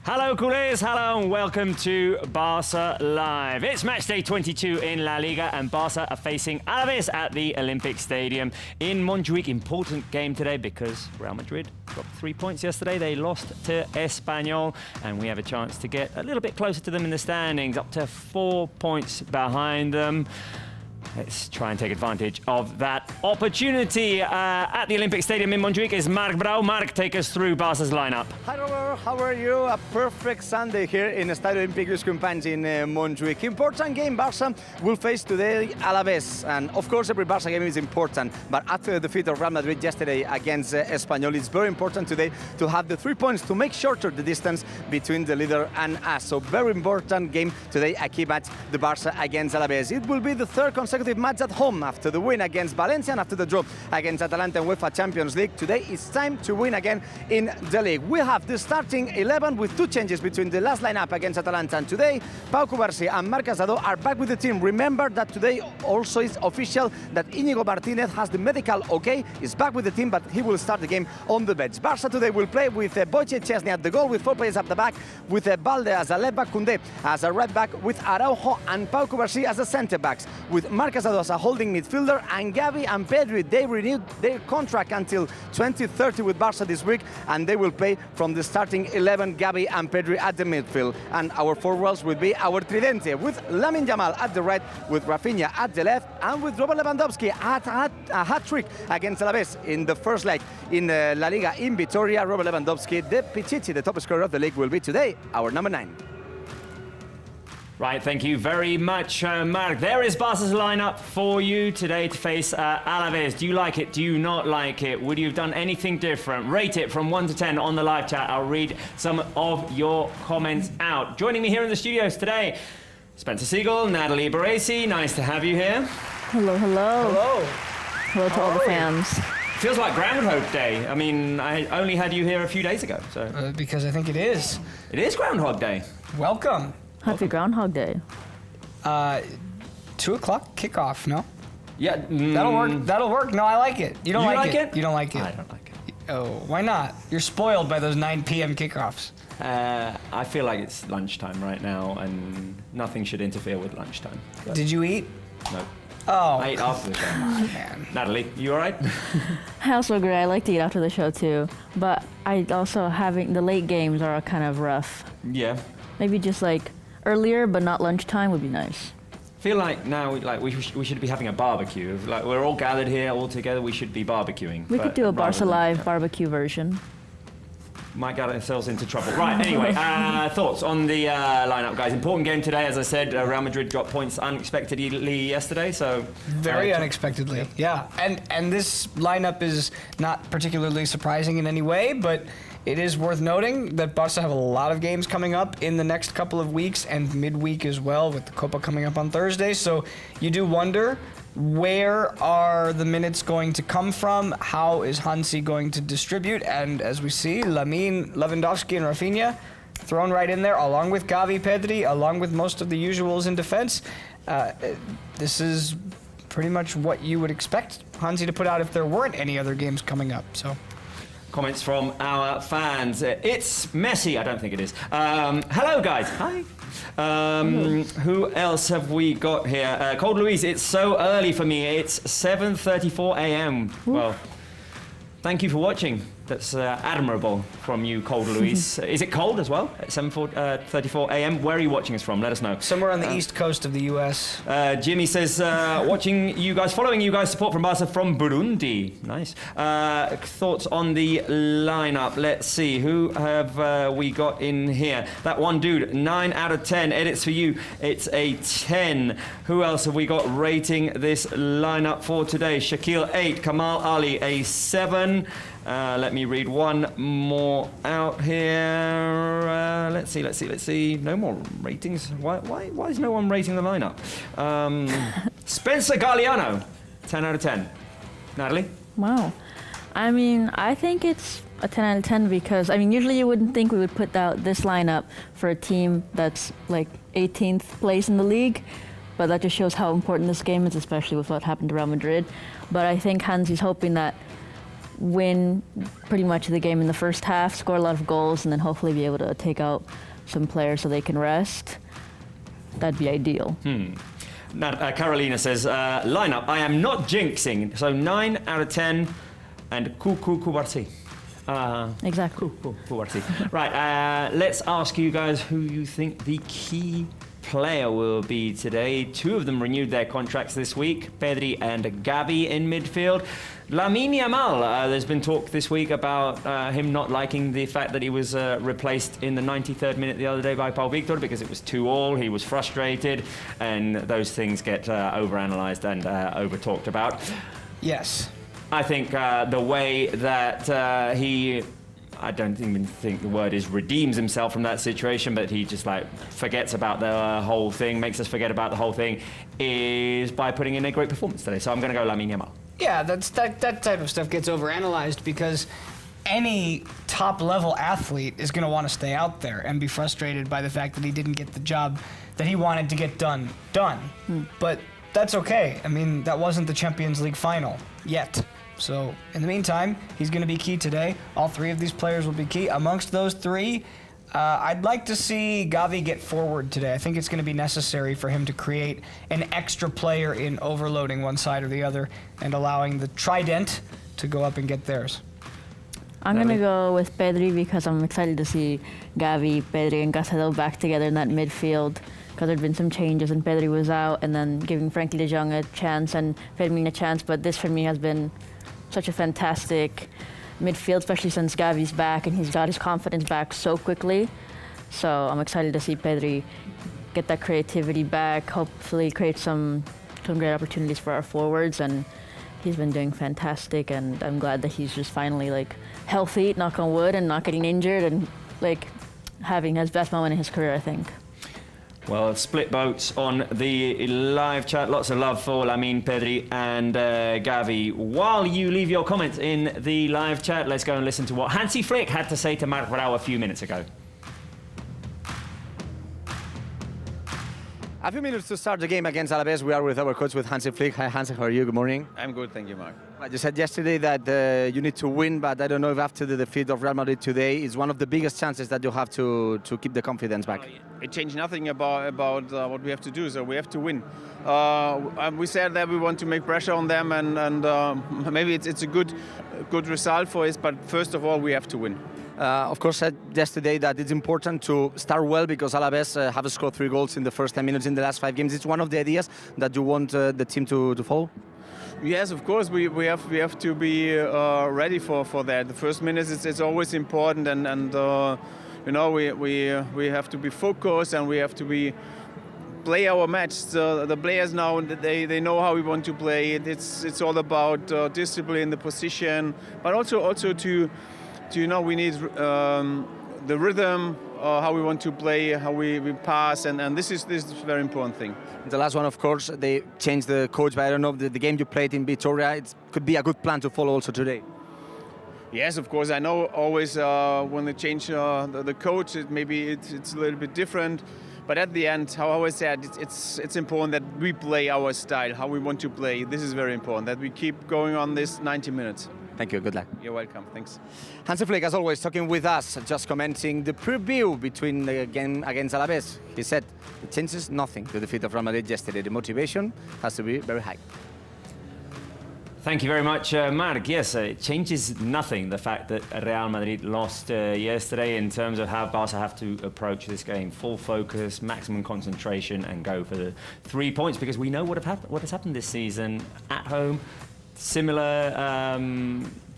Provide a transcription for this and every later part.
Hello, culés. Hello, and welcome to Barça Live. It's match day 22 in La Liga, and Barça are facing Alavés at the Olympic Stadium in Montjuic. Important game today because Real Madrid dropped 3 points yesterday. They lost to Espanyol, and we have a chance to get a little bit closer to them in the standings, up to 4 points behind them. Let's try and take advantage of that opportunity. At the Olympic Stadium in Montjuic is Marc Brau. Marc, take us through Barça's lineup. Hi Robert, how are you? A perfect Sunday here in Estadio Olímpic Companys in Montjuic. Important game. Barça will face today Alavés, and of course every Barça game is important, but after the defeat of Real Madrid yesterday against Espanyol, it's very important today to have the 3 points to make shorter the distance between the leader and us. So very important game today, a key match, the Barça against Alavés. It will be the third consecutive match at home after the win against Valencia and after the draw against Atalanta in UEFA Champions League. Today it's time to win again in the league. We have the starting 11 with 2 changes between the last lineup against Atalanta and today. Pau Cubarsí and Marc Casado are back with the team. Remember that today also is official that Íñigo Martínez has the medical okay, is back with the team, but he will start the game on the bench. Barça today will play with Wojciech Szczesny at the goal, with 4 players up the back, with Balde as a left back, Koundé as a right back, with Araujo and Pau Cubarsí as a centre backs, with Marc Casado as a holding midfielder, and Gavi and Pedri, they renewed their contract until 2030 with Barça this week, and they will play from the starting 11, Gavi and Pedri at the midfield. And our forwards will be our tridente, with Lamine Yamal at the right, with Rafinha at the left, and with Robert Lewandowski at a hat-trick against Alavés in the first leg in La Liga in Vitoria. Robert Lewandowski, the Pichichi, the top scorer of the league, will be today our number 9. Right, thank you very much, Marc. There is Barca's lineup for you today to face Alavés. Do you like it? Do you not like it? Would you have done anything different? Rate it from 1 to 10 on the live chat. I'll read some of your comments out. Joining me here in the studios today, Spencer Siegel, Natalie Baresi. Nice to have you here. Hello, hello. Hello. Hello to all the fans. Feels like Groundhog Day. I mean, I only had you here a few days ago, so. Because I think it is. It is Groundhog Day. Welcome. Happy Groundhog Day. 2 o'clock kickoff, no? Yeah. That'll work. That'll work. No, I like it. You don't like it? You don't like it? I don't like it. Oh, why not? You're spoiled by those 9 p.m. kickoffs. I feel like it's lunchtime right now, and nothing should interfere with lunchtime. But Did you eat? no. Oh, I ate after the show. man. Natalie, you all right? I also agree. I like to eat after the show too, but I also having the late games are kind of rough. Yeah. Maybe just like earlier, but not lunchtime would be nice. Feel like now, we should be having a barbecue. Like we're all gathered here, all together. We should be barbecuing. We could do a rather Barça than- Live barbecue version. Might get ourselves into trouble. Right. Anyway, thoughts on the lineup, guys? Important game today, as I said. Real Madrid dropped points unexpectedly yesterday, so Very unexpectedly, yeah. And this lineup is not particularly surprising in any way, but it is worth noting that Barça have a lot of games coming up in the next couple of weeks and midweek as well, with the Copa coming up on Thursday. So you do wonder, where are the minutes going to come from? How is Hansi going to distribute? And as we see, Lamine, Lewandowski, and Rafinha thrown right in there, along with Gavi, Pedri, along with most of the usuals in defense. This is pretty much what you would expect Hansi to put out if there weren't any other games coming up. So. comments from our fans. It's Messi. I don't think it is. Hello, guys. Hi. Who else have we got here? Cold Louise, it's so early for me. It's 7:34 a.m. Well, thank you for watching. That's admirable from you, Cold Louise. Is it cold as well at 7:34 a.m.? Where are you watching us from? Let us know. Somewhere on the east coast of the U.S. Jimmy says, watching you guys, following you guys, support from Barca from Burundi. Nice. Thoughts on the lineup. Let's see. Who have we got in here? That one dude, 9 out of 10. Edits for you. It's a 10. Who else have we got rating this lineup for today? Shaquille, 8. Kamal Ali, a 7. Let me read one more out here. Let's see. No more ratings. Why is no one rating the lineup? Spencer Galliano, 10 out of 10. Natalie? Wow. I mean, I think it's a 10 out of 10 because, I mean, usually you wouldn't think we would put out this lineup for a team that's like 18th place in the league, but that just shows how important this game is, especially with what happened to Real Madrid. But I think Hansi's hoping that win pretty much the game in the first half, score a lot of goals, and then hopefully be able to take out some players so they can rest. That'd be ideal. Now, Carolina says, lineup, I am not jinxing. So 9 out of 10 and Kubarsi. Exactly. Kubarsi. Right, let's ask you guys who you think the key player will be today. 2 of them renewed their contracts this week, Pedri and Gavi in midfield. Lamine Yamal, there's been talk this week about him not liking the fact that he was replaced in the 93rd minute the other day by Paul Victor because it was 2-2, he was frustrated, and those things get overanalyzed and over-talked about. Yes. I think the way that he... I don't even think the word is redeems himself from that situation, but he just like forgets about the whole thing, makes us forget about the whole thing, is by putting in a great performance today. So I'm going to go Lamine Yamal. Yeah, that type of stuff gets overanalyzed because any top-level athlete is going to want to stay out there and be frustrated by the fact that he didn't get the job that he wanted to get done. But that's okay. I mean, that wasn't the Champions League final yet. So, in the meantime, he's going to be key today. All 3 of these players will be key. Amongst those 3, I'd like to see Gavi get forward today. I think it's going to be necessary for him to create an extra player in overloading one side or the other and allowing the trident to go up and get theirs. I'm going to go with Pedri because I'm excited to see Gavi, Pedri, and Caicedo back together in that midfield because there had been some changes and Pedri was out, and then giving Frankie de Jong a chance and Firmino a chance. But this for me has been such a fantastic midfield, especially since Gavi's back and he's got his confidence back so quickly. So I'm excited to see Pedri get that creativity back, hopefully create some great opportunities for our forwards, and he's been doing fantastic, and I'm glad that he's just finally like healthy, knock on wood, and not getting injured, and like having his best moment in his career, I think. Well, split votes on the live chat. Lots of love for Lamine, Pedri and Gavi. While you leave your comments in the live chat, let's go and listen to what Hansi Flick had to say to Marc Brau a few minutes ago. A few minutes to start the game against Alavés. We are with our coach, with Hansi Flick. Hi, Hansi, how are you? Good morning. I'm good, thank you, Mark. You said yesterday that you need to win, but I don't know if after the defeat of Real Madrid today, it's one of the biggest chances that you have to keep the confidence back. It changed nothing about what we have to do, so we have to win. We said that we want to make pressure on them, and maybe it's a good result for us, but first of all, we have to win. Of course, said yesterday that it's important to start well because Alavés have scored 3 goals in the first 10 minutes in the last 5 games. It's one of the ideas that you want the team to follow? Yes, of course, we have to be ready for that. The first minutes it's always important, and you know we have to be focused and we have to play our match. So the players now they know how we want to play. It's all about discipline, the position, but also to you know, we need the rhythm, how we want to play, how we pass, and this is a very important thing. The last one, of course, they changed the coach, but I don't know, the game you played in Vitoria, it could be a good plan to follow also today. Yes, of course. I know always when they change the coach, maybe it's a little bit different. But at the end, how I always said, it's important that we play our style, how we want to play. This is very important, that we keep going on this 90 minutes. Thank you, good luck. You're welcome, thanks. Hansi Flick, as always, talking with us, just commenting the preview between the game against Alavés. He said it changes nothing to the defeat of Real Madrid yesterday. The motivation has to be very high. Thank you very much, Marc. Yes, it changes nothing, the fact that Real Madrid lost yesterday, in terms of how Barça have to approach this game. Full focus, maximum concentration, and go for the 3 points, because we know what has happened this season at home. Similar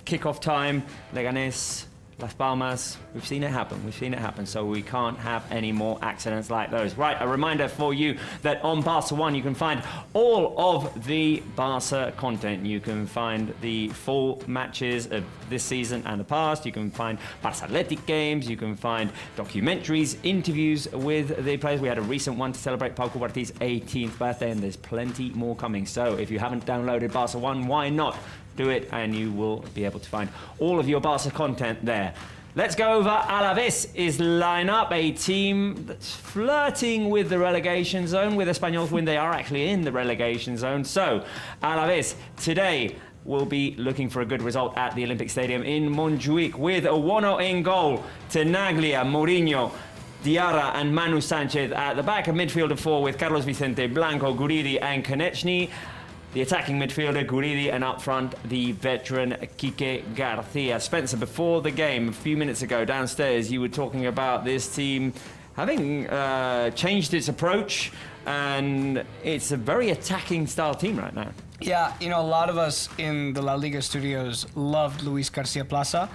kickoff time, Leganés, Las Palmas, we've seen it happen, so we can't have any more accidents like those. Right, a reminder for you that on Barça One you can find all of the Barça content. You can find the full matches of this season and the past. You can find Barça Athletic games, you can find documentaries, interviews with the players. We had a recent one to celebrate Pau Cubarsí's 18th birthday, and there's plenty more coming. So if you haven't downloaded Barça One, why not? Do it, and you will be able to find all of your Barça content there. Let's go over Alavés' lineup, a team that's flirting with the relegation zone. With Espanyol's win, they are actually in the relegation zone. So, Alavés today, will be looking for a good result at the Olympic Stadium in Montjuic with Owono in goal, Tenaglia, Mourinho, Diarra and Manu Sanchez at the back. A midfield of four with Carlos Vicente, Blanco, Guridi and Konechny. The attacking midfielder, Guridi, and up front, the veteran Quique Garcia. Spencer, before the game, a few minutes ago, downstairs, you were talking about this team having changed its approach, and it's a very attacking style team right now. Yeah, you know, a lot of us in the La Liga studios loved Luis Garcia Plaza.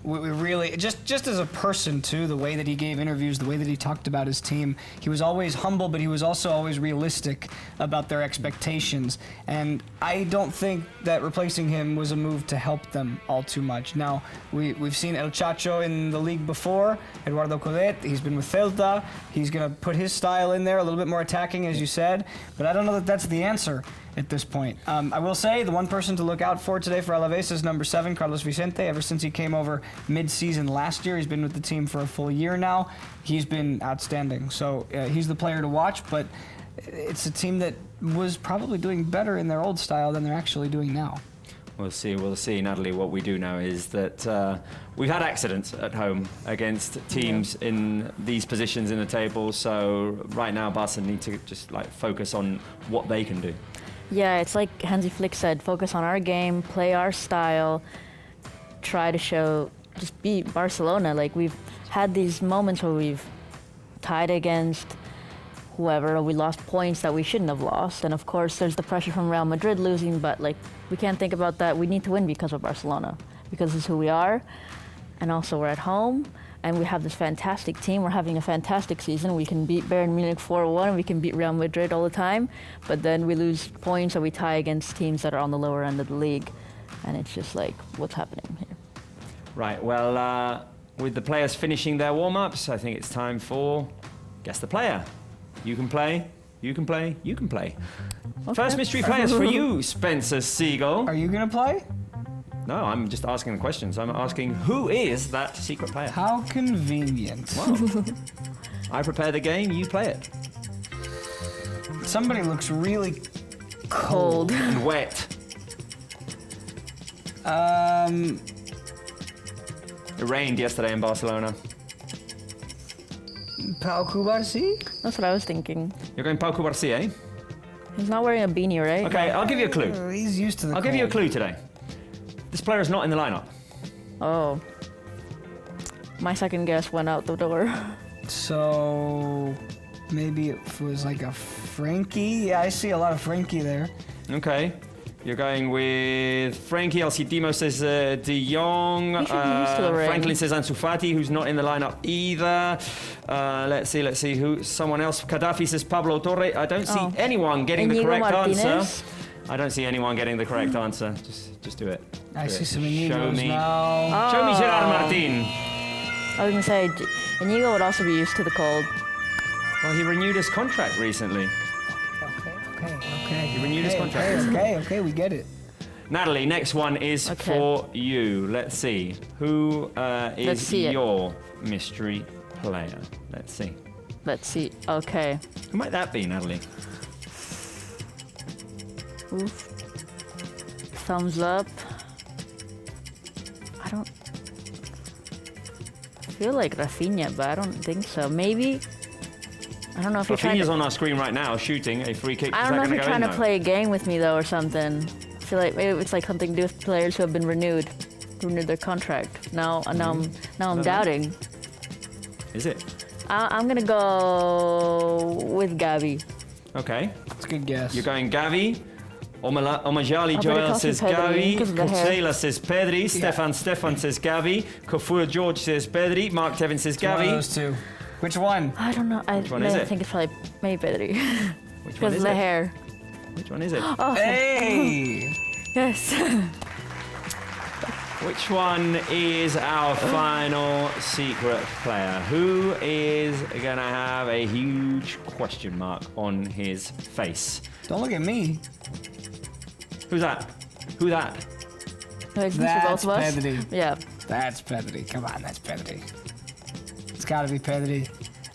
We really, just as a person too, the way that he gave interviews, the way that he talked about his team, he was always humble, but he was also always realistic about their expectations. And I don't think that replacing him was a move to help them all too much. Now, we've seen El Chacho in the league before, Eduardo Codet, he's been with Celta, he's going to put his style in there, a little bit more attacking, as you said, but I don't know that that's the answer at this point. I will say the one person to look out for today for Alavés is number 7, Carlos Vicente. Ever since he came over mid-season last year, he's been with the team for a full year now. He's been outstanding. So he's the player to watch, but it's a team that was probably doing better in their old style than they're actually doing now. We'll see, Natalie. What we do know is that we've had accidents at home against teams in these positions in the table. So right now, Barca need to just focus on what they can do. Yeah, it's like Hansi Flick said, focus on our game, play our style, try to just beat Barcelona. Like, we've had these moments where we've tied against whoever, or we lost points that we shouldn't have lost. And of course, there's the pressure from Real Madrid losing, but we can't think about that. We need to win because of Barcelona, because it's who we are. And also we're at home. And we have this fantastic team. We're having a fantastic season. We can beat Bayern Munich 4-1. We can beat Real Madrid all the time. But then we lose points or we tie against teams that are on the lower end of the league. And it's just what's happening here? Right, well, with the players finishing their warm-ups, I think it's time for Guess the Player. You can play, you can play, you can play. Okay. First mystery players for you, Spencer Siegel. Are you going to play? No, I'm just asking the questions. I'm asking, who is that secret player? How convenient. Well, I prepare the game, you play it. Somebody looks really cold. And wet. It rained yesterday in Barcelona. Pau Cubarsí? That's what I was thinking. You're going Pau Cubarsí, eh? He's not wearing a beanie, right? Okay, I'll give you a clue. He's used to the I'll give you a clue today. This player is not in the lineup. Oh. My second guess went out the door. So maybe it was like a Frankie? Yeah, I see a lot of Frankie there. Okay. You're going with Frankie. Alcidimo says De Jong. Franklin says Ansu Fati, who's not in the lineup either. Let's see. Who? Someone else. Gaddafi says Pablo Torre. I don't see anyone getting the correct answer. I don't see anyone getting the correct answer. Just do it. I see some Inigo's me. now. Show me Gerard Martin. I was going to say, Inigo would also be used to the cold. Well, he renewed his contract recently. Okay. He renewed his contract. Okay, we get it. Natalie, next one is for you. Let's see. Who is your mystery player? Let's see. Okay. Who might that be, Natalie? Oof. Thumbs up. I feel like Rafinha, but I don't think so. Maybe. I don't know if you're trying to... Rafinha's on our screen right now, shooting a free kick. I don't know if you're trying to play a game with me, though, or something. I feel like maybe it's like something to do with players who have been renewed their contract. Now I'm doubting. Is it? I'm going to go with Gavi. Okay. That's a good guess. You're going Gavi. Omajali Joel says Gavi. Kosela says Pedri. Stefan says Gavi. Kofur George says Pedri. Mark Tevin says Gavi. One of those two. Which one? I don't know. I think it's probably maybe Pedri. Which one is it? Because of the hair. Which one is it? Oh, hey! Yes. Which one is our final secret player? Who is going to have a huge question mark on his face? Don't look at me. Who's that? Who that? That's both of us? Pedri. Yeah. That's Pedri. Come on, that's Pedri. It's got to be Pedri.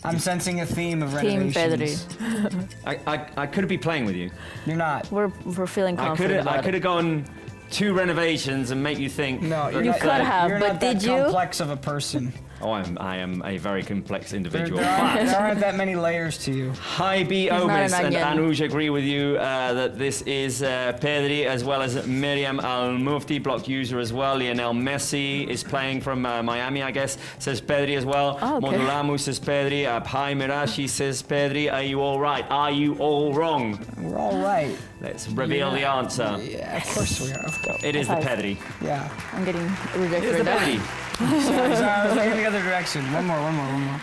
I'm sensing a theme of renovations. Team Pedri. I could be playing with you. You're not. We're feeling confident. I could have gone 2 renovations and make you think. No, that You the could third- have. You're but not that did you? complex of a person. Oh, I am a very complex There, individual. there aren't that many layers to you. Hybe not Omis an and onion. Anuj agree with you that this is Pedri, as well as Miriam Al-Mufti, block user as well. Lionel Messi is playing from Miami, I guess, says Pedri as well. Oh, okay. Modulamu says Pedri. Abhai Mirashi says Pedri. Are you all right? Are you all wrong? We're all right. Let's reveal the answer. Yeah, of course we are. Of course. It is the High five. Pedri. Yeah. I'm getting It rejected is the right now. Pedri. Sorry, I was looking the other direction. One more.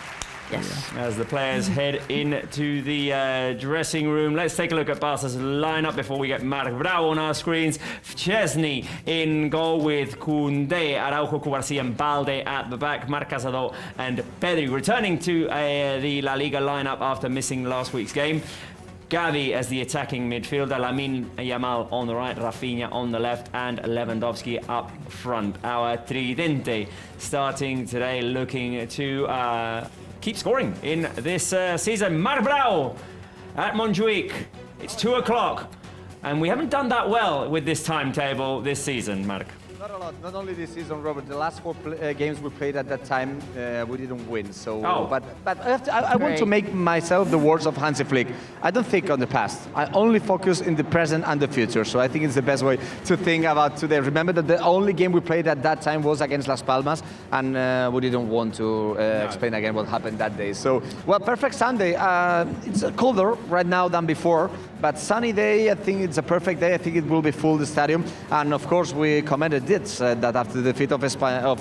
Yes. As the players head into the dressing room, let's take a look at Barca's lineup before we get Marc Brau on our screens. Chesney in goal with Koundé, Araujo, Cubarsí and Balde at the back. Marc Casado and Pedri returning to the La Liga lineup after missing last week's game. Gavi as the attacking midfielder, Lamine Yamal on the right, Rafinha on the left, and Lewandowski up front. Our tridente starting today, looking to keep scoring in this season. Marc Brau at Montjuic. It's 2 o'clock, and we haven't done that well with this timetable this season, Marc. Not a lot. Not only this season, Robert. The last 4 games we played at that time, we didn't win. So, Oh. but I want to Great. make myself the words of Hansi Flick. I don't think on the past. I only focus in the present and the future. So I think it's the best way to think about today. Remember that the only game we played at that time was against Las Palmas, and we didn't want to explain again what happened that day. So, well, perfect Sunday. It's colder right now than before, but sunny day. I think it's a perfect day. I think it will be full the stadium, and of course we commented that after the defeat of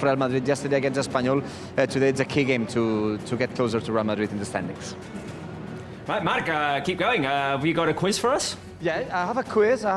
Real Madrid yesterday against Espanyol, today it's a key game to get closer to Real Madrid in the standings. Right, Marc, keep going. Have you got a quiz for us? Yeah, I have a quiz. We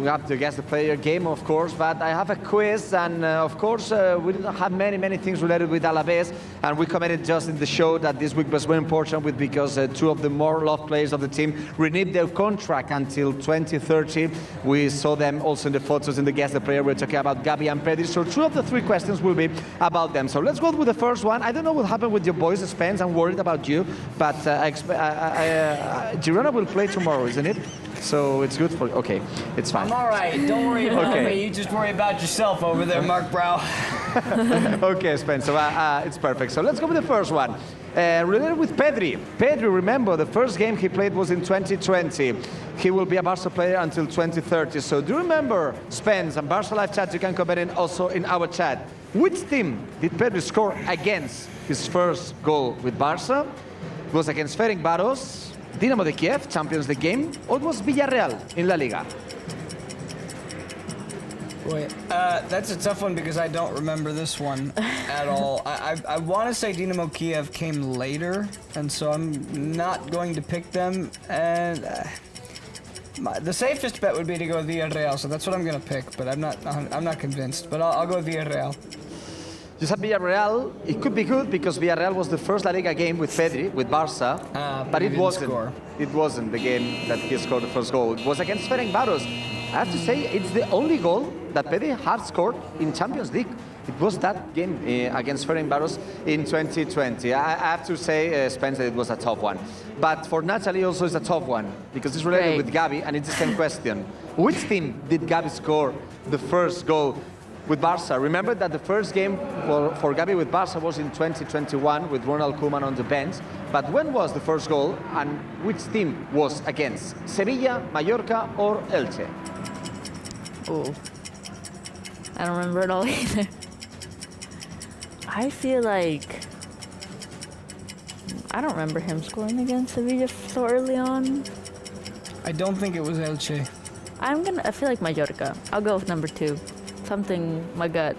have to guess the player game, of course, but I have a quiz, and of course, we didn't have many things related with Alavés, and we commented just in the show that this week was very important because 2 of the more loved players of the team renewed their contract until 2030. We saw them also in the photos in the guess the player. We're talking about Gavi and Pedri. So 2 of the 3 questions will be about them. So let's go with the first one. I don't know what happened with your boys, Spence. I'm worried about you, but Girona will play tomorrow, isn't it? So it's good for. Okay, it's fine. I'm all right. Don't worry about Okay. me. You just worry about yourself over there, Marc Brau. Okay, Spencer, it's perfect. So let's go with the first one. Related with Pedri. Pedri, remember, the first game he played was in 2020. He will be a Barca player until 2030. So do you remember, Spence, and Barca Live Chat, you can comment in also in our chat. Which team did Pedri score against his first goal with Barca? It was against Ferencváros, Dinamo de Kiev, Champions League game, or it was Villarreal in La Liga? Wait, that's a tough one because I don't remember this one at all. I want to say Dinamo Kiev came later, and so I'm not going to pick them. And the safest bet would be to go with Villarreal, so that's what I'm going to pick. But I'm not convinced. But I'll go with Villarreal. You said Villarreal. It could be good because Villarreal was the first La Liga game with Pedri, with Barca, but he it didn't wasn't. score. It wasn't the game that he scored the first goal. It was against Ferencváros. I have to say, it's the only goal that Pedri has scored in Champions League. It was that game against Ferencváros in 2020. I have to say, Spencer, it was a tough one. But for Natalie also it's a tough one because it's related Great. with Gavi, and it's the same question. Which team did Gavi score the first goal with Barca? Remember that the first game for Gavi with Barca was in 2021 with Ronald Koeman on the bench. But when was the first goal and which team was against? Sevilla, Mallorca or Elche? Ooh. I don't remember it all either. I feel like I don't remember him scoring against Sevilla so early on. I don't think it was Elche. I feel like Mallorca. I'll go with number 2. Something my gut.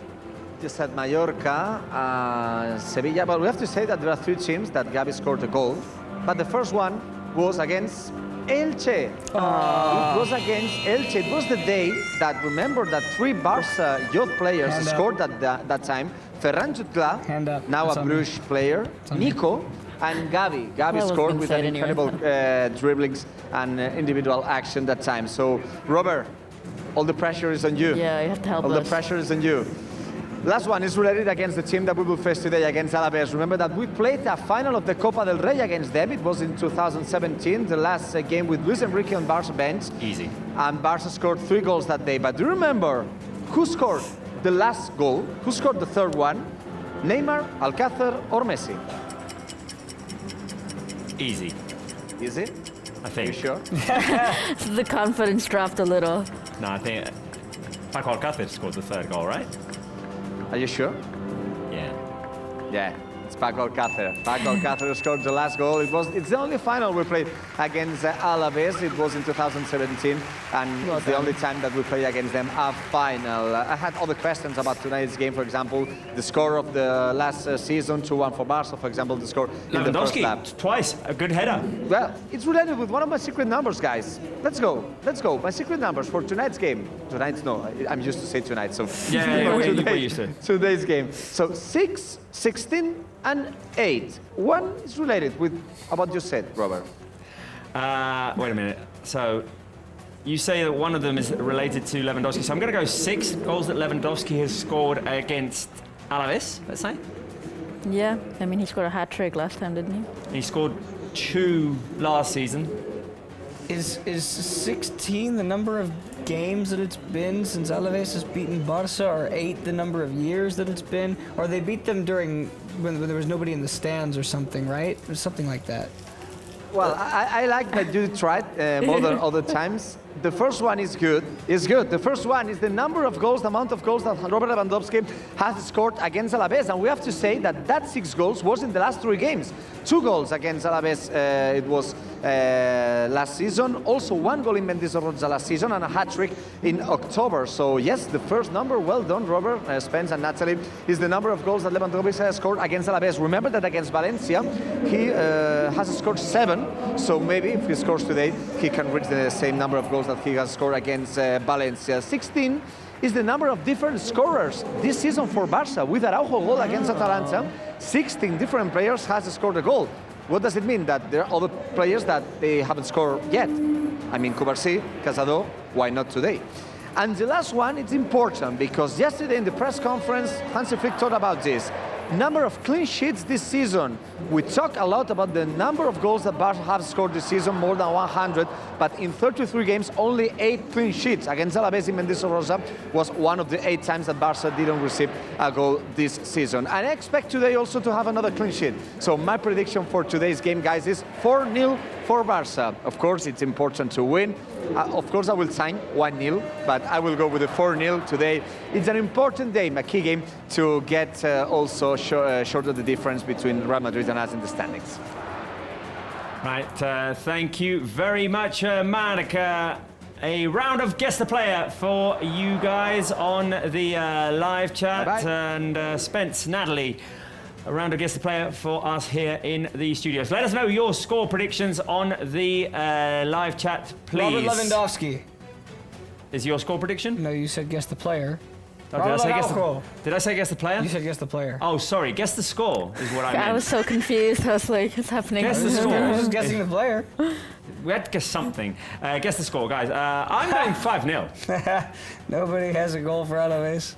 You said Mallorca, Sevilla, but we have to say that there are 3 teams that Gavi scored a goal. But the first one was against Elche. It was against Elche. It was the day that, remember, that 3 Barca youth players Hand up. scored at that time. Ferran Jutgla, Hand up. now It's a on me. Bruges player, on me. Nico, and Gavi. Gavi Well, scored it's with been an said anyway. incredible dribblings and individual action that time. So, Robert, all the pressure is on you. Yeah, you have to help All us. the pressure is on you. Last one is related against the team that we will face today against Alavés. Remember that we played a final of the Copa del Rey against them. It was in 2017, the last game with Luis Enrique on Barça bench. Easy. And Barça scored 3 goals that day. But do you remember who scored the last goal? Who scored the third one? Neymar, Alcácer, or Messi? Easy, Is it? I You think. sure? The confidence dropped a little. No, I think Paco Alcácer scored the third goal, right? Are you sure? Yeah. Yeah, it's Paco Alcácer. Paco Alcácer scored the last goal. It's the only final we played against Alavés. It was in 2017, and it's the only time that we played against them a final. I had other questions about tonight's game. For example, the score of the last season, 2-1 for Barça. For example, the score in the first lap. Lewandowski, twice, a good header. Well, it's related with one of my secret numbers, guys. Let's go. Let's go. My secret numbers for tonight's game. Tonight's no. I'm used to say tonight. So Yeah, for we're used to it. today's game. So 6, 16, and 8. One is related with what you said, Robert. Wait a minute. So, you say that one of them is related to Lewandowski. So I'm going to go 6 goals that Lewandowski has scored against Alavés, let's say. Yeah, I mean, he scored a hat trick last time, didn't he? He scored 2 last season. Is 16 the number of games that it's been since Alavés has beaten Barça, or 8 the number of years that it's been? Or they beat them during when there was nobody in the stands or something, right? Or something like that. Well, I like that you tried more than other times. The first one is good. The first one is the number of goals, the amount of goals that Robert Lewandowski has scored against Alavés. And we have to say that 6 goals was in the last 3 games. 2 goals against Alavés, it was last season. Also 1 goal in Mendizorroza last season and a hat-trick in October. So yes, the first number, well done, Robert, Spence and Natalie, is the number of goals that Lewandowski has scored against Alavés. Remember that against Valencia, he has scored 7. So maybe if he scores today, he can reach the same number of goals that he has scored against Valencia. 16 is the number of different scorers this season for Barça. With Araujo goal against Atalanta, 16 different players has scored a goal. What does it mean? That there are other players that they haven't scored yet. I mean, Cubarsí, Casado, why not today? And the last one, it's important because yesterday in the press conference, Hansi Flick talked about this. Number of clean sheets this season. We talk a lot about the number of goals that Barça have scored this season, more than 100, but in 33 games, only 8 clean sheets. Against Alavés in Mendizorroza was one of the 8 times that Barça didn't receive a goal this season. And I expect today also to have another clean sheet. So my prediction for today's game, guys, is 4-0 for Barça. Of course, it's important to win. Of course, I will sign 1-0, but I will go with the 4-0 today. It's an important game, a key game, to get also shorter the difference between Real Madrid and us in the standings. Right, thank you very much, Mark. A round of Guess the Player for you guys on the live chat. Bye-bye. And Spence, Natalie, a round of Guess the Player for us here in the studios. Let us know your score predictions on the live chat, please. Robert Lewandowski. Is your score prediction? No, you said guess the player. Oh, did I say guess the player? You said guess the player. Oh, sorry. Guess the score is what I meant. I was so confused. I was like, what's happening? Guess the I score. was just guessing the player. We had to guess something. Guess the score, guys. I'm going 5-0. Nobody has a goal for Alavés.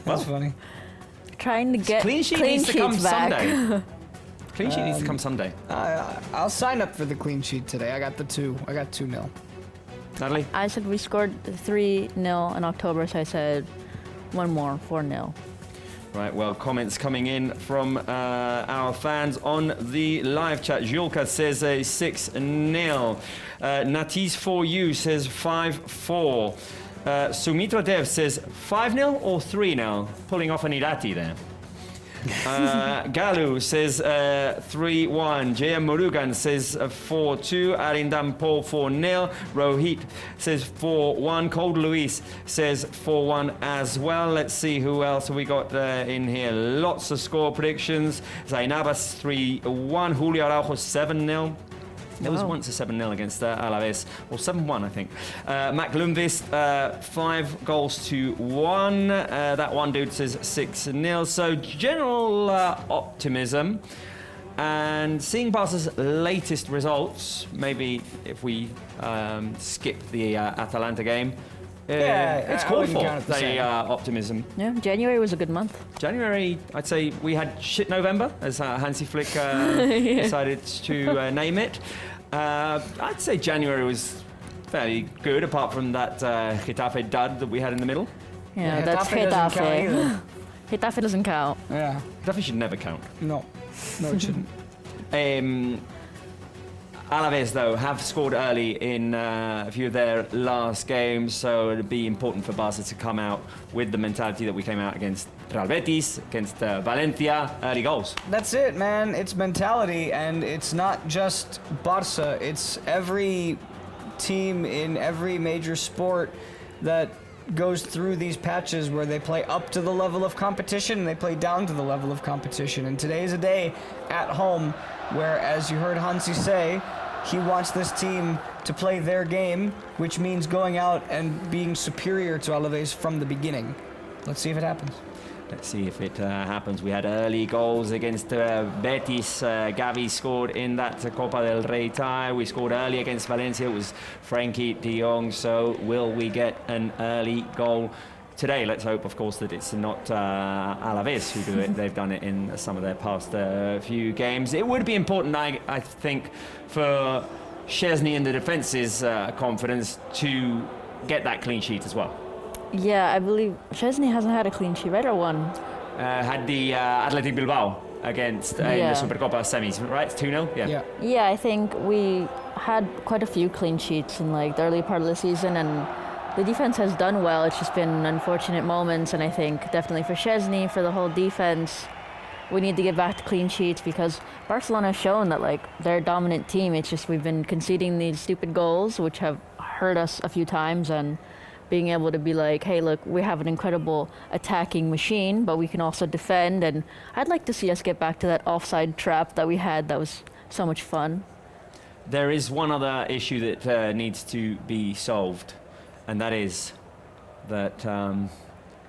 That's funny. Trying to get Clean sheet needs to come sheets back. Sunday. Clean sheet needs to come Sunday. I'll sign up for the clean sheet today. I got the 2. I got 2-0. Natalie? I said we scored 3-0 in October, so I said one more, 4-0. Right, well, comments coming in from our fans on the live chat. Julka says 6-0. Natis for you says 5-4. Sumitra Dev says 5-0 or 3-0? Pulling off an Irati there. Galu says 3-1. JM Murugan says 4-2. Arindam Paul 4-0. Rohit says 4-1. Cold Luis says 4-1 as well. Let's see who else we got in here. Lots of score predictions. Zainabas 3-1. Julio Araujo 7-0. There was once a 7-0 against Alavés, or 7-1, I think. Mac Lundqvist, 5 goals to 1. That one dude says 6-0. So general optimism. And seeing Barca's latest results, maybe if we skip the Atalanta game, It's I called wouldn't for, count it the the same. optimism. Yeah, January was a good month. January, I'd say we had shit November, as Hansi Flick decided to name it. I'd say January was fairly good, apart from that Getafe dud that we had in the middle. Yeah, that's Getafe doesn't count Getafe. either. Getafe doesn't count. Yeah. Getafe should never count. No, it shouldn't. Alavés, though, have scored early in a few of their last games, so it'd be important for Barca to come out with the mentality that we came out against Real Betis, against Valencia, early goals. That's it, man. It's mentality, and it's not just Barça. It's every team in every major sport that goes through these patches where they play up to the level of competition and they play down to the level of competition. And today is a day at home where, as you heard Hansi say, he wants this team to play their game, which means going out and being superior to Alavés from the beginning. Let's see if it happens. Let's see if it happens. We had early goals against Betis. Gavi scored in that Copa del Rey tie. We scored early against Valencia. It was Frankie de Jong. So will we get an early goal today? Let's hope, of course, that it's not Alavés who do it. They've done it in some of their past few games. It would be important, I think, for Szczesny and the defence's confidence to get that clean sheet as well. Yeah, I believe Szczesny hasn't had a clean sheet, right, or one? Had the Athletic Bilbao against in Yeah. the Supercopa semis, right? 2-0? Yeah. Yeah, I think we had quite a few clean sheets in like the early part of the season, and the defense has done well. It's just been unfortunate moments, and I think definitely for Szczesny, for the whole defense, we need to get back to clean sheets because Barcelona has shown that like they're a dominant team. It's just we've been conceding these stupid goals, which have hurt us a few times, and being able to be like, hey, look, we have an incredible attacking machine, but we can also defend. And I'd like to see us get back to that offside trap that we had that was so much fun. There is one other issue that needs to be solved, and that is that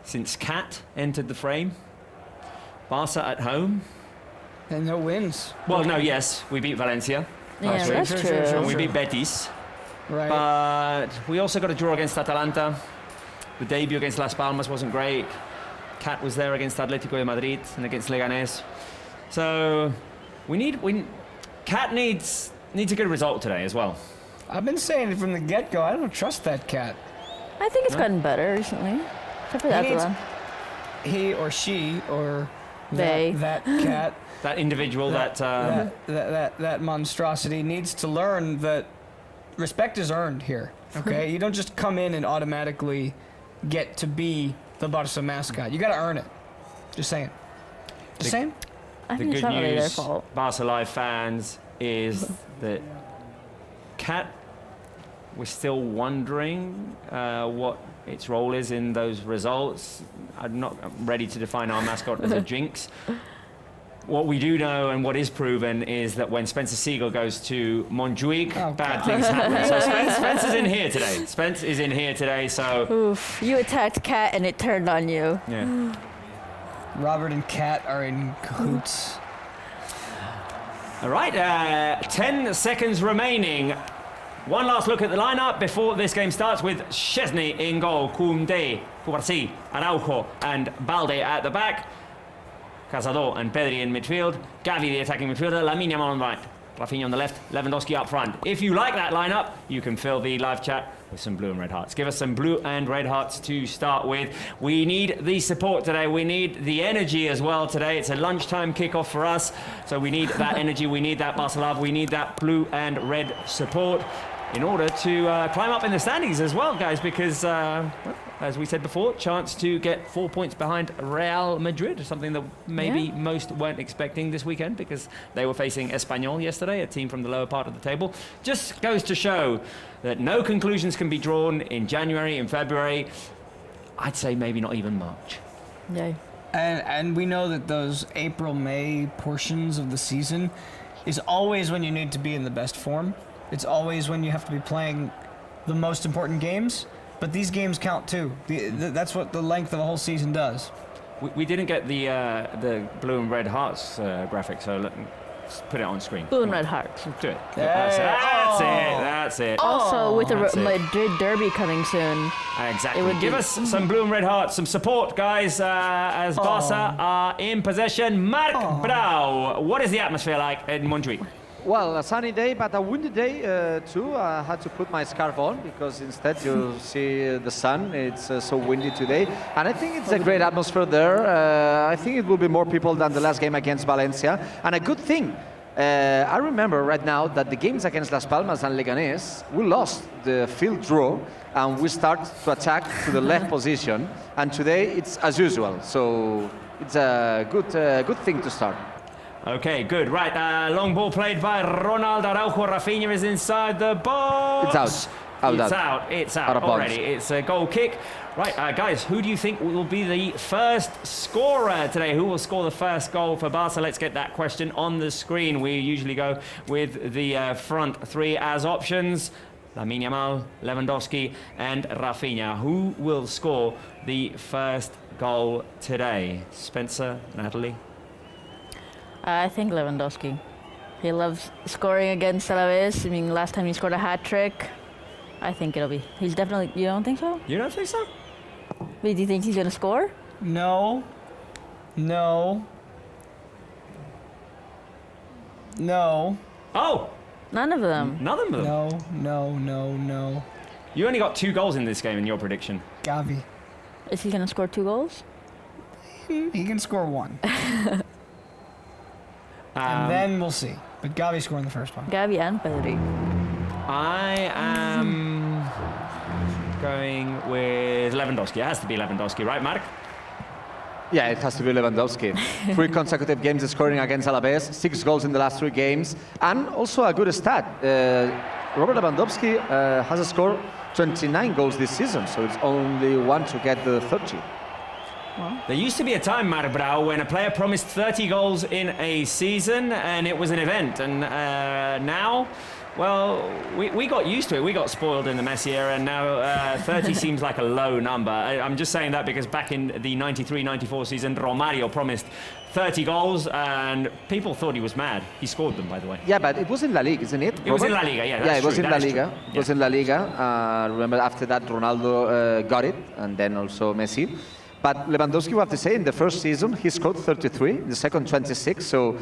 since Cat entered the frame, Barca at home. And no wins. Well, no, yes, we beat Valencia Yeah, last week. that's Sure, true. sure, sure. And we beat Betis. Right. But we also got a draw against Atalanta. The debut against Las Palmas wasn't great. Cat was there against Atlético de Madrid and against Leganés. So Cat needs a good result today as well. I've been saying it from the get-go. I don't trust that cat. I think it's gotten better recently. Except for He that needs- one. He or she or They. that cat, That individual, that monstrosity needs to learn that respect is earned here. Okay, you don't just come in and automatically get to be the Barca mascot. You got to earn it. Just saying. Just saying. I the think it's good not really their news, fault. Barca Live fans, is that Cat, we're still wondering what its role is in those results. I'm not ready to define our mascot as a jinx. What we do know and what is proven is that when Spencer Siegel goes to Montjuic, Oh, bad things happen. So Spence is in here today. Spence is in here today, so Oof, you attacked Cat and it turned on you. yeah. Robert and Kat are in cahoots. All right, 10 seconds remaining. One last look at the lineup before this game starts with Szczesny in goal, Koundé, Cubarsí, Araujo and Balde at the back. Casado and Pedri in midfield. Gavi, the attacking midfielder. Lamine Yamal on the right. Rafinha on the left. Lewandowski up front. If you like that lineup, you can fill the live chat with some blue and red hearts. Give us some blue and red hearts to start with. We need the support today. We need the energy as well today. It's a lunchtime kickoff for us, so we need that energy. We need that Barca love. We need that blue and red support in order to climb up in the standings as well, guys, because well, as we said before, chance to get 4 points behind Real Madrid, something that maybe most weren't expecting this weekend because they were facing Espanyol yesterday, a team from the lower part of the table. Just goes to show that no conclusions can be drawn in January, in February, I'd say maybe not even March. Yeah. And we know that those April, May portions of the season is always when you need to be in the best form. It's always when you have to be playing the most important games. But these games count too. That's what the length of a whole season does. We didn't get the blue and red hearts graphic, so put it on screen. Blue and red hearts. Do it. That's it. Also, with the That's it. Madrid derby coming soon, Exactly. It would Give be- us some blue and red hearts, some support, guys, as Barca are in possession. Marc Brau, what is the atmosphere like in Montjuic? Well, a sunny day, but a windy day too. I had to put my scarf on because instead you see the sun. It's so windy today. And I think it's a great atmosphere there. I think it will be more people than the last game against Valencia. And a good thing, I remember right now that the games against Las Palmas and Leganés, we lost the field draw and we start to attack to the left position. And today it's as usual. So it's a good thing to start. Okay, good. Right, long ball played by Ronald Araujo. Rafinha is inside the box. It's out. It's out Out of bounds. already. It's a goal kick. Right, guys, who do you think will be the first scorer today? Who will score the first goal for Barca? Let's get that question on the screen. We usually go with the front three as options. Lamine Yamal, Lewandowski, and Rafinha. Who will score the first goal today? Spencer, Natalie? I think Lewandowski. He loves scoring against Alavés. I mean, last time he scored a hat trick. I think it'll be. He's definitely. You don't think so? You don't think so? Wait, do you think he's gonna score? No. No. No. Oh, None of them. none of them. No. No. No. No. You only got 2 goals in this game in your prediction. Gavi. Is he gonna score 2 goals? He can score one. And then we'll see. But Gavi scoring the first one. Gavi and Pedri. I am going with Lewandowski. It has to be Lewandowski, right, Mark? Yeah, it has to be Lewandowski. 3 consecutive games scoring against Alavés, 6 goals in the last 3 games, and also a good stat. Robert Lewandowski has scored 29 goals this season, so it's only one to get the 30. There used to be a time, Marc Brau, when a player promised 30 goals in a season and it was an event. And now, well, we got used to it. We got spoiled in the Messi era, and now 30 seems like a low number. I'm just saying that because back in the 93-94 season, Romario promised 30 goals and people thought he was mad. He scored them, by the way. Yeah, but it was in La Liga, isn't it? It was in La Liga, yeah, that's Yeah, it was true, in that La is Liga. true. It was in La Liga. Remember, after that, Ronaldo got it, and then also Messi. But Lewandowski, we have to say, in the first season, he scored 33, in the second 26, so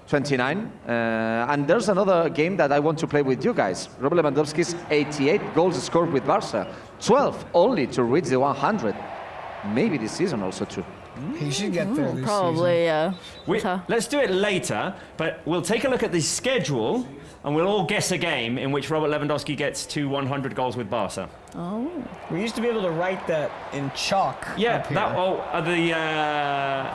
29. And there's another game that I want to play with you guys. Robert Lewandowski's 88 goals scored with Barca, 12 only to reach the 100. Maybe this season also too. He should get there this Probably, yeah. Let's do it later, but we'll take a look at the schedule and we'll all guess a game in which Robert Lewandowski gets to 100 goals with Barca. Oh. season. We used to be able to write that in chalk. Yeah, up here.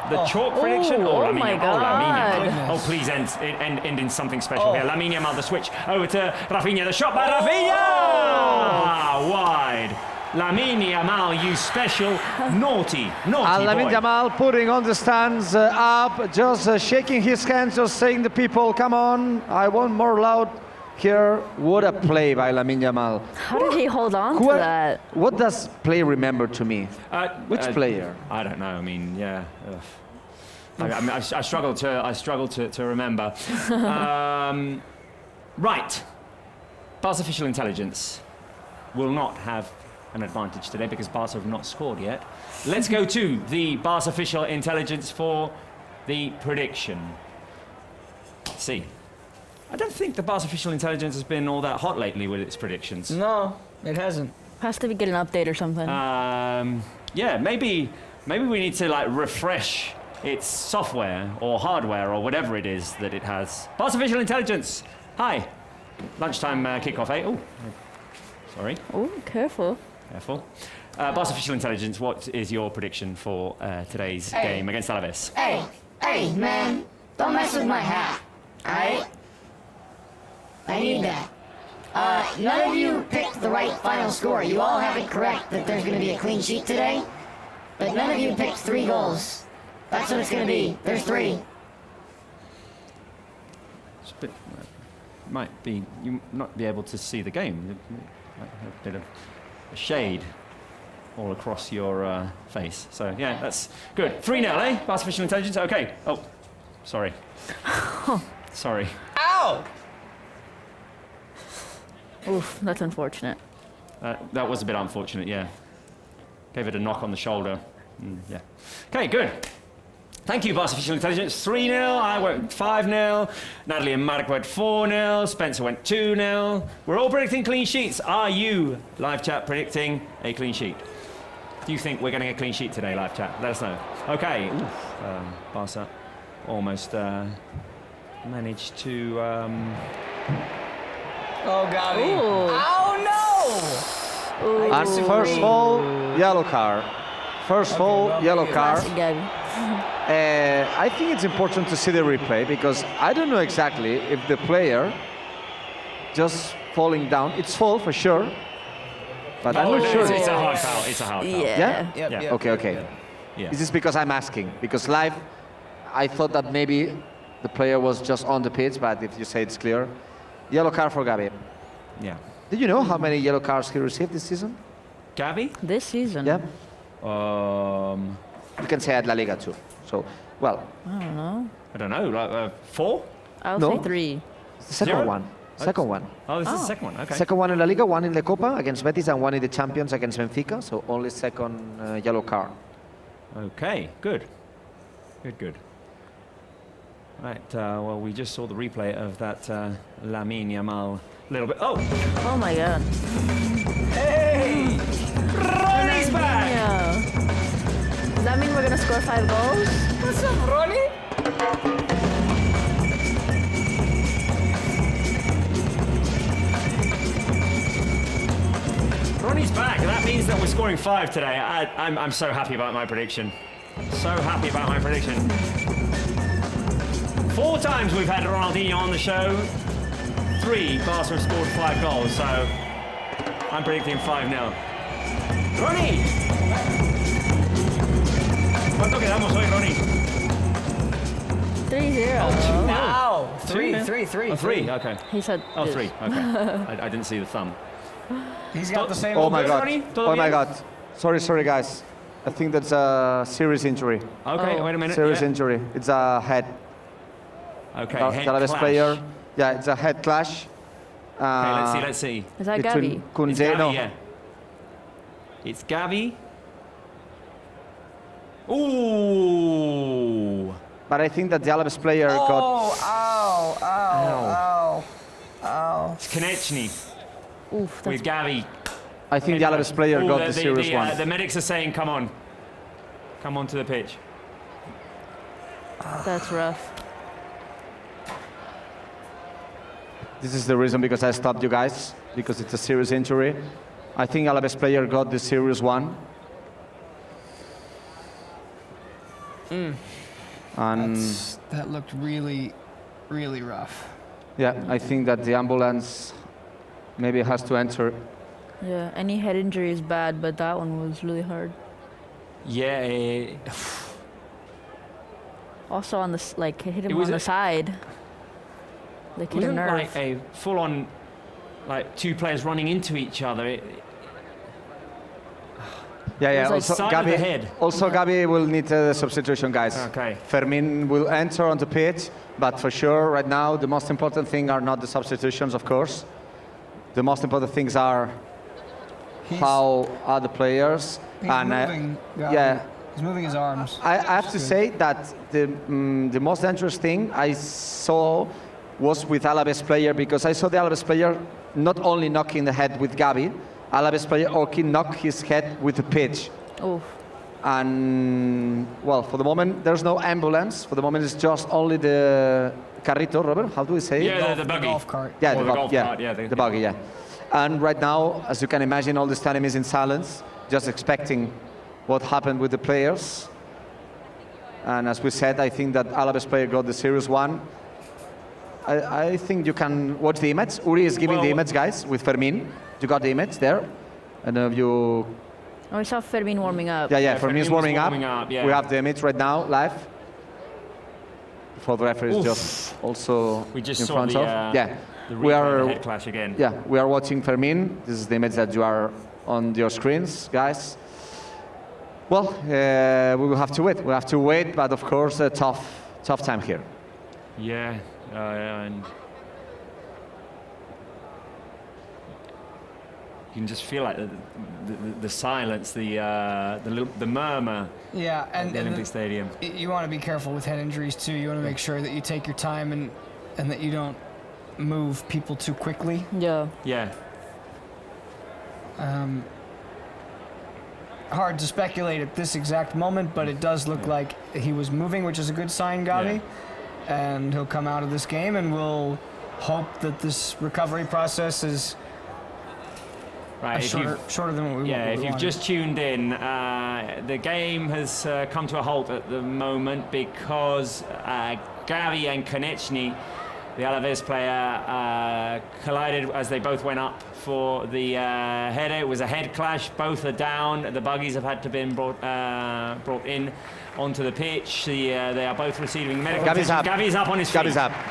the chalk prediction. Oh my God. Lamine. Oh, please end in something special here. Lamine Yamal, the switch over to Rafinha, the shot by Rafinha! Wide. Lamine Yamal, you special naughty And boy. Lamine Yamal putting on the stands up, just shaking his hands, just saying to people, come on, I want more loud here. What a play by Lamine Yamal. How did he hold on to that? What does play remember to me? Which player? I don't know. I mean, yeah. I struggle to remember. Right. Barca official intelligence will not have an advantage today because Barca have not scored yet. Let's go to the Barca official intelligence for the prediction. Let's see. I don't think the Barca official intelligence has been all that hot lately with its predictions. No, it hasn't. Has to get an update or something. Yeah, maybe we need to like refresh its software or hardware or whatever it is that it has. Barca official intelligence. Hi. Lunchtime kickoff, eh? Oh, sorry. Oh, careful. Careful. Barca official intelligence, what is your prediction for today's game against Alavés? Hey, man, don't mess with my hat, alright? I need that. None of you picked the right final score. You all have it correct that there's gonna be a clean sheet today, but none of you picked 3 goals. That's what it's gonna be. There's 3. It's a bit, might be, you not be able to see the game. You might have a bit of a shade all across your face. So yeah, that's good. 3-0, eh? Barca official intelligence. Okay. Oh, sorry. Sorry. Ow! Oof, that's unfortunate. That was a bit unfortunate, yeah. Gave it a knock on the shoulder. Yeah. Okay, good. Thank you, Barça Official Intelligence. 3-0, I went 5-0. Natalie and Mark went 4-0. Spencer went 2-0. We're all predicting clean sheets. Are you, live chat, predicting a clean sheet? Do you think we're getting a clean sheet today, live chat? Let us know. Okay. Barça almost managed to... Oh, Gabi. Ooh. Oh, no! Ooh. And first of all, yellow card. First of all, yellow card. Classic Gabi. I think it's important to see the replay because I don't know exactly if the player just falling down. It's fall for sure, but I'm not sure. It's a hard foul. It's a hard foul. Yeah? Yep, Yeah. yep. Okay. Yeah. Is this because I'm asking? Because live, I thought that maybe the player was just on the pitch, but if you say it's clear, yellow card for Gabi. Yeah. Did you know how many yellow cards he received this season? Gabi? This season. Yeah. You can say at La Liga too. So, well, I don't know, like 4? I'll No. say 3. it's the second 0? one. Second one. Oh, this is the second one. Okay. Second one in La Liga, one in the Copa against Betis, and one in the Champions against Benfica. So only second yellow card. Okay, good. Good. Right, well, we just saw the replay of that Lamine Yamal little bit. Oh! Oh my god. Hey! Ronnie's back! Yeah. Does that mean we're gonna score 5 goals? What's up, Ronnie? Ronnie's back, and that means that we're scoring 5 today. I'm so happy about my prediction. So happy about my prediction. 4 times we've had Ronaldinho on the show. 3, Barca have scored 5 goals, so I'm predicting 5-0. Ronnie! ¿Cuánto quedamos hoy, Ronnie? 3-0. Wow. 3, Two? 3, 3. Oh, 3, okay. He said Oh, this. 3, okay. I didn't see the thumb. He's got the same. Oh my good, God. Ronnie? Todo Oh my bien? God. Sorry, guys. I think that's a serious injury. Okay, Oh. wait a minute. Serious yeah. injury. It's a head. Okay, The head Alavés clash. player. Yeah, it's a head clash. Okay, let's see. Is that Between Gabi? It's Koundé, Gavi, no. yeah. It's Gavi. Ooh. But I think that the Alavés player got. Oh, ow. It's Konechny Oof, with Gavi. I think the Alavés player Ooh, got the serious one. The medics are saying, come on. Come onto the pitch. that's rough. This is the reason because I stopped you guys, because it's a serious injury. I think Alavés player got the serious one. And That looked really, really rough. yeah, I think that the ambulance maybe has to enter. Yeah, any head injury is bad, but that one was really hard. Yeah. Also on the like hit him It was on the a- side. Like hit a wasn't nerve. like a full-on, like 2 players running into each other. Yeah. It was like Also, side of the head. Also, Gabi will need a substitution, guys. Okay. Fermin will enter on the pitch, but for sure, right now, the most important thing are not the substitutions, of course. The most important things are how are the players. He's and moving. Gabi. yeah, He's moving his arms. I have to say that the most dangerous thing I saw was with Alavés player, because I saw the Alavés player not only knocking the head with Gabi, Alavés player also knocked his head with the pitch. Oof. And well, for the moment there's no ambulance. For the moment it's just only the carrito, Robert. How do we say it? Yeah, the buggy. golf cart. Yeah, Or the, the golf yeah, cart, yeah, the buggy, yeah. And right now, as you can imagine, all the stadium is in silence, just expecting what happened with the players. And as we said, I think that Alavés player got the serious one. I think you can watch the image. Uri is giving the Well- image, guys, with Fermin. You got the image there? And you... Oh, we saw Fermin warming up. Yeah, Yeah, Fermin is Fermin was warming up. warming up, yeah. We have the image right now, live. Before the referee is Oof. just also We just in saw front the, of. Yeah, The we replay of are. the head clash again. Yeah, we are watching Fermin. This is the image that you are on your screens, guys. Well, we will have to wait. We have to wait, but of course, a tough time here. Yeah, and you can just feel like the silence, the murmur. Yeah, at the Olympic Stadium. You want to be careful with head injuries too. You want to make sure that you take your time and that you don't move people too quickly. Yeah. Yeah. Hard to speculate at this exact moment, but it does look like he was moving, which is a good sign, Gavi. Yeah. And he'll come out of this game, and we'll hope that this recovery process is Right. shorter than what we Yeah, if you've wanted. just tuned in, the game has come to a halt at the moment because Gavi and Konechny, the Alavés player, collided as they both went up for the header. It was a head clash. Both are down. The buggies have had to be brought in onto the pitch. They are both receiving medical Gavi's attention. up. Gavi's up on his feet.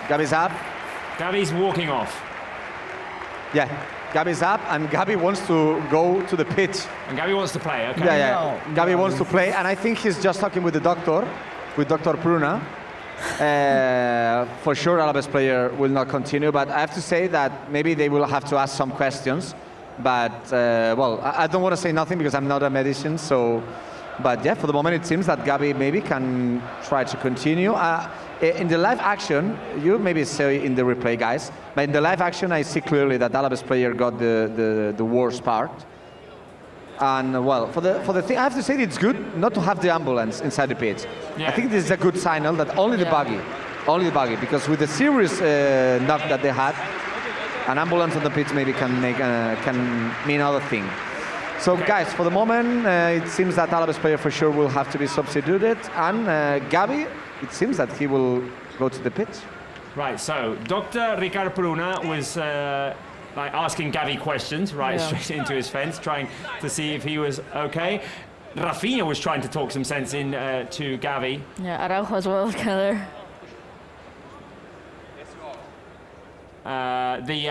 Gavi's up. Gavi's walking off. Yeah, Gavi's up, and Gavi wants to go to the pitch. And Gavi wants to play, okay. Yeah. Gavi wants to play, and I think he's just talking with the doctor, with Dr. Pruna. For sure, Alavés player will not continue, but I have to say that maybe they will have to ask some questions. But, well, I don't want to say nothing because I'm not a medicine, so... But yeah, for the moment, it seems that Gavi maybe can try to continue. In the live action, you maybe say in the replay, guys, but in the live action, I see clearly that Alavés player got the worst part. And well, for the thing, I have to say it's good not to have the ambulance inside the pitch. Yeah. I think this is a good signal that only the buggy, because with the serious knock that they had, an ambulance on the pitch maybe can mean other thing. So guys, for the moment, it seems that Alavés player for sure will have to be substituted, and Gavi, it seems that he will go to the pitch. Right, so Dr. Ricard Pruna was like asking Gavi questions straight into his fence, trying to see if he was okay. Rafinha was trying to talk some sense in to Gavi. Yeah, Araujo as well, Keller. The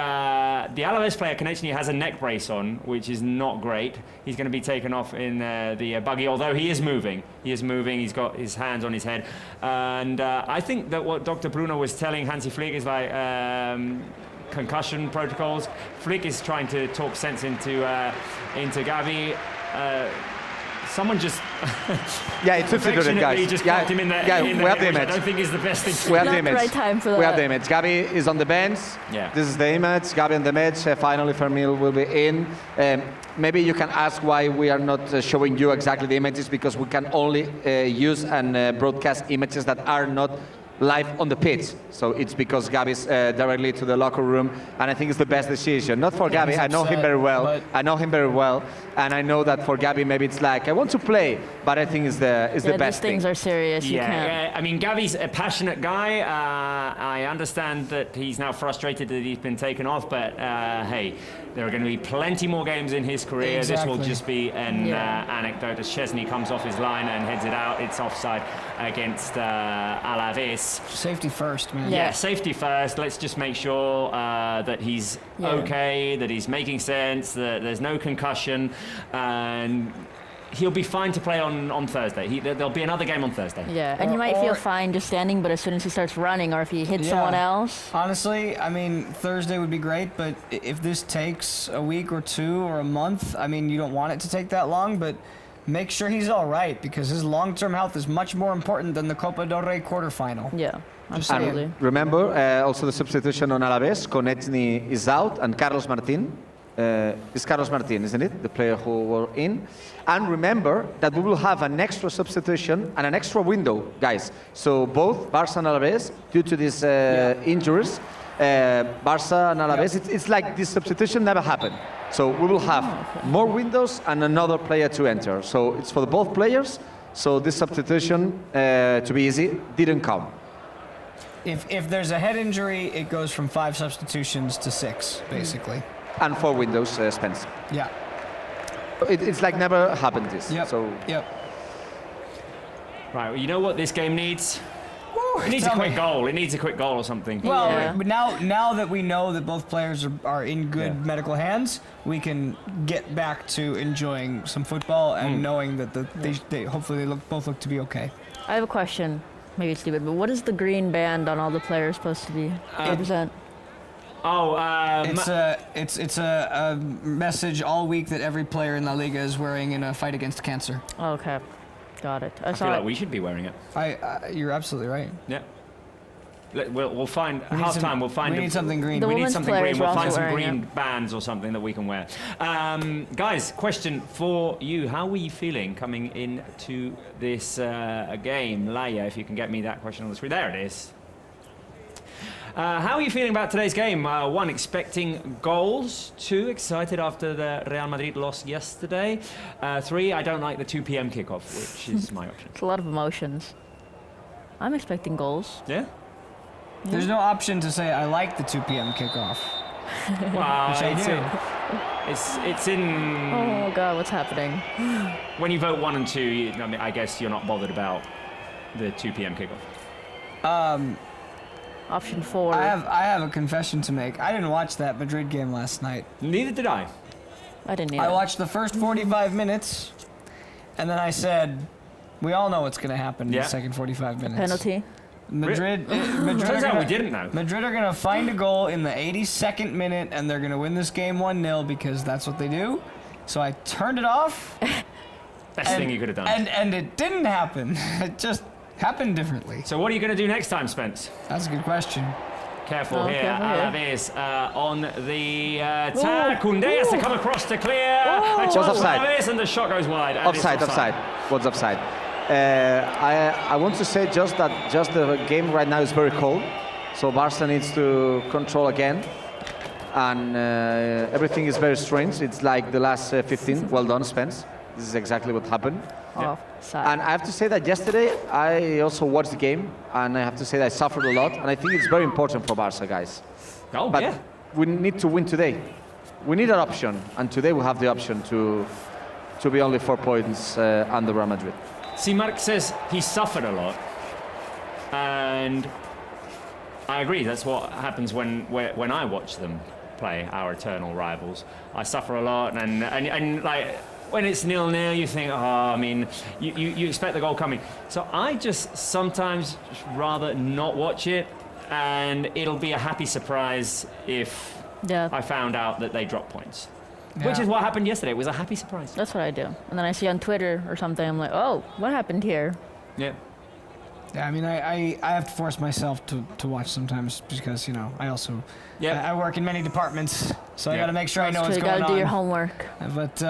Alavés player Konechny has a neck brace on, which is not great. He's going to be taken off in the buggy, although he is moving. He's got his hands on his head. And I think that what Dr. Bruno was telling Hansi Flick is like concussion protocols. Flick is trying to talk sense into Gavi. Someone just it's substituted, guys. just got him in the we have the head, which image. I don't think is the best thing. We have the Not image. the right time for We have that. the image. Gavi is on the bench. Yeah. This is the image. Gavi on the bench. Finally, Fermil will be in. Maybe you can ask why we are not showing you exactly the images, because we can only use and broadcast images that are not live on the pitch. So it's because Gavi's directly to the locker room, and I think it's the best decision. Not for Gavi, I know him very well. And I know that for Gavi maybe it's like, I want to play, but I think it's the best These things thing. are serious. You can't. Yeah, I mean, Gavi's a passionate guy. I understand that he's now frustrated that he's been taken off, but hey, there are going to be plenty more games in his career. Exactly. This will just be an anecdote as Szczesny comes off his line and heads it out. It's offside against Alavés. Safety first, man. Yeah, safety first. Let's just make sure that he's okay, that he's making sense, that there's no concussion, and he'll be fine to play on Thursday. There'll be another game on Thursday. Yeah, and he might feel Or- fine just standing, but as soon as he starts running or if he hits someone else. Honestly, I mean, Thursday would be great, but if this takes a week or two or a month, I mean, you don't want it to take that long, but make sure he's all right, because his long-term health is much more important than the Copa del Rey quarterfinal. Yeah, absolutely. And remember, also the substitution on Alavés, Konechny is out, and Carlos Martin. It's Carlos Martin, isn't it? The player who were in. And remember that we will have an extra substitution and an extra window, guys. So both Barça and Alavés, due to these injuries, Barça and Alavés, it's like this substitution never happened. So we will have more windows and another player to enter. So it's for both players. So this substitution, to be easy, didn't come. If there's a head injury, it goes from 5 substitutions to 6, basically. And 4 windows, Spence. Yeah. It's like never happened this. Yep. So Yep. Right, well, you know what this game needs? It needs a tell quick me. goal. It needs a quick goal or something. Well, Yeah. but now that we know that both players are in good medical hands, we can get back to enjoying some football and knowing that they hopefully both look to be okay. I have a question. maybe it's stupid, but what is the green band on all the players supposed to be represent? Oh, It's a message all week that every player in La Liga is wearing in a fight against cancer. Oh, okay, got it. I I saw feel like it. we should be wearing it. You're absolutely right. Yeah. We'll find We need half some- time. We'll find. we need something green. The We need women's something players green. We'll are find also some wearing green bands or something that we can wear. Guys, question for you: how were you feeling coming into this game, Laia? If you can get me that question on the screen, there it is. How are you feeling about today's game? One, expecting goals. Two, excited after the Real Madrid loss yesterday. Three, I don't like the 2 p.m. kickoff, which is my option. It's a lot of emotions. I'm expecting goals. Yeah. There's no option to say I like the 2 p.m. kickoff. Well, Which I do. it's in. Oh God, what's happening? When you vote 1 and 2, I mean, I guess you're not bothered about the 2 p.m. kickoff. Option 4. I have a confession to make. I didn't watch that Madrid game last night. Neither did I. I didn't need I it. watched the first 45 minutes, and then I said, we all know what's going to happen in Yeah. the second 45 minutes. Penalty. Madrid Turns are out gonna, we didn't know. Madrid are going to find a goal in the 82nd minute, and they're going to win this game 1-0 because that's what they do. So I turned it off. Best thing you could have done. And it didn't happen. It just happened differently. So what are you going to do next time, Spence? That's a good question. Careful Oh, here, careful here. Alavés on the attack. Koundé has to come across to clear. A chance Was for offside. Alavés, and the shot goes wide. and it's Offside. What's offside? I want to say just that the game right now is very cold, so Barca needs to control again, and everything is very strange. It's like the last 15. Well done, Spence. This is exactly what happened. Offside. And I have to say that yesterday I also watched the game, and I have to say that I suffered a lot, and I think it's very important for Barca, guys. Oh, But yeah. we need to win today. We need an option, and today we have the option to be only 4 points under Real Madrid. See, Mark says he suffered a lot, and I agree. That's what happens when I watch them play, our eternal rivals. I suffer a lot, and like when it's 0-0, you think, oh, I mean, you expect the goal coming. So I just sometimes rather not watch it, and it'll be a happy surprise if Yeah, I found out that they dropped points. Which Yeah. is what happened yesterday. It was a happy surprise. that's what I do. And then I see on Twitter or something, I'm like, oh, what happened here? Yeah. Yeah, I mean, I have to force myself to watch sometimes because, you know, I also Yeah. I work in many departments, so I Yeah. got to make sure I know So what's you going gotta do your on. homework. But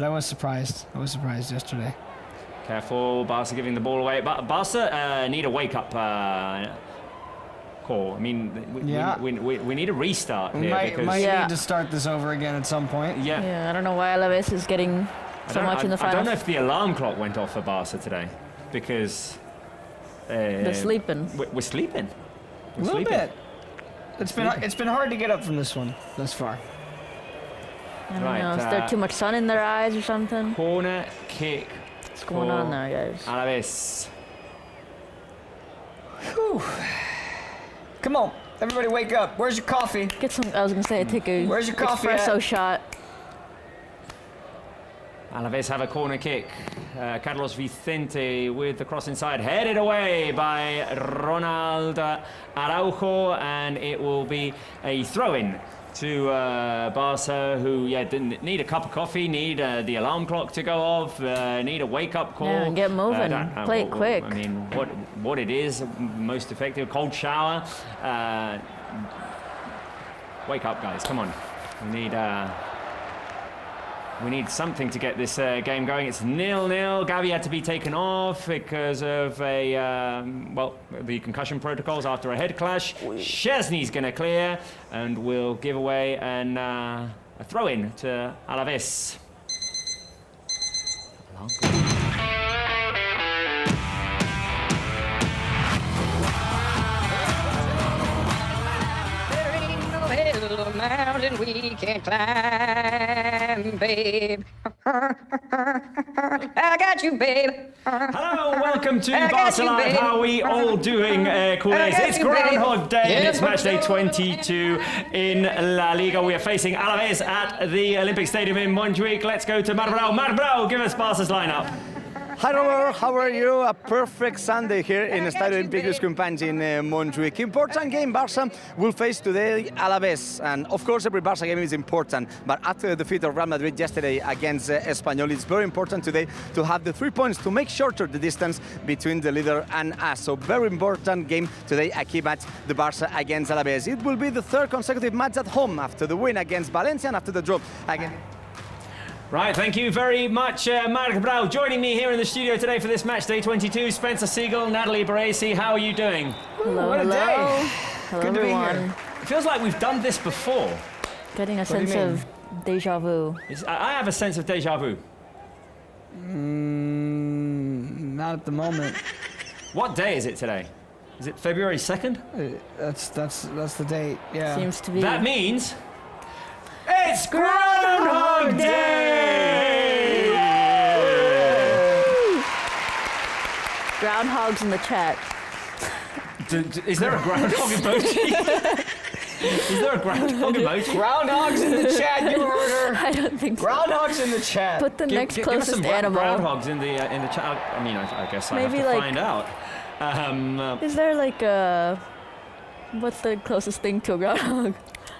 I was surprised. I was surprised yesterday. Careful, Barca giving the ball away. But Barca need a wake-up call. I mean, Yeah. we need a restart We here might because Yeah. need to start this over again at some point. yeah. Yeah, I don't know why Alavés is getting so much in the I don't final. know if the alarm clock went off for Barca today because They're sleeping. We're sleeping. A little bit. It's been hard to get up from this one thus far. I don't Right, know. Is there too much sun in their eyes or something? Corner kick. What's going on there, guys? Alavés. Come on, everybody wake up. Where's your coffee? Get some. I was gonna say take a Where's your coffee espresso at? shot. Alavés have a corner kick. Carlos Vicente with the cross inside, headed away by Ronald Araujo, and it will be a throw-in to Barca, who didn't need a cup of coffee, need the alarm clock to go off, need a wake-up call. Yeah, get moving. Don't know Play it quick. I mean, what it is, most effective, cold shower. Wake up, guys! Come on, we need something to get this game going. It's 0-0. Gavi had to be taken off because of the concussion protocols after a head clash. Szczesny's going to clear and will give away a throw-in to Alavés. Little mountain we can climb, babe. I got you, babe. Hello, welcome to I got Barca you, Live. baby. How are we all doing, Culés? got It's you, baby. Groundhog Day and Yeah, it's match day 22 in La Liga. We are facing Alavés at the Olympic Stadium in Montjuic. Let's go to Marbrau. Marbrau, give us Barca's lineup. Hi Robert, how are you? A perfect Sunday here in Estadio Olímpic Companys in Montjuïc. Important game, Barça will face today Alavés, and of course every Barça game is important, but after the defeat of Real Madrid yesterday against Espanyol, it's very important today to have the 3 points to make shorter the distance between the leader and us. So very important game today, a key match, the Barça against Alavés. It will be the third consecutive match at home after the win against Valencia and after the draw again. Right, thank you very much, Marc Brau. Joining me here in the studio today for this match day 22, Spencer Siegel, Natalie Baresi. How are you doing? Hello, What a hello. day. Hello, Good to be everyone. here. It feels like we've done this before. Getting a do you sense of deja vu. I have a sense of deja vu. Not at the moment. What day is it today? Is it February 2nd? That's the date. Yeah. Seems to be. That means it's Groundhog Day! Groundhogs in the chat. Is there a groundhog emoji? Is there a groundhog emoji? Groundhogs in the chat. You heard her. I don't think so. Groundhogs in the chat. Put the next Give us closest some animal. groundhogs in the chat. I mean, I guess I have Maybe to like- find out. Is there like a... What's the closest thing to a groundhog?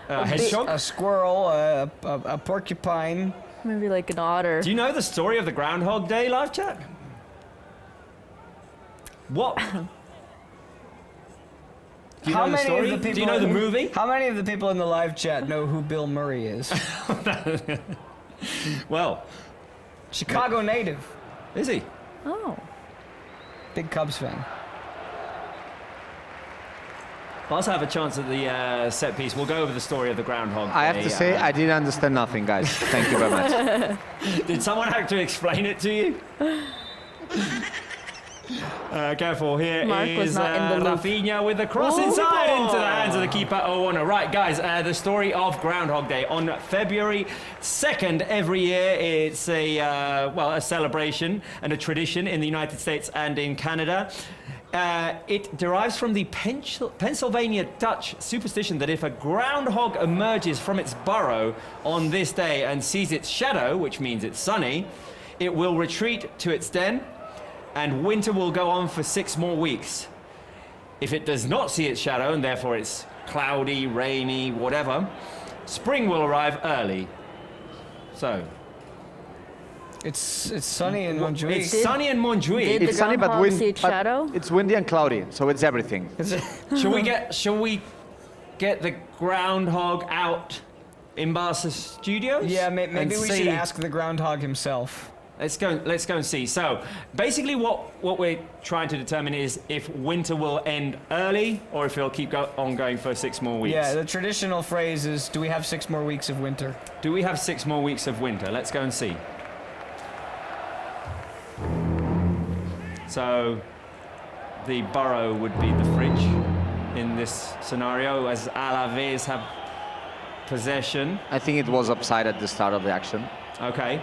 Hedgehog? A squirrel, a porcupine. Maybe like an otter. Do you know the story of the Groundhog Day live chat? What? Do you know the story? Do you know the movie? How many of the people in the live chat know who Bill Murray is? Well, Chicago native. is he? Oh. Big Cubs fan. Barça have a chance at the set piece. We'll go over the story of the Groundhog I have Day, to say, I didn't understand nothing, guys. Thank you very much. Did someone have to explain it to you? Careful, here Mark is was not in the loop. Rafinha with the cross inside into the hands of the keeper, Owana. Right, guys, the story of Groundhog Day. On February 2nd every year, it's a celebration and a tradition in the United States and in Canada. It derives from the Pennsylvania Dutch superstition that if a groundhog emerges from its burrow on this day and sees its shadow, which means it's sunny, it will retreat to its den and winter will go on for 6 more weeks. If it does not see its shadow and therefore it's cloudy, rainy, whatever, spring will arrive early. So, It's sunny in Montjuïc. it's sunny in Montjuïc. Did It's the sunny, but groundhog see its but shadow? it's windy and cloudy, so it's everything. Shall we get the groundhog out in Barca studios? Yeah, maybe and we see? should ask the groundhog himself. Let's go and see. So basically what we're trying to determine is if winter will end early or if it'll keep on going for 6 more weeks. Yeah, the traditional phrase is, do we have 6 more weeks of winter? Do we have 6 more weeks of winter? Let's go and see. So the borough would be the fridge in this scenario as Alavés have possession. I think it was upside at the start of the action. Okay.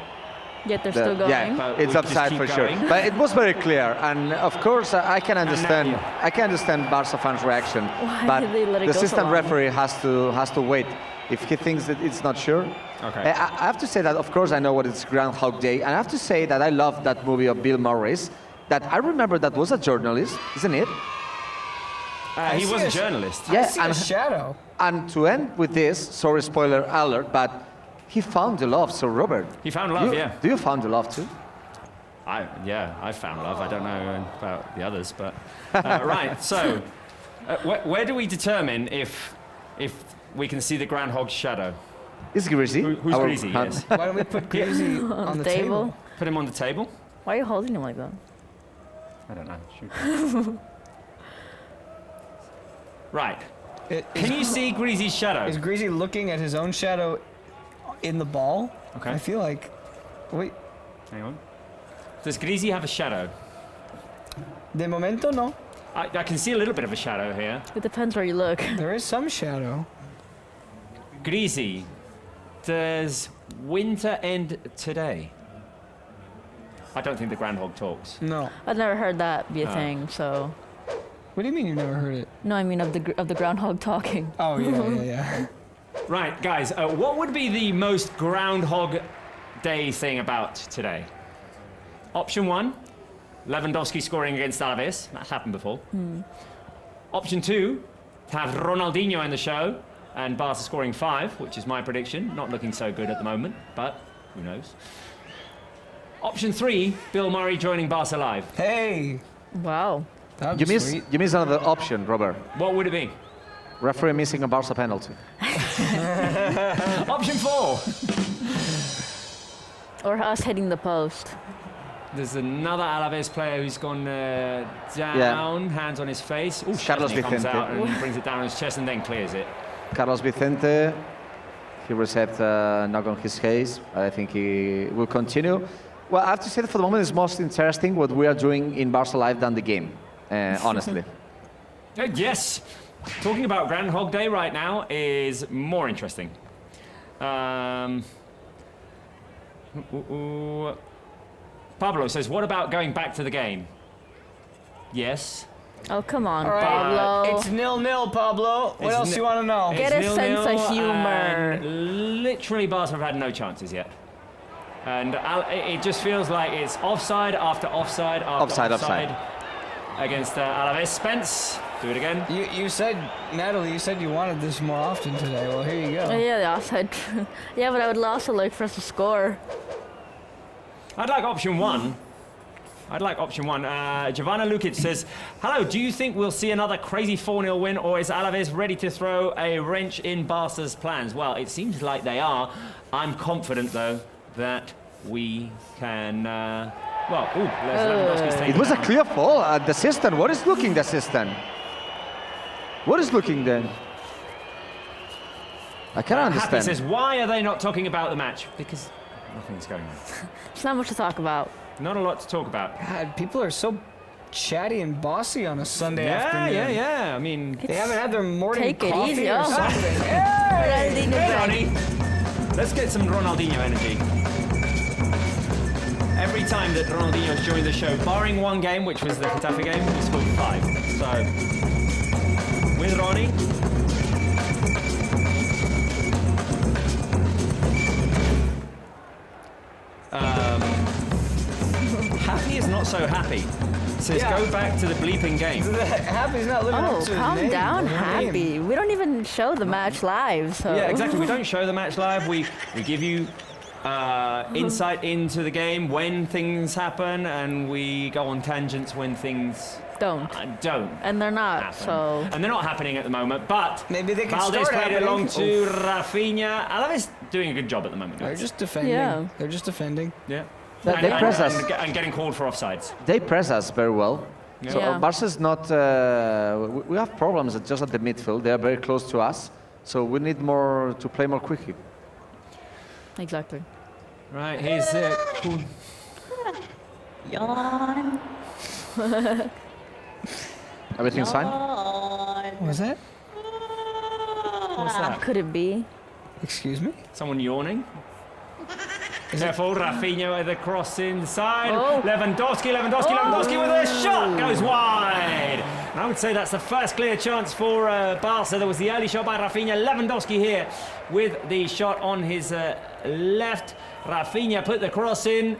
Yet they're still going. Yeah, But it's we just upside keep for sure. going. But it was very clear, and of course I can understand. yeah. I can understand Barca fans' reaction, Why but did they let it the go so assistant long? referee has to wait. If he thinks that it's not sure. Okay. I have to say that of course I know what it's Groundhog Day, and I have to say that I love that movie of Bill Murray's. That I remember that was a journalist, isn't it? He see was a a- journalist. I see a shadow. And to end with this, sorry, spoiler alert, but he found the love. So Robert, He found love, yeah. Do you found the love too? I found love. I don't know about the others, but right. So, where do we determine if we can see the groundhog's shadow? It's Greasy. Who's our Greasy? hand. Yes. Why don't we put Greasy on the table? Put him on the table. Why are you holding him like that? I don't know. Shoot. Right. Can you see Greasy's shadow? Is Greasy looking at his own shadow in the ball? Okay. I feel like... Wait. Hang on. Does Greasy have a shadow? De momento, no. I can see a little bit of a shadow here. It depends where you look. There is some shadow. Greasy, does winter end today? I don't think the groundhog talks. No. I've never heard that be a Oh. thing, so... What do you mean you've never heard it? No, I mean of the groundhog talking. Oh, yeah. Right, guys, what would be the most Groundhog Day thing about today? Option 1, Lewandowski scoring against Alavés. That's happened before. Option 2, to have Ronaldinho in the show and Barca scoring 5, which is my prediction. Not looking so good at the moment, but who knows. Option 3, Bill Murray joining Barca Live. Hey, Wow. that'd You be miss, sweet. you miss another option, Robert. What would it be? Referee missing a Barca penalty. Option 4. Or us hitting the post. There's another Alavés player who's gone down, hands on his face. Ooh, Carlos Szczesny comes Vicente. out and brings it down on his chest and then clears it. Carlos Vicente, he received a knock on his face. I think he will continue. Well, I have to say that for the moment it's most interesting what we are doing in Barca Live than the game, honestly. Yes, talking about Groundhog Day right now is more interesting. Pablo says, what about going back to the game? Yes. Oh, come on, All right, Pablo. it's 0-0, Pablo. What It's else do you want to know? Get It's a sense 0-0 of humor. and literally, Barca have had no chances yet. And it just feels like it's offside after offside after Offside. against Alavés. Spence, do it again. You said, Natalie, you said you wanted this more often today. Well, here you go. Oh, yeah, the offside. Yeah, but I would also like for us to score. I'd like option 1. Giovanna Lukic says, hello, do you think we'll see another crazy 4-0 win, or is Alavés ready to throw a wrench in Barca's plans? Well, it seems like they are. I'm confident, though, that we can... Lewandowski's taken It was a down. clear fall at the cistern. What is looking the cistern? What is looking then? I cannot Happy understand. says, why are they not talking about the match? Because nothing's going on. There's not much to talk about. Not a lot to talk about. God, people are so chatty and bossy on a Sunday afternoon. Yeah. I mean, They haven't had their morning Take it coffee easy, or oh. something. Ronaldinho hey, back. Ronnie. Let's get some Ronaldinho energy. Every time that Ronaldinho's joined the show, barring one game, which was the Getafe game, he scored 5. So, with Ronnie, Happy is not so happy. Says Yeah. go back to the bleeping game. Happy's not living Oh, up to his calm name. down, You know what I mean? Happy. We don't even show the match live, so. Yeah, exactly. We don't show the match live. We give you insight into the game when things happen, and we go on tangents when things Don't. don't And they're not, happen. so. And they're not happening at the moment. But Maybe they can Valdez start played it happening. along to Rafinha. Alavés doing a good job at the moment. They're guys. just defending. Yeah. They're just defending. Yeah. They press us. And getting called for offsides. They press us very well. So Yeah. Barca's not. We have problems just at the midfield. They are very close to us. So we need more to play more quickly. Exactly. Right, here's cool. Yawn. Everything's fine? What was that? What's that? Could it be? Excuse me? Someone yawning? Careful, Rafinha with the cross inside. Oh. Lewandowski with a shot! Goes wide! And I would say that's the first clear chance for Barca. There was the early shot by Rafinha. Lewandowski here with the shot on his left. Rafinha put the cross in.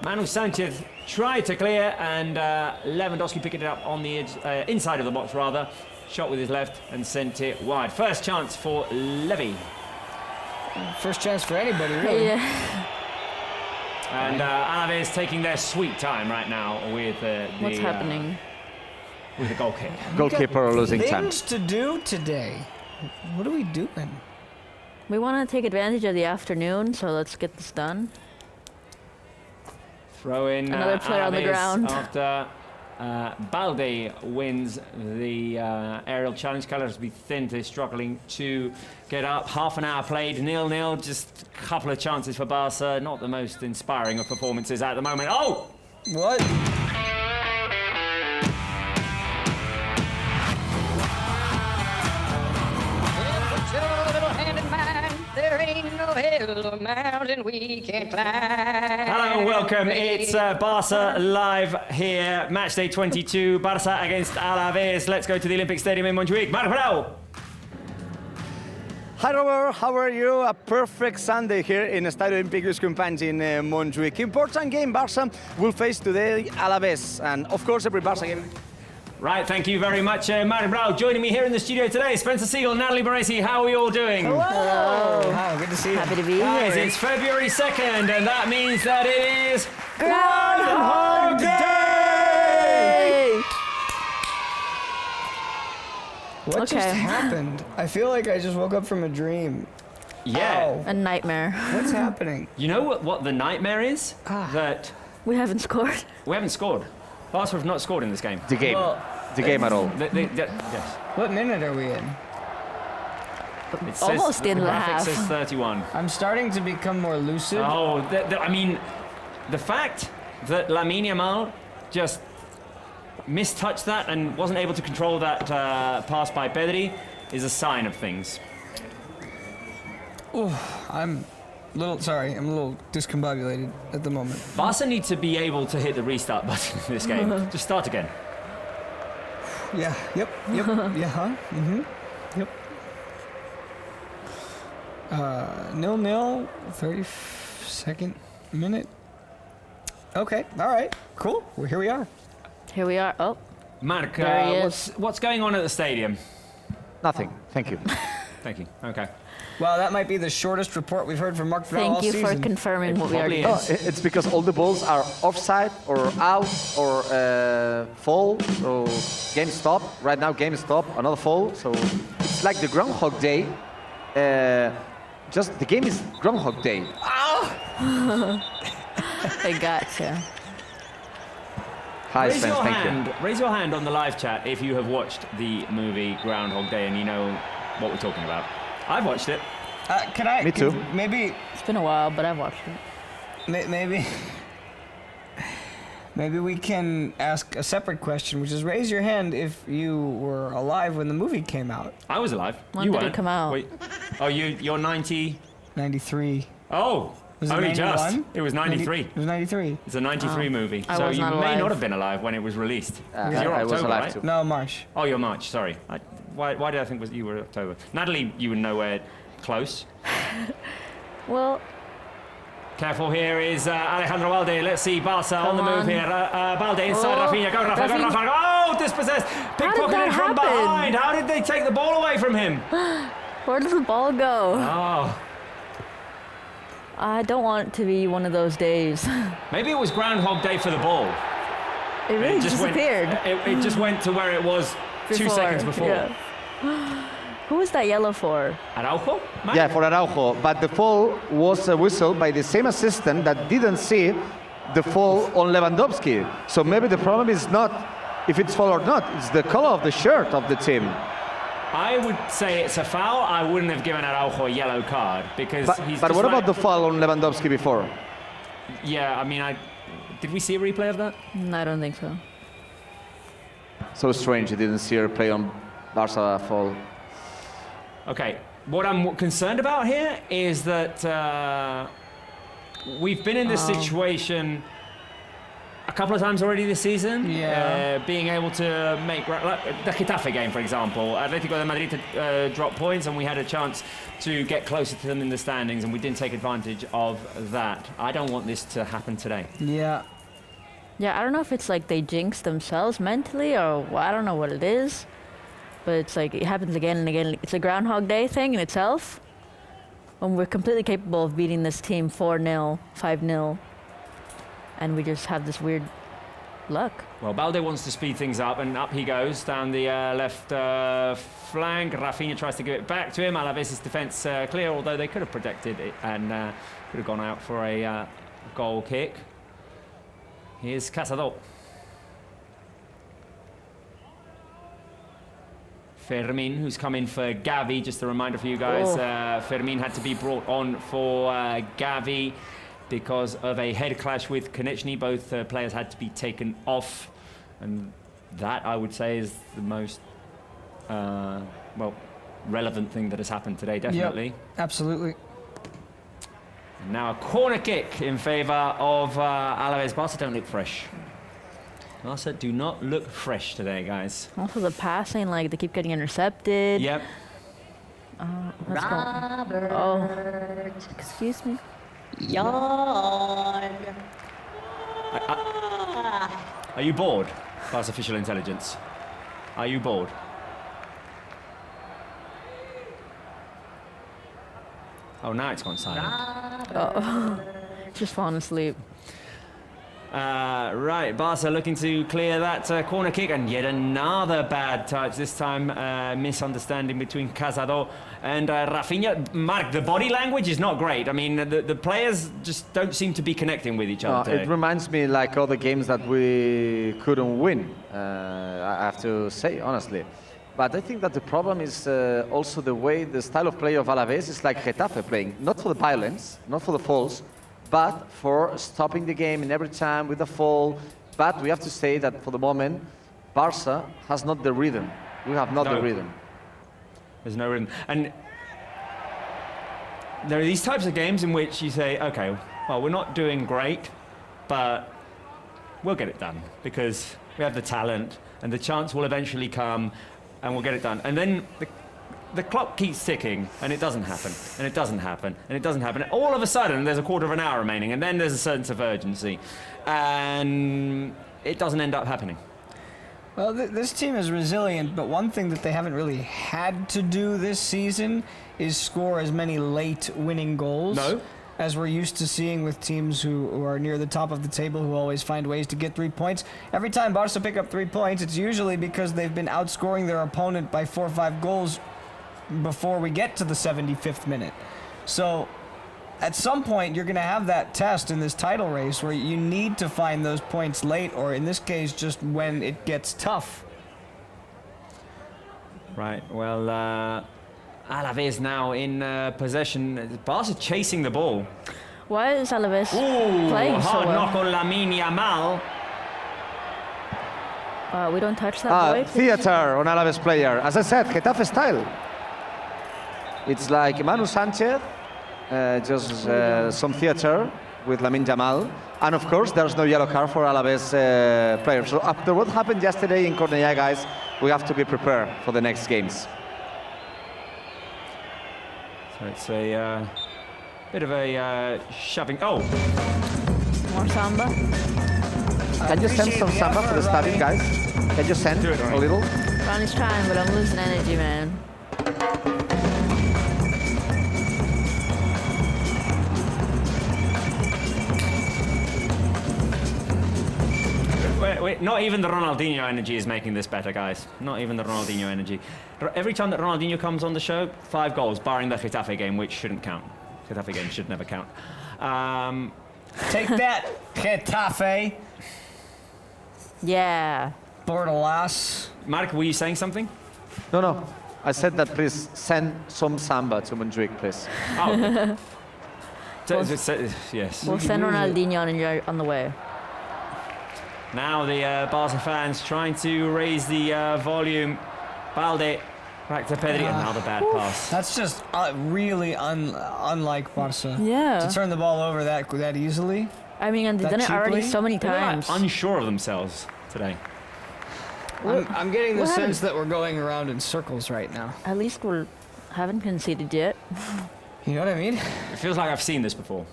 Manu Sanchez tried to clear, and Lewandowski picked it up on the edge, inside of the box rather. Shot with his left and sent it wide. First chance for Levy. First chance for anybody, really. Yeah. And Alavés taking their sweet time right now with What's happening? With the goal kick. Goalkeeper losing time. Things to do today. What are we doing? We want to take advantage of the afternoon, so let's get this done. Throw in Another player on the Alavés ground. after Balde wins the aerial challenge. Carlos Vicente struggling to get up. Half an hour played, 0-0. Just a couple of chances for Barca. Not the most inspiring of performances at the moment. Oh! What? Put your little hand in mine. There ain't no hill or mountain we can't climb. Hello and welcome. It's Barca live here. Match day 22. Barça against Alavés. Let's go to the Olympic Stadium in Montjuic. Marco. Hi Robert, how are you? A perfect Sunday here in Estadio Olímpic Companys in Montjuic. Important game, Barça will face today Alavés, and of course every Barça game. Right, thank you very much, Mark Brow. Joining me here in the studio today, Spencer Siegel, Natalie Baresi. How are we all doing? Hello. Hi, good to see you. Happy to be Guys, here. it's February 2nd, and that means that it is Groundhog Day! What just Okay. happened? I feel like I just woke up from a dream. Yeah. Ow. A nightmare. What's happening? You know what the nightmare is? That We haven't scored. we haven't scored. Barca have not scored in this game. The game. Well, The game at all. Yes. what minute are we in? It says, Almost the end of the graphic half. says 31. I'm starting to become more lucid. Oh, I mean, the fact that Lamine Yamal just mistouched that and wasn't able to control that pass by Pedri is a sign of things. I'm a little discombobulated at the moment. Barca need to be able to hit the restart button in this game. Just start again. Yeah, yep, yeah, huh? Mm-hmm, yep. 0-0, 32nd minute. Okay, all right, cool. Well, here we are. Here we are. Oh, Mark, There he is. what's going on at the stadium? Nothing. Thank you. Thank you. Okay. Well, that might be the shortest report we've heard from Mark Vrel all thank you season. for confirming It what we already probably did. is. It's because all the balls are offside or out or fall. So game stop. Right now, game stop. Another fall. So it's like the Groundhog Day. Just the game is Groundhog Day. I gotcha. Hi, Raise Spence. your Thank you. hand. Raise your hand on the live chat if you have watched the movie Groundhog Day and you know what we're talking about. I've watched it. Can I? Me too. Maybe, It's been a while, but I've watched it. maybe we can ask a separate question, which is raise your hand if you were alive when the movie came out. I was alive. When you did it weren't. come out? Wait. Oh, you're 90. 93. Oh, Was it only 91? just. It was 93. It was 93. It's a 93 movie. I So was you not may alive. not have been alive when it was released. 'Cause you're I was October, alive right? too. No, March. Oh, you're March. Sorry. Why did I think you were October? Natalie, you were nowhere close. Well, Careful, here is Alejandro Balde. Let's see Barca on the Come move on. here. Balde inside Oh, Rafinha. Go Rafa, go Rafinha. Rafa. Oh, dispossessed. did Pickpocketed that from happen? behind. How did they take the ball away from him? where does the ball go? Oh, I don't want it to be one of those days. maybe it was Groundhog Day for the ball. It really It just disappeared. It just went to where it was 2 seconds before. Yeah. Who was that yellow for? Araujo? Mike? Yeah, for Araujo. But the fall was a whistle by the same assistant that didn't see the fall on Lewandowski. So maybe the problem is not if it's foul or not. It's the color of the shirt of the team. I would say it's a foul. I wouldn't have given Araujo a yellow card because he's But just what about like- the foul on Lewandowski before? Yeah, I mean, did we see a replay of that? I don't think so. So strange, you didn't see her play on Barca fall. Okay, what I'm concerned about here is that we've been in this situation a couple of times already this season. Yeah. Being able to make, like the Getafe game, for example, Atletico de Madrid dropped points and we had a chance to get closer to them in the standings and we didn't take advantage of that. I don't want this to happen today. Yeah. Yeah, I don't know if it's like they jinx themselves mentally or I don't know what it is. But it's like it happens again and again. It's a Groundhog Day thing in itself. When we're completely capable of beating this team 4-0, 5-0. And we just have this weird luck. Well, Balde wants to speed things up, and up he goes down the left flank. Rafinha tries to give it back to him. Alavés' defence clear, although they could have protected it and could have gone out for a goal kick. Here's Cazador. Fermin, who's come in for Gavi. Just a reminder for you guys, Fermin had to be brought on for Gavi because of a head clash with Konechny. Both players had to be taken off, and that, I would say, is the most relevant thing that has happened today, definitely. Yep, absolutely. And now a corner kick in favour of Alavés. Barca don't look fresh. Barca do not look fresh today, guys. Also the passing, like they keep getting intercepted. Yep. Let's go. Robert. Oh, excuse me. Yawn. Are you bored? Artificial intelligence. Are you bored? Oh, now it's gone silent. Just falling asleep. Right, Barca looking to clear that corner kick, and yet another bad touch. This time, misunderstanding between Casado and Rafinha. Mark, the body language is not great. I mean, the players just don't seem to be connecting with each other today. It reminds me like all the games that we couldn't win, I have to say, honestly. But I think that the problem is also the way the style of play of Alavés is like Getafe playing. Not for the violence, not for the faults, but for stopping the game in every time with a fall. But we have to say that for the moment, Barça has not the rhythm. We have not the rhythm. There's no rhythm. And there are these types of games in which you say, okay, well, we're not doing great, but we'll get it done because we have the talent and the chance will eventually come and we'll get it done. And then the clock keeps ticking and it doesn't happen, and it doesn't happen, and it doesn't happen. All of a sudden, there's a quarter of an hour remaining, and then there's a sense of urgency, and it doesn't end up happening. Well, this team is resilient, but one thing that they haven't really had to do this season is score as many late winning goals. No. As we're used to seeing with teams who are near the top of the table, who always find ways to get 3 points. Every time Barca pick up 3 points, it's usually because they've been outscoring their opponent by 4 or 5 goals before we get to the 75th minute. So at some point, you're going to have that test in this title race where you need to find those points late, or in this case, just when it gets tough. Right, well, Alavés now in possession. Barca chasing the ball. Why is Alavés playing so hard well? knock on Lamine Yamal. We don't touch that boy. Theater on Alavés player. As I said, Getafe style. It's like Manu Sanchez, just some theater with Lamine Yamal. And of course, there's no yellow card for Alavés players. So after what happened yesterday in Cornellà, guys, we have to be prepared for the next games. So it's a bit of a shoving. Oh! More samba. Can you send some samba for the stadium, guys? Can you send a little? Ronnie's trying, but I'm losing energy, man. Wait, not even the Ronaldinho energy is making this better, guys. Not even the Ronaldinho energy. Every time that Ronaldinho comes on the show, 5 goals, barring the Getafe game, which shouldn't count. Getafe game should never count. Take that, Getafe. Yeah. Bordalas. Mark, were you saying something? No. I said that please send some samba to Montjuic, please. Oh. Yes. We'll send Ronaldinho on the way. Now the Barca fans trying to raise the volume. Balde back to Pedri. Another bad pass. That's just really unlike Barca. Yeah. To turn the ball over that easily. I mean, and they've done it already so many They're times. unsure of themselves today. I'm getting the what sense that we're going around in circles right now. At least we haven't conceded yet. You know what I mean? It feels like I've seen this before.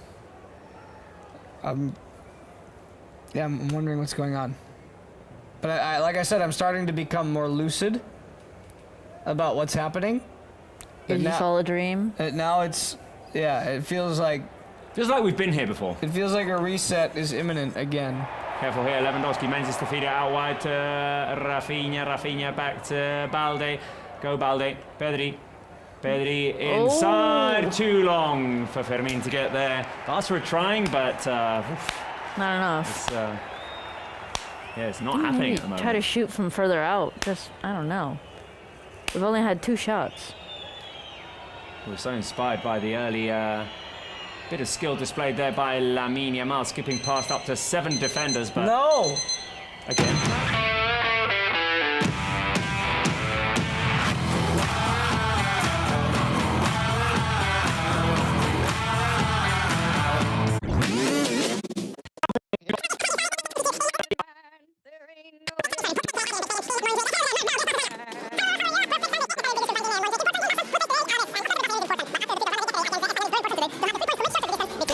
Yeah, I'm wondering what's going on. But I like I said, I'm starting to become more lucid about what's happening. Is this all a dream? Now it feels like we've been here before. It feels like a reset is imminent again. Careful here, Lewandowski manages to feed it out wide to Rafinha. Rafinha back to Balde. Go Balde. Pedri inside. Too long for Fermin to get there. Barca are trying, but Not enough. It's not happening at the moment. Try to shoot from further out. Just, I don't know. We've only had 2 shots. We're so inspired by the early bit of skill displayed there by Lamine Yamal, skipping past up to 7 defenders, but no! Again.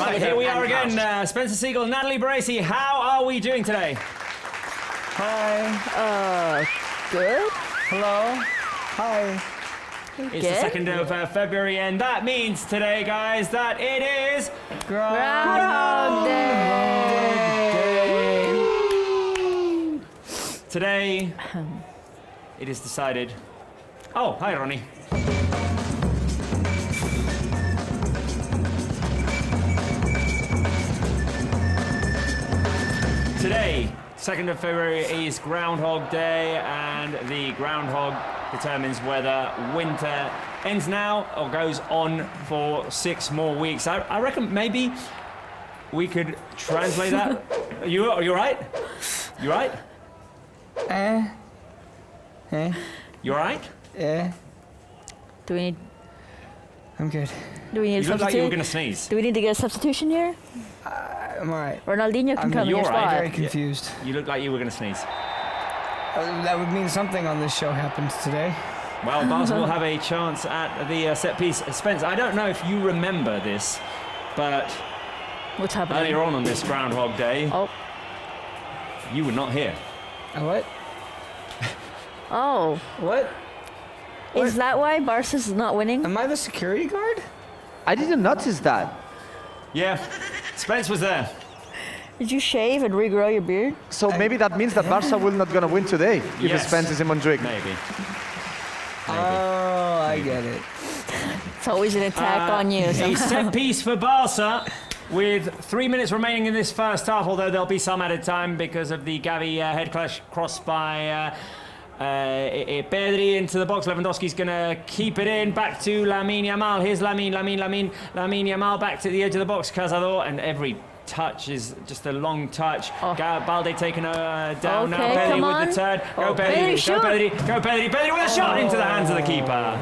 Right, here we are again. Spencer Siegel, Natalie Baresi. How are we doing today? Hi. Good. Hello. Hi. It's the 2nd of February, and that means today, guys, that it is Groundhog Day. today. It is decided. Oh, hi, Ronnie. Today, 2nd of February, is Groundhog Day, and the groundhog determines whether winter ends now or goes on for 6 more weeks. I reckon maybe we could translate that. You right? You right? You right? Do we need? I'm good. Do we need? You a look like you were substitute? going to sneeze. Do we need to get a substitution here? I'm all right. Ronaldinho can I'm come in your you're right. spot. Very confused. You look like you were going to sneeze. That would mean something on this show happens today. Well, Barca will have a chance at the set piece. Spence, I don't know if you remember this, but What's happening? earlier on this Groundhog Day, Oh. you were not here. What? Oh. What? Is that why Barca's not winning? Am I the security guard? I didn't notice that. Yeah, Spence was there. Did you shave and regrow your beard? So maybe that means that Barca will not gonna win today if Yes. Spence is in Montjuic. Maybe. Oh, I get it. It's always an attack on you. A somehow. set piece for Barca with 3 minutes remaining in this first half, although there'll be some added time because of the Gavi head clash crossed by Pedri into the box. Lewandowski's going to keep it in. Back to Lamine Yamal. Here's Lamine Yamal back to the edge of the box. Cazador, and every touch is just a long touch. Oh. Balde taking down now. Okay, Pedri come with on. the turn. Go Oh, Pedri, Pedri, go shoot. Pedri, go Pedri. Pedri with a shot into the hands of the keeper. All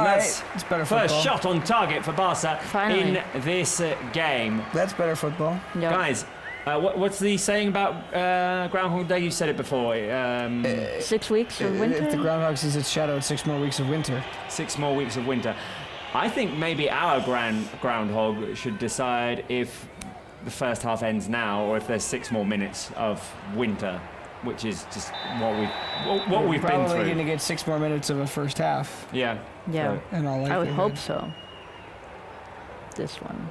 And right, that's it's better first football. shot on target for Barca Finally. in this game. That's better football. Yeah. Guys, what's the saying about Groundhog Day? You said it before. 6 weeks of If the winter. groundhog sees its shadow, it's 6 more weeks of winter. 6 more weeks of winter. I think maybe our groundhog should decide if the first half ends now or if there's 6 more minutes of winter, which is just what we've been Probably through. going to get 6 more minutes of a first half. Yeah. Yeah. In all I would likelihood. hope so. This one.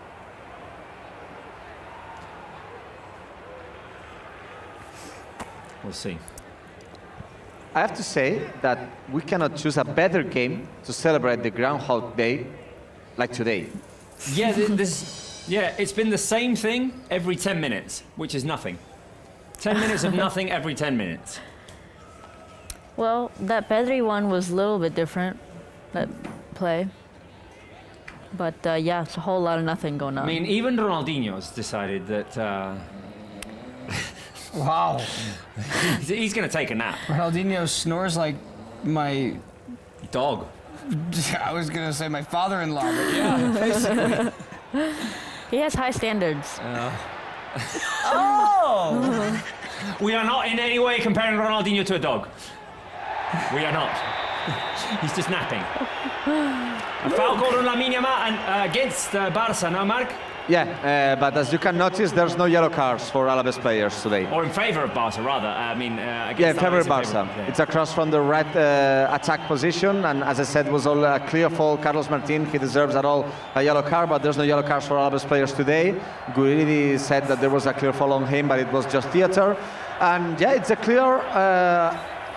We'll see. I have to say that we cannot choose a better game to celebrate the Groundhog Day like today. Yeah, it's been the same thing every 10 minutes, which is nothing. 10 minutes of nothing every 10 minutes. Well, that Pedri one was a little bit different, that play. But yeah, it's a whole lot of nothing going on. I mean, even Ronaldinho's decided that Wow. he's going to take a nap. Ronaldinho snores like my... Dog. I was going to say my father-in-law, but yeah, basically. he has high standards. Oh! We are not in any way comparing Ronaldinho to a dog. We are not. He's just napping. A foul called on Lamine Yamal and against Barça, no, Mark? Yeah, but as you can notice, there's no yellow cards for Alavés players today. Or in favour of Barça, rather. I mean, against Yeah, in favor Alavés, of Barca. yeah. It's across from the right attack position, and as I said, was all a clear foul. Carlos Martin, he deserves at all a yellow card, but there's no yellow cards for Alavés players today. Guridi said that there was a clear foul on him, but it was just theatre. And yeah, it's a clear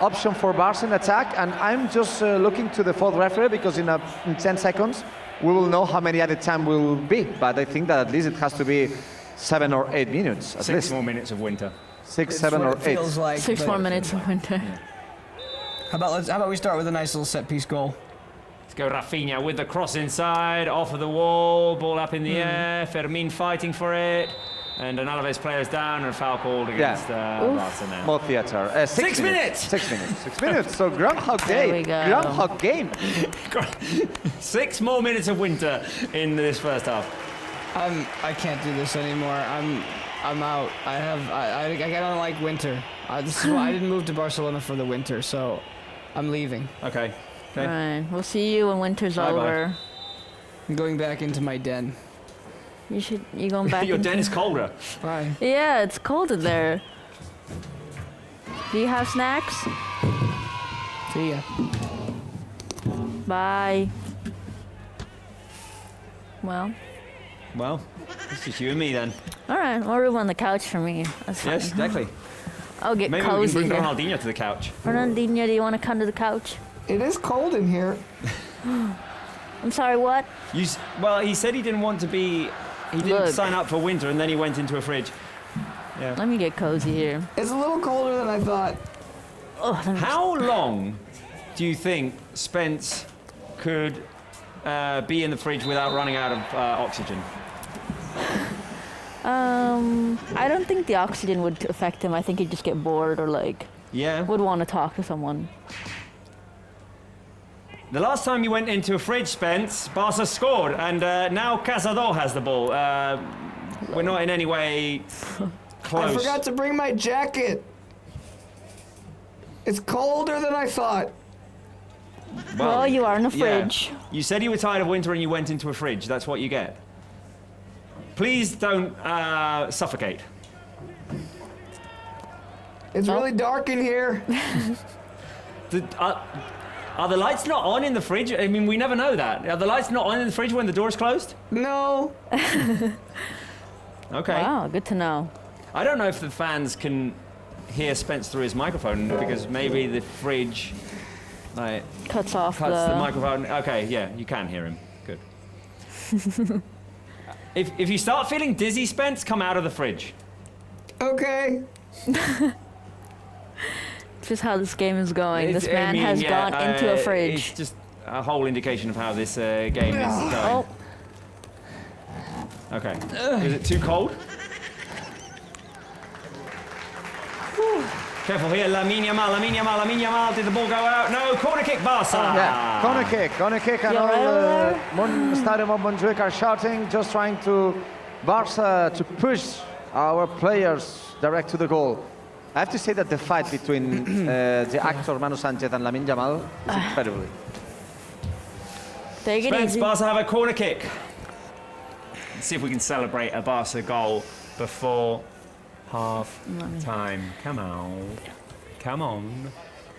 option for Barca in attack, and I'm just looking to the fourth referee because in 10 seconds we will know how many added time will be. But I think that at least it has to be 7 or 8 minutes. At 6 least more minutes of winter. 6, It's 7, what or it 8. feels like. 6 but- more minutes of winter. How about we start with a nice little set-piece goal? Let's go Rafinha with the cross inside, off of the wall, ball up in the air, Fermin fighting for it, and an Alavés player's down and a foul called against Barca now. More theatre. 6 minutes! 6 minutes. 6 minutes. So Groundhog There Day. we go. Groundhog game. 6 more minutes of winter in this first half. I can't do this anymore. I'm out. I don't like winter. This is why I didn't move to Barcelona for the winter, so I'm leaving. Okay. Okay. Right. We'll see you when winter's Bye-bye. over. I'm going back into my den. You going back? Your into- den is colder. Bye. Yeah, it's cold in there. Do you have snacks? See ya. Bye. Well, Well, it's just you and me then. all right. More room on the couch for me. That's fine. Yes, exactly. I'll get Maybe we can cozy bring here. Ronaldinho to the couch. Ronaldinho, do you want to come to the couch? It is cold in here. I'm sorry, what? Well, he said he didn't want to be. He didn't Look. sign up for winter, and then he went into a fridge. Yeah. Let me get cozy here. It's a little colder than I thought. Oh, let me- How long do you think Spence could be in the fridge without running out of oxygen? I don't think the oxygen would affect him. I think he'd just get bored or like Yeah. would want to talk to someone. The last time you went into a fridge, Spence, Barca scored, and now Cazador has the ball. We're not in any way close. I forgot to bring my jacket. It's colder than I thought. Well, you are in a yeah. fridge. You said you were tired of winter and you went into a fridge. That's what you get. Please don't suffocate. It's Oh. really dark in here. Are the lights not on in the fridge? I mean, we never know that. Are the lights not on in the fridge when the door's closed? No. Okay. Wow, good to know. I don't know if the fans can hear Spence through his microphone because maybe the fridge like Cuts off cuts the microphone. Okay, yeah, you can hear him. Good. If you start feeling dizzy, Spence, come out of the fridge. Okay. Just how this game is going. It's- This man I mean, has yeah, gone into a It's fridge. just a whole indication of how this game is going. Oh, Okay. Is it too cold? Careful here, Lamine Yamal. Did the ball go out? No, corner kick, Barca. Yeah, corner kick, and You all alright over there? Stadium of Montjuic are shouting, just trying to Barca to push our players direct to the goal. I have to say that the fight between the actor Manu Sanchez and Lamine Yamal is incredible. take it Spence, easy. Barca have a corner kick. Let's see if we can celebrate a Barca goal before half time. Come on. Come on.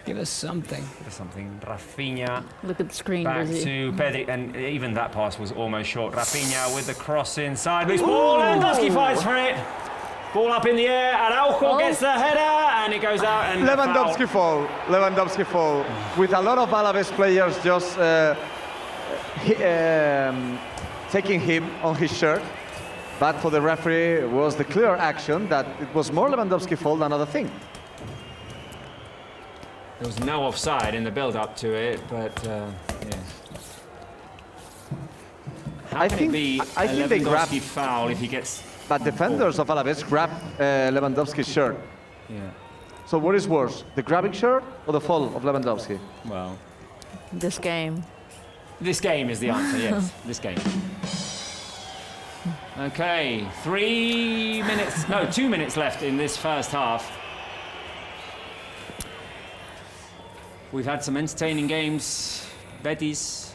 Give us something. Give us something. Rafinha Look at the screen, back Brizzy. to Pedri, and even that pass was almost short. Rafinha with the cross inside. Loose ball. Lewandowski fights for it. Ball up in the air. Araujo gets the header, and it goes out. And Lewandowski fall. Lewandowski fall. With a lot of Alavés players just taking him on his shirt. But for the referee, it was the clear action that it was more Lewandowski fault than other thing. There was no offside in the build-up to it, but yeah. How I can think- it be I a think they Lewandowski grabbed- foul if he gets? But defenders of Alavés grabbed Lewandowski's shirt. Yeah. So what is worse, the grabbing shirt or the fall of Lewandowski? Well, This game. this game is the answer. Yes, this game. Okay, 2 minutes left in this first half. We've had some entertaining games. Betis,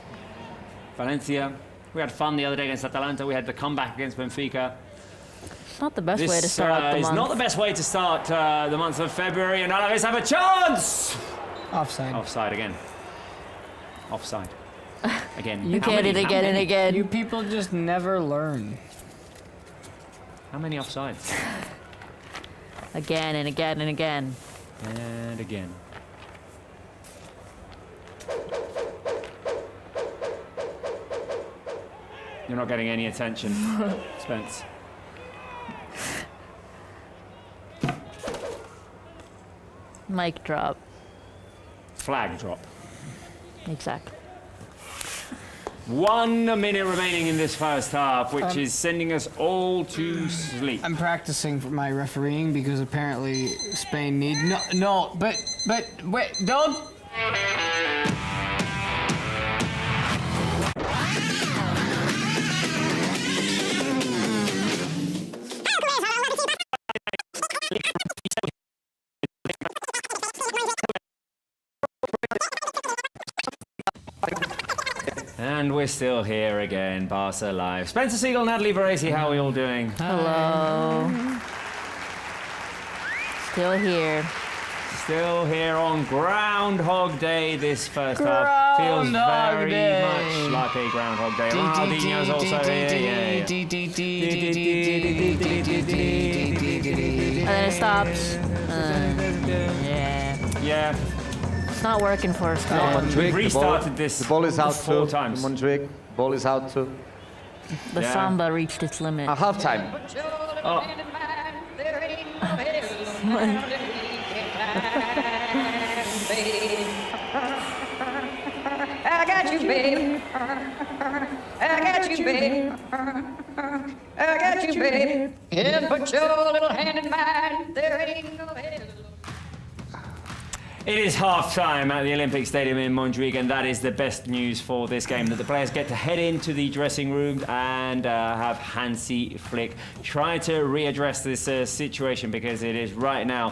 Valencia. We had fun the other day against Atalanta. We had the comeback against Benfica. It's not the best way to This start out the is month. not the best way to start the month of February, and Alavés have a chance! Offside. Offside again. Offside. Again. You How get many- it again and again. You people just never learn. How many offsides? Again and again and again. And again. You're not getting any attention, Spence. Mic drop. Flag drop. Exactly. 1 minute remaining in this first half, which is sending us all to sleep. I'm practicing for my refereeing because apparently Spain need but wait, don't. And we're still here again, Barca Live. Spencer Siegel, Natalie Baresi, how are we all doing? Hello. Still here. Still here on Groundhog Day this first half. Feels very much like a Groundhog Day. Ronaldinho's also here. And then it stops. Yeah. It's not working for us. We've restarted this The ball is out 4 too. times. Montjuic, ball is out too. The samba reached its limit. At halftime. Oh. There ain't no hell around it. I got you, babe. I got you, babe. I got you, babe. Yeah, put your little hand in mine. There ain't no hell. It is half-time at the Olympic Stadium in Montjuic, and that is the best news for this game, that the players get to head into the dressing room and have Hansi Flick try to readdress this situation, because it is right now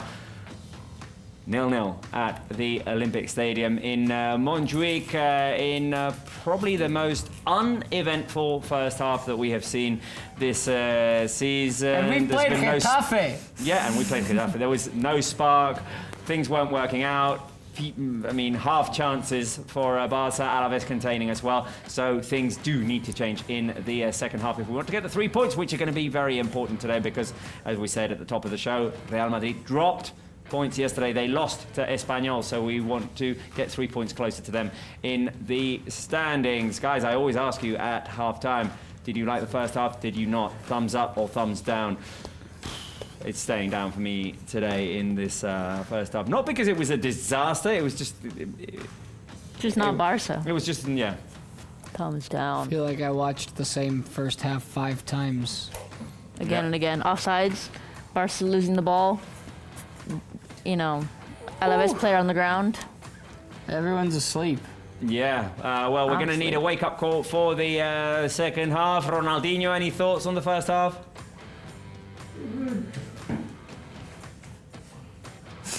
0-0 at the Olympic Stadium in Montjuic, in probably the most uneventful first half that we have seen this season. And we played Getafe. Yeah, and we played Getafe. There was no spark. Things weren't working out. I mean, half chances for Barça, Alavés containing as well. So things do need to change in the second half if we want to get the 3 points, which are going to be very important today because, as we said at the top of the show, Real Madrid dropped points yesterday. They lost to Espanyol, so we want to get 3 points closer to them in the standings. Guys, I always ask you at half-time, did you like the first half? Did you not? Thumbs up or thumbs down? It's staying down for me today in this first half. Not because it was a disaster, it was just... Just not Barca. It was just, yeah. Thumbs I down. feel like I watched the same first half 5 times. Again and again. Offsides. Barca losing the ball. You know, Alavés player on the ground. Everyone's asleep. Yeah, well, we're going to need a wake-up call for the second half. Ronaldinho, any thoughts on the first half?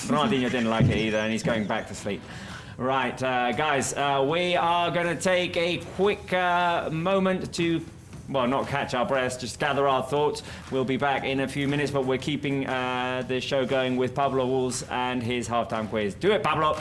Ronaldinho didn't like it either, and he's going back to sleep. Right, guys, we are going to take a quick moment to, well, not catch our breaths, just gather our thoughts. We'll be back in a few minutes, but we're keeping the show going with Pablo Walls and his halftime quiz. Do it, Pablo!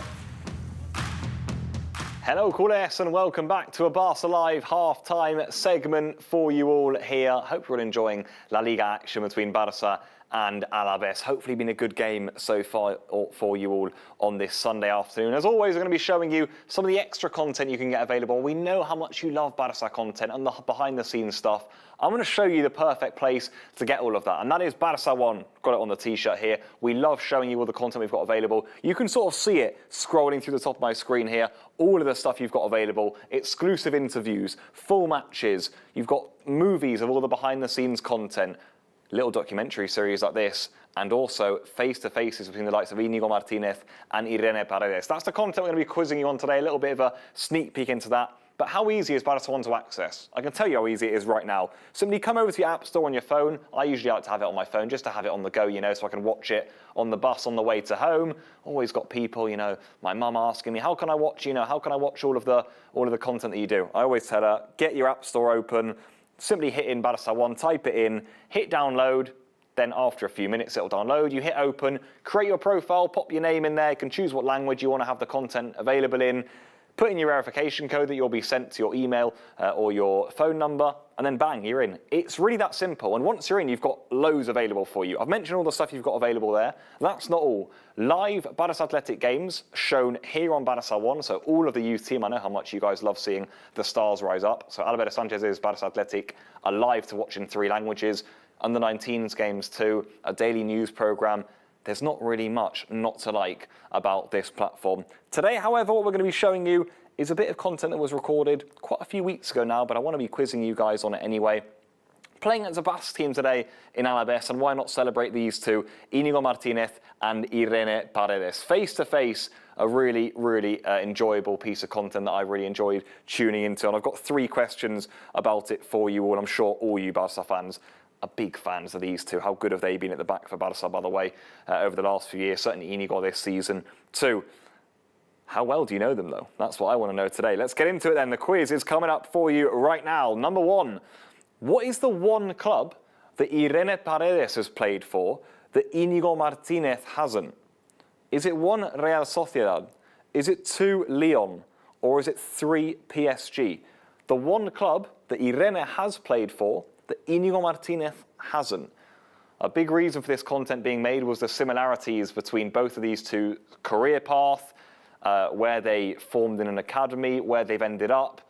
Hello, Cordes, and welcome back to a Barca Live half-time segment for you all here. Hope you're all enjoying La Liga action between Barça and Alavés. Hopefully been a good game so far for you all on this Sunday afternoon. As always, we're going to be showing you some of the extra content you can get available. We know how much you love Barça content and the behind-the-scenes stuff. I'm going to show you the perfect place to get all of that, and that is Barça One. Got it on the t-shirt here. We love showing you all the content we've got available. You can sort of see it scrolling through the top of my screen here. All of the stuff you've got available, exclusive interviews, full matches. You've got movies of all the behind-the-scenes content, little documentary series like this, and also face-to-faces between the likes of Íñigo Martínez and Irene Paredes. That's the content we're going to be quizzing you on today, a little bit of a sneak peek into that. But how easy is Barça One to access? I can tell you how easy it is right now. Simply come over to your app store on your phone. I usually like to have it on my phone just to have it on the go, you know, so I can watch it on the bus on the way to home. Always got people, you know, my mum asking me, how can I watch, how can I watch all of the content that you do? I always tell her, get your app store open, simply hit in Barça One, type it in, hit download, then after a few minutes it'll download. You hit open, create your profile, pop your name in there, you can choose what language you want to have the content available in, put in your verification code that you'll be sent to your email or your phone number, and then bang, you're in. It's really that simple, and once you're in, you've got loads available for you. I've mentioned all the stuff you've got available there. That's not all. Live Barça Athletic games shown here on Barça One, so all of the youth team, I know how much you guys love seeing the stars rise up. So Alberto Sanchez's Barça Athletic are live to watch in 3 languages. Under 19s games too, a daily news programme. There's not really much not to like about this platform. Today, however, what we're going to be showing you is a bit of content that was recorded quite a few weeks ago now, but I want to be quizzing you guys on it anyway. Playing as a Basque team today in Alavés, and why not celebrate these two, Íñigo Martínez and Irene Paredes. Face-to-face, a really, really enjoyable piece of content that I really enjoyed tuning into, and I've got 3 questions about it for you all. I'm sure all you Barça fans are big fans of these two. How good have they been at the back for Barça, by the way, over the last few years? Certainly Íñigo this season too. How well do you know them, though? That's what I want to know today. Let's get into it then. The quiz is coming up for you right now. Number one, what is the one club that Irene Paredes has played for that Íñigo Martínez hasn't? Is it 1, Real Sociedad? Is it 2, Lyon? Or is it 3, PSG? The one club that Irene has played for that Íñigo Martínez hasn't. A big reason for this content being made was the similarities between both of these two career path, where they formed in an academy, where they've ended up.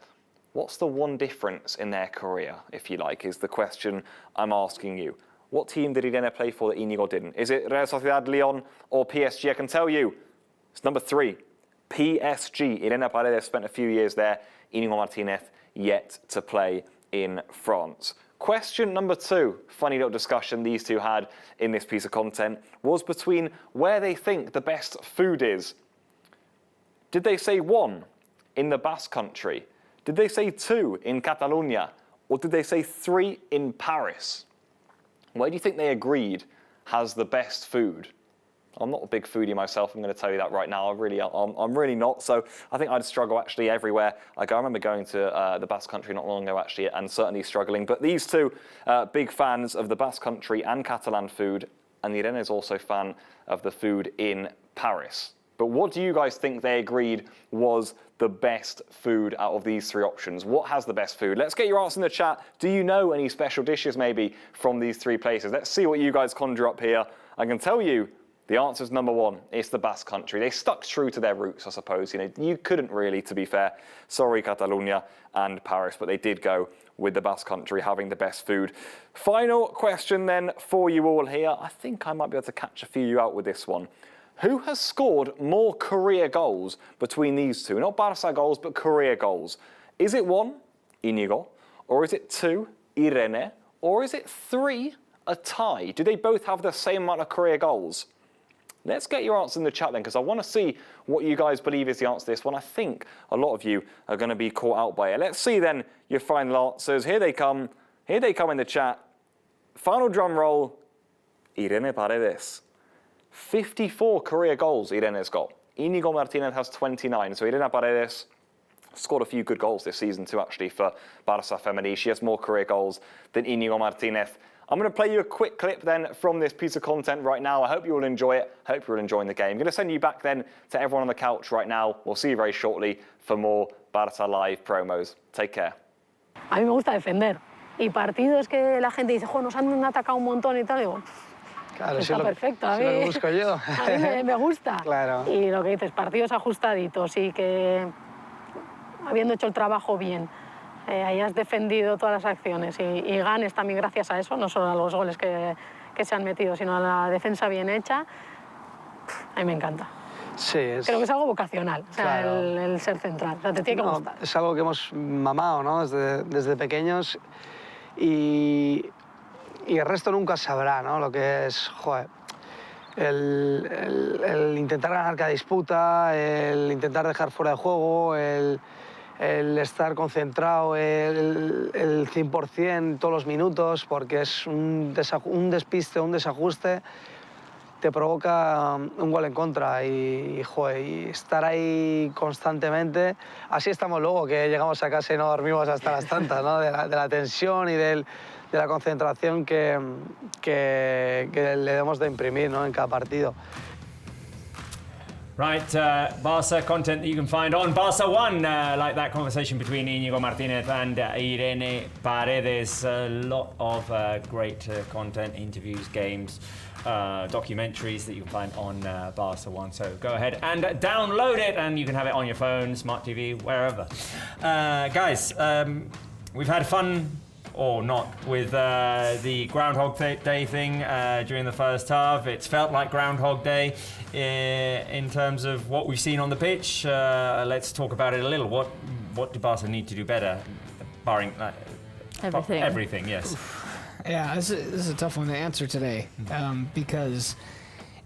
What's the one difference in their career, if you like, is the question I'm asking you. What team did Irene play for that Íñigo didn't? Is it Real Sociedad, Lyon, or PSG? I can tell you, it's number 3, PSG. Irene Paredes spent a few years there. Íñigo Martínez yet to play in France. Question number 2, funny little discussion these two had in this piece of content, was between where they think the best food is. Did they say 1 in the Basque Country? Did they say 2 in Catalonia? Or did they say 3 in Paris? Where do you think they agreed has the best food? I'm not a big foodie myself, I'm going to tell you that right now. I'm really not, so I think I'd struggle actually everywhere I go. I remember going to the Basque Country not long ago actually, and certainly struggling. But these two, big fans of the Basque Country and Catalan food, and Irene is also a fan of the food in Paris. But what do you guys think they agreed was the best food out of these 3 options? What has the best food? Let's get your answer in the chat. Do you know any special dishes maybe from these 3 places? Let's see what you guys conjure up here. I can tell you the answer is number 1. It's the Basque Country. They stuck true to their roots, I suppose. You know, you couldn't really, to be fair. Sorry, Catalonia and Paris, but they did go with the Basque Country having the best food. Final question then for you all here. I think I might be able to catch a few of you out with this one. Who has scored more career goals between these two? Not Barça goals, but career goals. Is it 1, Íñigo? Or is it 2, Irene? Or is it 3, a tie? Do they both have the same amount of career goals? Let's get your answer in the chat then, because I want to see what you guys believe is the answer to this one. I think a lot of you are going to be caught out by it. Let's see then your final answers. Here they come. Here they come in the chat. Final drum roll. Irene Paredes. 54 career goals Irene's got. Íñigo Martínez has 29. So Irene Paredes scored a few good goals this season too, actually, for Barça Femení. She has more career goals than Íñigo Martínez. I'm going to play you a quick clip then from this piece of content right now. I hope you will enjoy it. I hope you're enjoying the game. I'm going to send you back then to everyone on the couch right now. We'll see you very shortly for more Barça Live promos. Take care. A mí me gusta defender. Y partidos que la gente dice, nos han atacado un montón y tal, digo, claro, está perfecto. A mí, lo busco yo. A mí me gusta. Claro. Y lo que dices, partidos ajustaditos y que habiendo hecho el trabajo bien, hayas defendido todas las acciones y ganes también gracias a eso, no solo a los goles que se han metido, sino a la defensa bien hecha, a mí me encanta. Sí, creo que es algo vocacional, o sea, claro. el ser central, o sea, te tiene que gustar. Es algo que hemos mamado, ¿no? desde pequeños y el resto nunca sabrá, ¿no? Lo que es, joder, el intentar ganar cada disputa, el intentar dejar fuera de juego, el estar concentrado el 100% todos los minutos, porque es un despiste, un desajuste, te provoca un gol en contra y estar ahí constantemente. Así estamos luego, que llegamos a casa y no dormimos hasta las tantas, ¿no? de la tensión y de la concentración que le debemos de imprimir, ¿no? En cada partido. Right, Barça content that you can find on Barça One, like that conversation between Íñigo Martínez and Irene Paredes. A lot of great content, interviews, games, documentaries that you can find on Barça One. So go ahead and download it, and you can have it on your phone, smart TV, wherever. Guys, we've had fun, or not, with the Groundhog Day thing during the first half. It's felt like Groundhog Day in terms of what we've seen on the pitch. Let's talk about it a little. What do Barca need to do better, barring Everything. Everything, yes. Yeah, this is a tough one to answer today because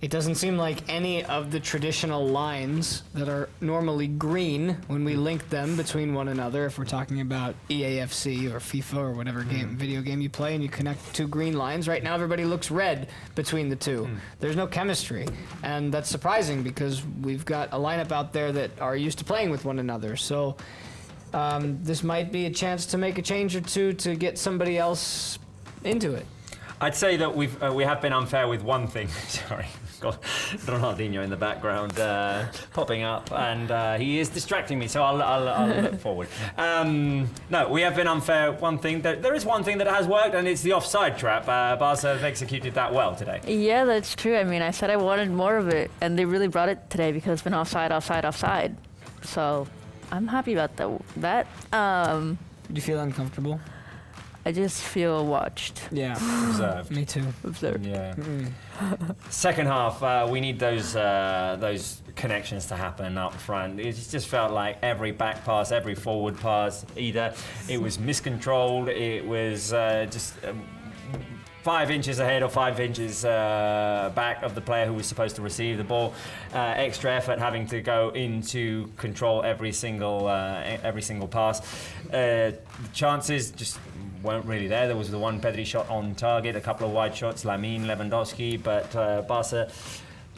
It doesn't seem like any of the traditional lines that are normally green when we link them between one another, if we're talking about EAFC or FIFA or whatever video game you play and you connect two green lines. Right now everybody looks red between the two. There's no chemistry, and that's surprising because we've got a lineup out there that are used to playing with one another. So this might be a chance to make a change or two to get somebody else into it. I'd say that we have been unfair with one thing. Sorry, got Ronaldinho in the background popping up, and he is distracting me. So I'll look forward. No, we have been unfair. One thing there is one thing that has worked, and it's the offside trap. Barca have executed that well today. Yeah, that's true. I mean, I said I wanted more of it, and they really brought it today because it's been offside, offside, offside. So I'm happy about that. Do you feel uncomfortable? I just feel watched. Yeah. Observed. Me too. Observed. Yeah. Second half, we need those connections to happen up front. It just felt like every back pass, every forward pass, either it was miscontrolled, it was just 5 inches ahead or 5 inches back of the player who was supposed to receive the ball. Extra effort having to go in to control every single pass. The chances just weren't really there. There was the one Pedri shot on target, a couple of wide shots, Lamine, Lewandowski, but Barca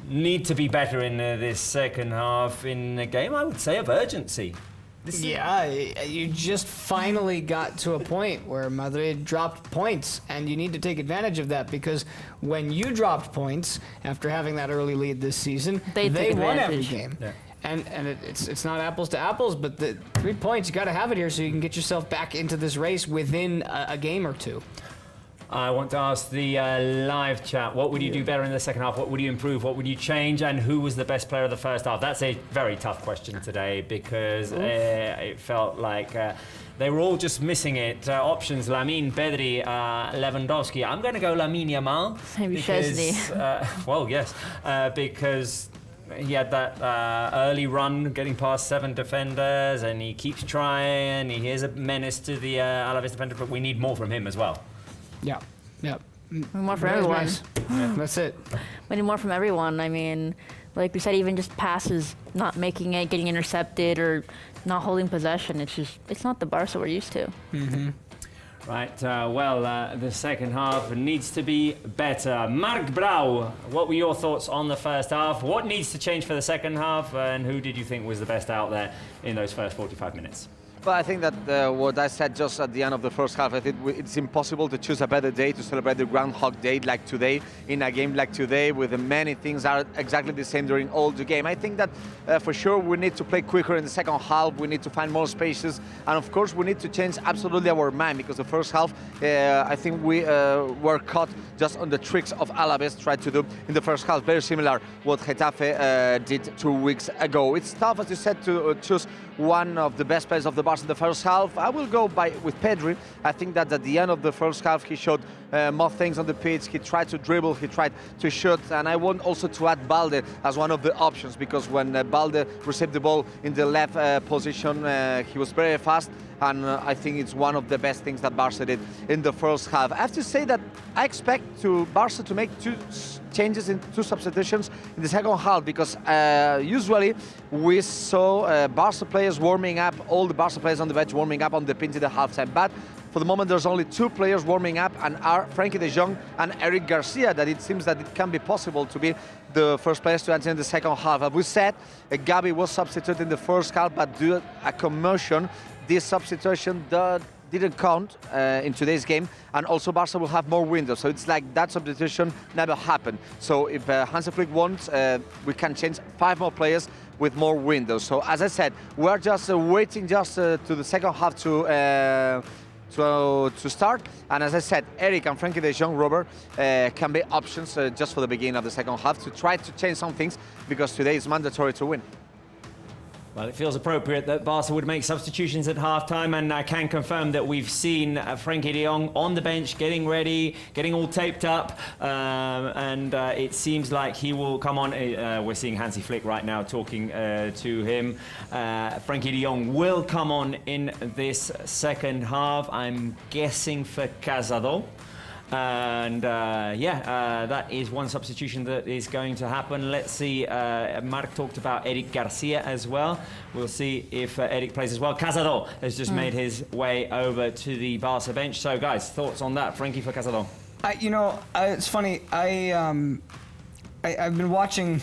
need to be better in this second half in a game, I would say, of urgency. Yeah, you just finally got to a point where Madrid dropped points, and you need to take advantage of that, because when you dropped points after having that early lead this season, they won every game. Yeah. And it's not apples to apples, but the 3 points, you got to have it here so you can get yourself back into this race within a game or two. I want to ask the live chat, what would you do better in the second half? What would you improve? What would you change? And who was the best player of the first half? That's a very tough question today, because it felt like they were all just missing it. Options, Lamine, Pedri, Lewandowski. I'm going to go Lamine Yamal. Maybe Chesney. Well, yes, because he had that early run getting past 7 defenders, and he keeps trying. He is a menace to the Alavés defender, but we need more from him as well. Yeah. More from everyone. Nice. Yeah, that's it. We need more from everyone. I mean, like we said, even just passes, not making it, getting intercepted, or not holding possession. It's not the Barca we're used to. Mm-hmm. Right, the second half needs to be better. Mark Brau, what were your thoughts on the first half? What needs to change for the second half, and who did you think was the best out there in those first 45 minutes? Well, I think that what I said just at the end of the first half, I think it's impossible to choose a better day to celebrate the Groundhog Day like today, in a game like today, with many things are exactly the same during all the game. I think that for sure we need to play quicker in the second half, we need to find more spaces, and of course we need to change absolutely our mind, because the first half, I think we were caught just on the tricks of Alavés tried to do in the first half, very similar what Getafe did 2 weeks ago. It's tough, as you said, to choose one of the best players of the Barca in the first half. I will go with Pedri. I think that at the end of the first half he showed more things on the pitch. He tried to dribble, he tried to shoot, and I want also to add Balde as one of the options, because when Balde received the ball in the left position, he was very fast, and I think it's one of the best things that Barca did in the first half. I have to say that I expect Barca to make 2 changes in 2 substitutions in the second half, because usually we saw Barca players warming up, all the Barca players on the bench warming up on the pitch in the halftime. But for the moment, there's only 2 players warming up, and are Frenkie de Jong and Eric Garcia, that it seems that it can be possible to be the first players to enter in the second half. As we said, Gabi was substituted in the first half, but due to a commotion, this substitution didn't count in today's game, and also Barca will have more windows, so it's like that substitution never happened. So if Hansi Flick wants, we can change 5 more players with more windows. So as I said, we're just waiting just to the second half to start, and as I said, Eric and Frenkie de Jong, Robert, can be options just for the beginning of the second half to try to change some things, because today is mandatory to win. Well, it feels appropriate that Barca would make substitutions at half-time, and I can confirm that we've seen Frenkie de Jong on the bench, getting ready, getting all taped up, and it seems like he will come on. We're seeing Hansi Flick right now talking to him. Frenkie de Jong will come on in this second half, I'm guessing for Casado. And that is one substitution that is going to happen. Let's see. Marc talked about Eric Garcia as well. We'll see if Eric plays as well. Casado has just made his way over to the Barca bench. So, guys, thoughts on that? Frankie for Casado. It's funny. I've been watching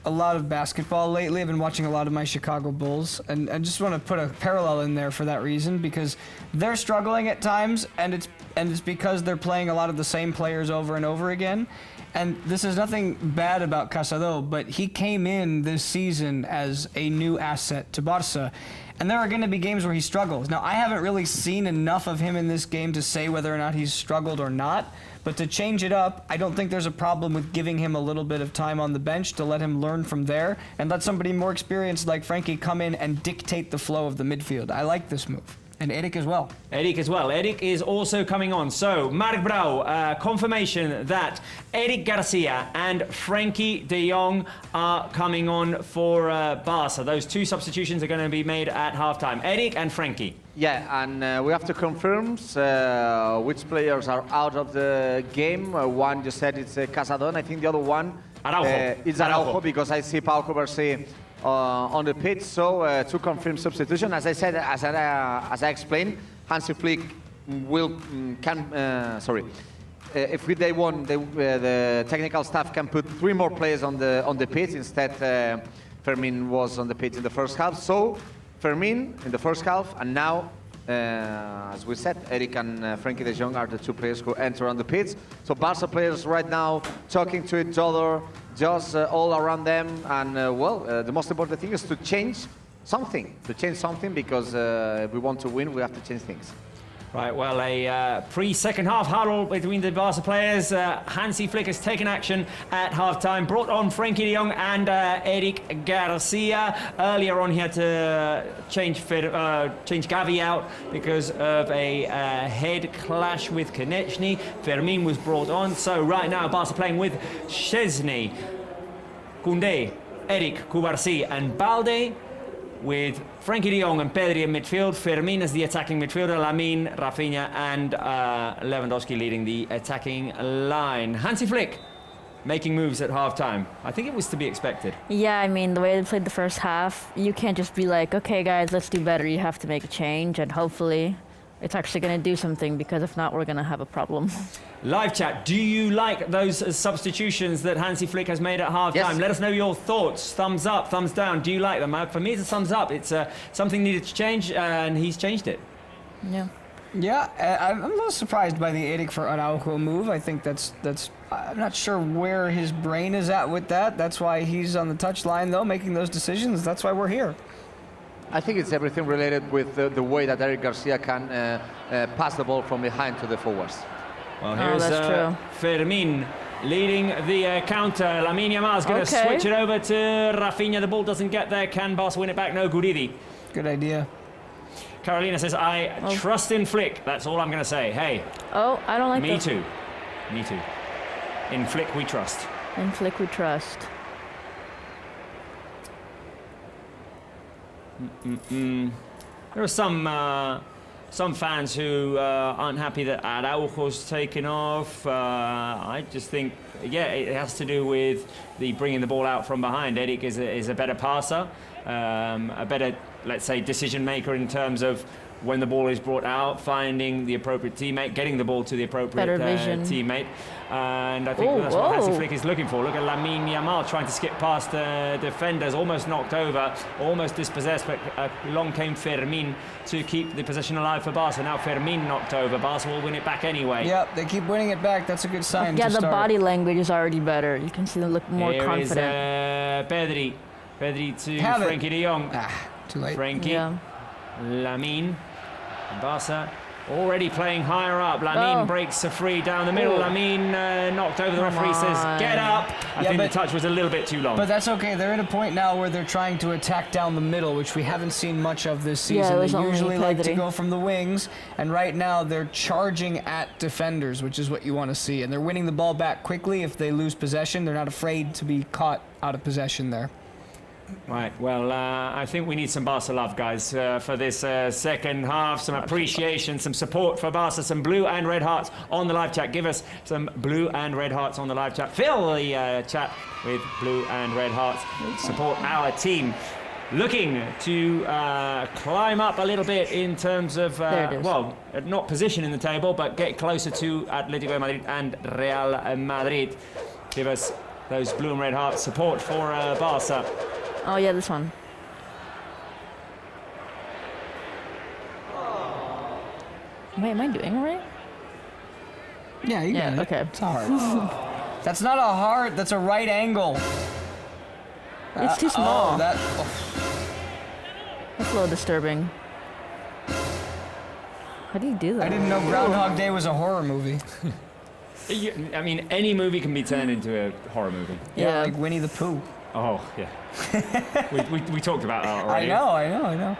a lot of basketball lately. I've been watching a lot of my Chicago Bulls, and I just want to put a parallel in there for that reason, because they're struggling at times, and it's because they're playing a lot of the same players over and over again. And this is nothing bad about Casado, but he came in this season as a new asset to Barça. And there are going to be games where he struggles. Now, I haven't really seen enough of him in this game to say whether or not he's struggled or not. But to change it up, I don't think there's a problem with giving him a little bit of time on the bench to let him learn from there and let somebody more experienced like Frankie come in and dictate the flow of the midfield. I like this move. And Eric as well. Eric as well. Eric is also coming on. So, Marc Brau, confirmation that Eric Garcia and Frankie de Jong are coming on for Barca. Those two substitutions are going to be made at halftime. Eric and Frankie. Yeah, and we have to confirm which players are out of the game. One you said it's Casado, and I think the other one is Araujo, because I see Pau Coversí on the pitch. So to confirm substitution, as I said, as I explained, Hansi Flick if they want, the technical staff can put 3 more players on the pitch. Instead, Fermin was on the pitch in the first half. So Fermin in the first half, and now, as we said, Eric and Frankie de Jong are the 2 players who enter on the pitch. So Barca players right now talking to each other, just all around them, and the most important thing is to change something. Because if we want to win, we have to change things. Right, well, a pre-second half huddle between the Barca players. Hansi Flick has taken action at half-time, brought on Frankie de Jong and Eric Garcia. Earlier on, he had to change Gavi out because of a head clash with Konechny. Fermin was brought on. So right now, Barca playing with Szczesny, Koundé, Eric, Coversí and Balde, with Frankie de Jong and Pedri in midfield, Fermin as the attacking midfielder, Lamine, Rafinha and Lewandowski leading the attacking line. Hansi Flick making moves at half-time. I think it was to be expected. Yeah, I mean, the way they played the first half, you can't just be like, okay, guys, let's do better. You have to make a change, and hopefully it's actually going to do something, because if not, we're going to have a problem. Live chat, do you like those substitutions that Hansi Flick has made at half-time? Yes. Let us know your thoughts. Thumbs up, thumbs down. Do you like them? For me, it's a thumbs up. It's something needed to change, and he's changed it. Yeah. Yeah, I'm a little surprised by the Eric for Araujo move. I think that's. I'm not sure where his brain is at with that. That's why he's on the touchline, though, making those decisions. That's why we're here. I think it's everything related with the way that Eric Garcia can pass the ball from behind to the forwards. Well, here's Fermin leading the counter. Lamine Yamal's going to switch it over to Rafinha. The ball doesn't get there. Can Barca win it back? No, Guridi. Good idea. Carolina says, I trust in Flick. That's all I'm going to say. Hey. Oh, I don't like that. Me too. Me too. In Flick we trust. In Flick we trust. There are some fans who aren't happy that Araujo's taken off. I just think, it has to do with the bringing the ball out from behind. Eric is a better passer, a better, let's say, decision maker in terms of when the ball is brought out, finding the appropriate teammate, getting the ball to the appropriate teammate. And I think that's what Hansi Flick is looking for. Look at Lamine Yamal trying to skip past the defenders, almost knocked over, almost dispossessed, but along came Fermin to keep the possession alive for Barca. Now Fermin knocked over. Barca will win it back anyway. Yep, they keep winning it back. That's a good sign. Yeah, the body language is already better. You can see them look more confident. Pedri to Frankie de Jong. Too late. Frankie, Lamine, Barca already playing higher up. Lamine breaks free down the middle. Lamine knocked over. The referee says, get up. I think the touch was a little bit too long. But that's okay. They're at a point now where they're trying to attack down the middle, which we haven't seen much of this season. They usually like to go from the wings, and right now they're charging at defenders, which is what you want to see. And they're winning the ball back quickly if they lose possession. They're not afraid to be caught out of possession there. Right, well, I think we need some Barca love, guys, for this second half. Some appreciation, some support for Barca, some blue and red hearts on the live chat. Give us some blue and red hearts on the live chat. Fill the chat with blue and red hearts. Support our team. Looking to climb up a little bit in terms of, well, not position in the table, but get closer to Atletico de Madrid and Real Madrid. Give us those blue and red hearts. Support for Barca. Oh yeah, this one. Wait, am I doing it right? Yeah, you got it. Okay. It's a heart. That's not a heart. That's a right angle. It's too small. That's a little disturbing. How do you do that? I didn't know Groundhog Day was a horror movie. I mean, any movie can be turned into a horror movie. Yeah, like Winnie the Pooh. Oh, yeah. we talked about that already. I know.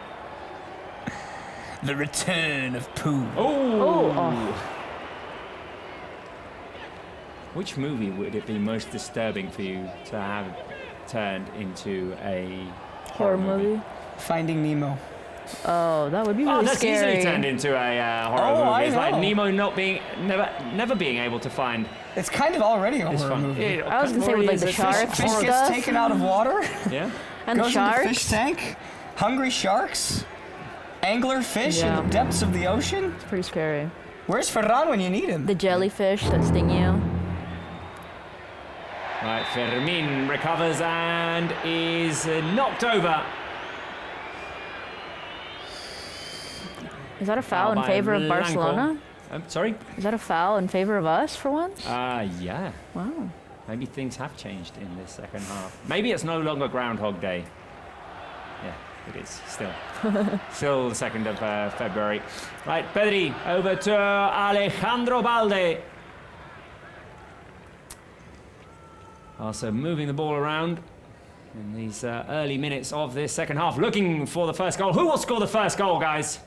The Return of Pooh. Oh. Which movie would it be most disturbing for you to have turned into a horror movie? Finding Nemo. Oh, that would be really that's scary. easily turned into a horror movie. It's I know. like Nemo never being able to find. It's kind of already a horror movie. I was gonna say with like the sharks Fish and gets stuff. taken out of water. Yeah. And goes the sharks. in the fish tank. Hungry sharks. Angler fish in the depths of the ocean. It's pretty scary. Where's Ferran when you need him? The jellyfish that sting you. Right, Fermin recovers and is knocked over. Is that a foul in favor of Barcelona? Sorry? Is that a foul in favor of us for once? Yeah. Wow. Maybe things have changed in this second half. Maybe it's no longer Groundhog Day. Yeah, it is still. Still the 2nd of February. Right, Pedri over to Alejandro Balde. Also moving the ball around in these early minutes of this second half. Looking for the first goal. Who will score the first goal, guys?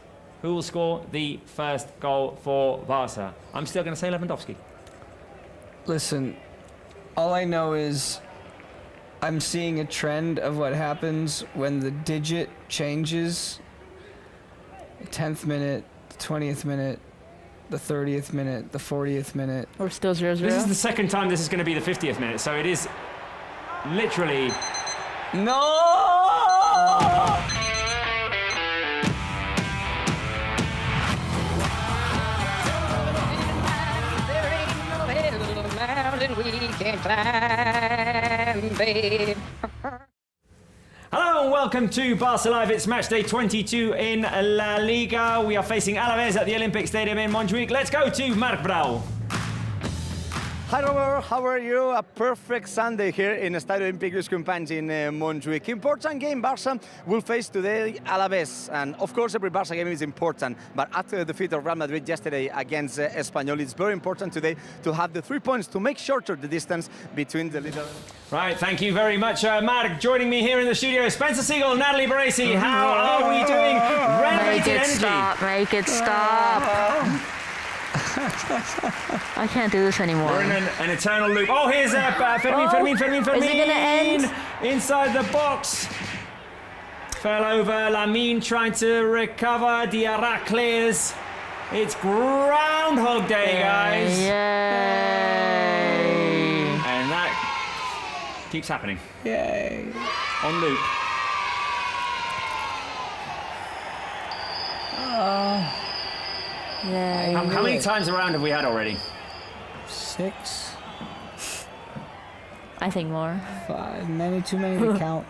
Who will score the first goal for Barca? I'm still going to say Lewandowski. Listen, all I know is I'm seeing a trend of what happens when the digit changes. The 10th minute, the 20th minute, the 30th minute, the 40th minute. We're still 0-0. This is the second time this is going to be the 50th minute, so it is literally... No! We can climb, babe. Hello and welcome to Barca Live. It's match day 22 in La Liga. We are facing Alavés at the Olympic Stadium in Montjuic. Let's go to Marc Brau. Hi Robert, how are you? A perfect Sunday here in Estadio Olímpic Companys in Montjuic. Important game, Barça will face today Alavés. And of course every Barça game is important, but after the defeat of Real Madrid yesterday against Espanyol, it's very important today to have the 3 points to make shorter the distance between the leader. Right, thank you very much, Marc. Joining me here in the studio, Spencer Siegel, Natalie Baresi. How are we doing? Renovated Make it energy. stop, make it stop. I can't do this anymore. We're in an eternal loop. Oh, here's Fermin. Is it gonna end? Inside the box. Fell over. Lamine trying to recover. Diaracles. It's Groundhog Day, guys. Yay. And that keeps happening. Yay. On loop. Yay. How many times around have we had already? 6, I think more. 5, too many to count.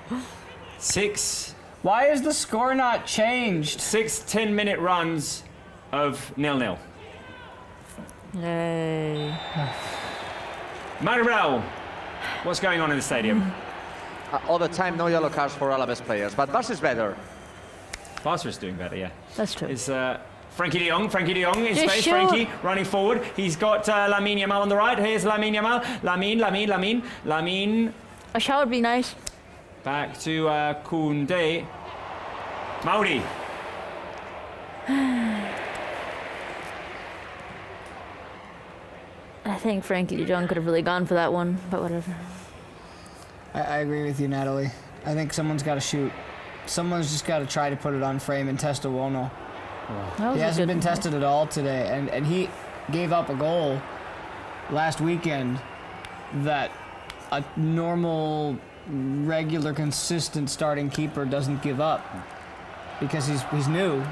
6. Why is the score not changed? 6 10-minute runs of 0-0. Yay. Maribel, what's going on in the stadium? All the time, no yellow cards for Alavés players, but Barça is better. Barca is doing better, yeah. That's true. It's Frankie de Jong in Just space. shoot. Frankie running forward. He's got Lamine Yamal on the right. Here's Lamine Yamal. Lamine. A shot would be nice. Back to Koundé. Mauri. I think Frankie de Jong could have really gone for that one, but whatever. I agree with you, Natalie. I think someone's got to shoot. Someone's just got to try to put it on frame and test Owono. He hasn't been tested at all today, and he gave up a goal last weekend that a normal, regular, consistent starting keeper doesn't give up because he's new.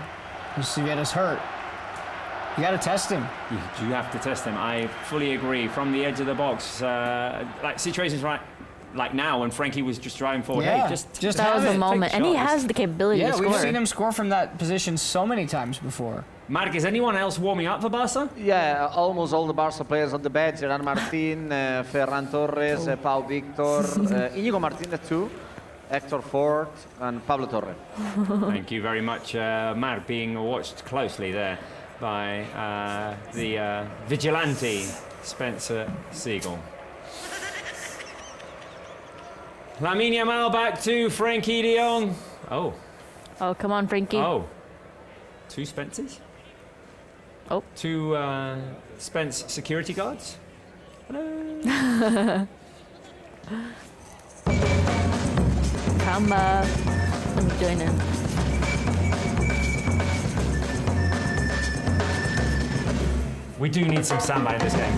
He's get us hurt. You got to test him. You have to test him. I fully agree. From the edge of the box, like situations like now when Frankie was just driving forward. Yeah, hey, just that was the moment, and he has the capability to Yeah, score. we've seen him score from that position so many times before. Mark, is anyone else warming up for Barca? Yeah, almost all the Barca players on the bench. Gerard Martin, Ferran Torres, Pau Victor, Íñigo Martínez too, Hector Ford, and Pablo Torre. Thank you very much, Mark, being watched closely there by the vigilante Spencer Siegel. Lamine Yamal back to Frankie de Jong. Oh, come on, Frankie. oh. Two Spencers? Oh. Two Spence security guards? Hello. Come let me join in. We do need some samba in this game.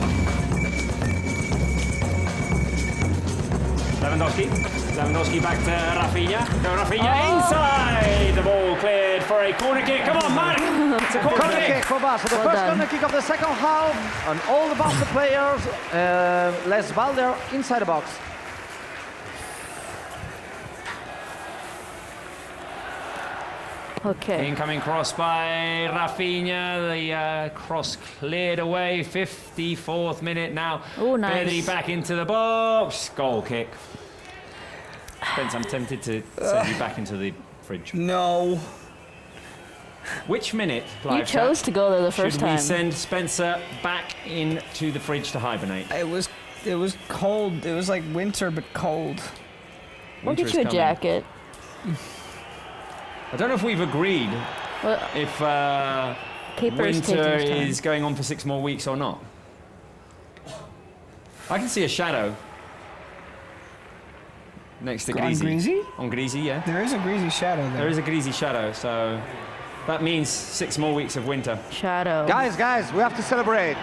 Lewandowski back to Rafinha. Go Rafinha inside. The ball cleared for a corner kick. Come on, Mark. It's a corner kick for Barca. The Well first done. corner kick of the second half. And all the Barca players, Les Valder inside the box. Okay. Incoming cross by Rafinha. The cross cleared away. 54th minute now. Oh, nice. Pedri back into the box. Goal kick. Spence, I'm tempted to send you back into the fridge. No. Which minute, You live chose chat, to go there the first should we time. send Spencer back into the fridge to hibernate? It was cold. It was like winter, but cold. We'll Winter get is you a coming. jacket. I don't know if we've agreed Well, if Keeper is taking winter his time. is going on for 6 more weeks or not. I can see a shadow next to On Greasy. Greasy? On Greasy, yeah. There is a greasy shadow there. There is a Greasy shadow, so that means 6 more weeks of winter. Shadow. Guys, we have to celebrate.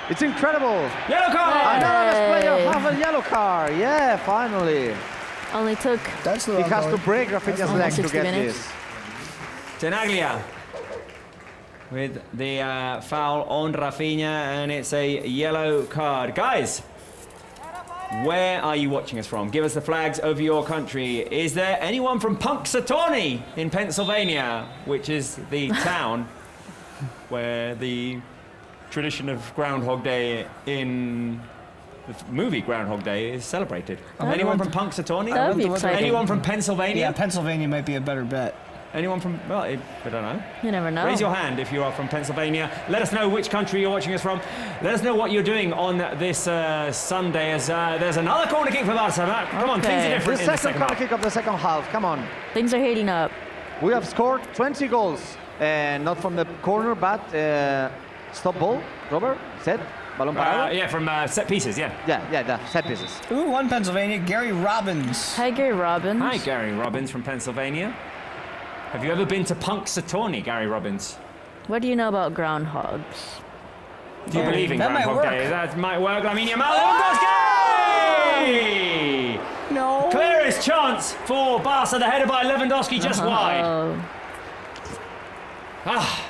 It's incredible. Yellow card! Another player Hey. have a yellow card. Yeah, finally. Only took That's the He wrong has to color. break Rafinha's almost leg to 60 get minutes. this. Tenaglia with the foul on Rafinha, and it's a yellow card. Guys, where are you watching us from? Give us the flags over your country. Is there anyone from Punxsutawney in Pennsylvania, which is the town where the tradition of Groundhog Day in the movie Groundhog Day is celebrated? Anyone from Punxsutawney? That would be Anyone exciting. Anyone from Pennsylvania? Yeah, Pennsylvania might be a better bet. Anyone from, well, I don't know. You never know. Raise your hand if you are from Pennsylvania. Let us know which country you're watching us from. Let us know what you're doing on this Sunday as there's another corner kick for Barca. Come on, things are Okay. different The in the second second corner half. kick of the second half. Come on. Things are heating up. We have scored 20 goals. Not from the corner, but stop ball. Robert, set, balón parado. Yeah, from set pieces, yeah. Yeah, the set pieces. Who won Pennsylvania? Gary Robbins. Hi, Gary Robbins. Hi, Gary Robbins from Pennsylvania. Have you ever been to Punxsutawney, Gary Robbins? What do you know about groundhogs? Do you believe in that might Groundhog work. Day? That might work. Lamine Yamal, Lewandowski! No. Clearest chance for Barca. The header by Lewandowski just wide. Oh, Ah.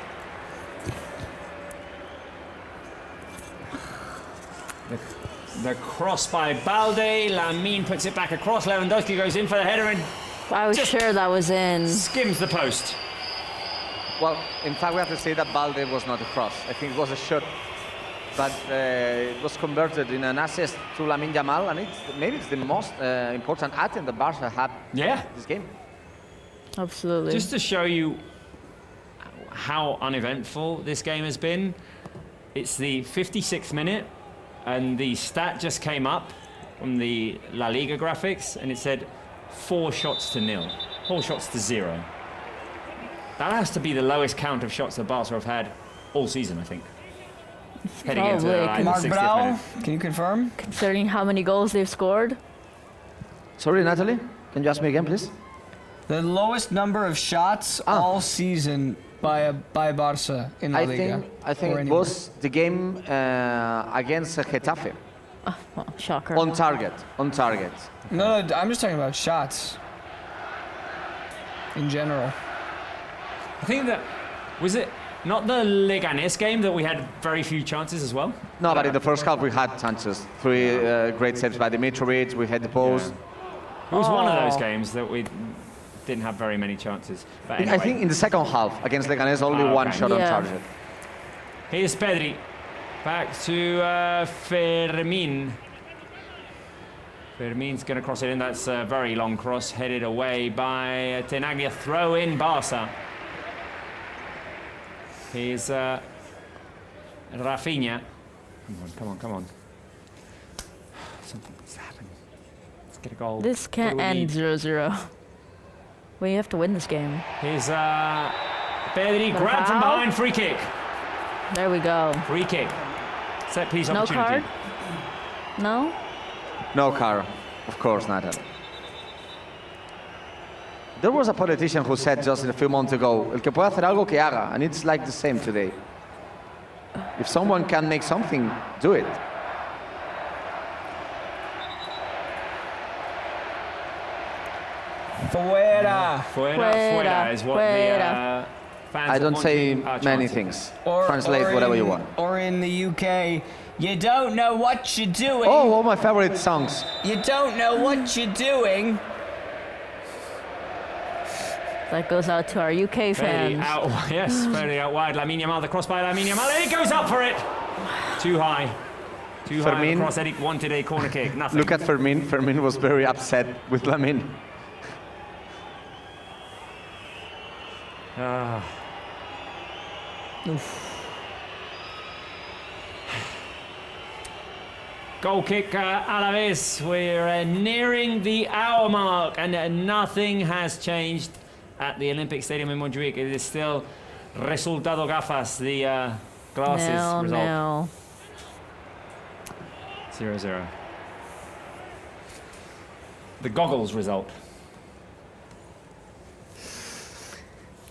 The cross by Balde. Lamine puts it back across. Lewandowski goes in for the header and I was sure that was in. skims the post. Well, in fact, we have to say that Balde was not a cross. I think it was a shot. But it was converted in an assist to Lamine Yamal, and maybe it's the most important attempt that Barca had Yeah. this game. Absolutely. Just to show you how uneventful this game has been, it's the 56th minute, and the stat just came up on the La Liga graphics, and it said 4 shots to 0, 4 shots to 0. That has to be the lowest count of shots that Barca have had all season, I think. Heading into Probably, the Mark 60th Brau, minute. can you confirm? Considering how many goals they've scored. Sorry, Natalie? Can you ask me again, please? The lowest number of shots all season by Barça in La Liga. I think it was the game against Getafe. Oh, shocker. On target. No, I'm just talking about shots in general. I think that was it. Not the Leganés game that we had very few chances as well? No, but in the first half we had chances. 3 great saves by Dimitrovic, we had the post. It was one of those games that we didn't have very many chances. But anyway. I think in the second half against Leganés only one shot on target. Here's Pedri. Back to Fermin. Fermin's going to cross it in. That's a very long cross headed away by Tenaglia. Throw in Barça. Here's Rafinha. Come on. Something's happening. Let's get a goal. This can't end 0-0. We have to win this game. Here's Pedri. Grab from behind. Free kick. There we go. Free kick. Set piece No opportunity. card? No? No card. Of course not. There was a politician who said just a few months ago, el que puede hacer algo que haga, and it's like the same today. If someone can make something, do it. Fuera is what the fans I don't say are many chanting. things. Translate whatever you want. Or in the UK, you don't know what you're doing. Oh, all my favorite songs. You don't know what you're doing. That goes out to our UK fans. Very out wide. Lamine Yamal, the cross by Lamine Yamal, and it goes up for it. Too high. Too high. The cross. Eric wanted a corner kick. Nothing. Look at Fermin. Fermin was very upset with Lamine. Goal kick, Alavés. We're nearing the hour mark, and nothing has changed at the Olympic Stadium in Montjuic. It is still resultado gafas, the glasses result. 0-0. The goggles result.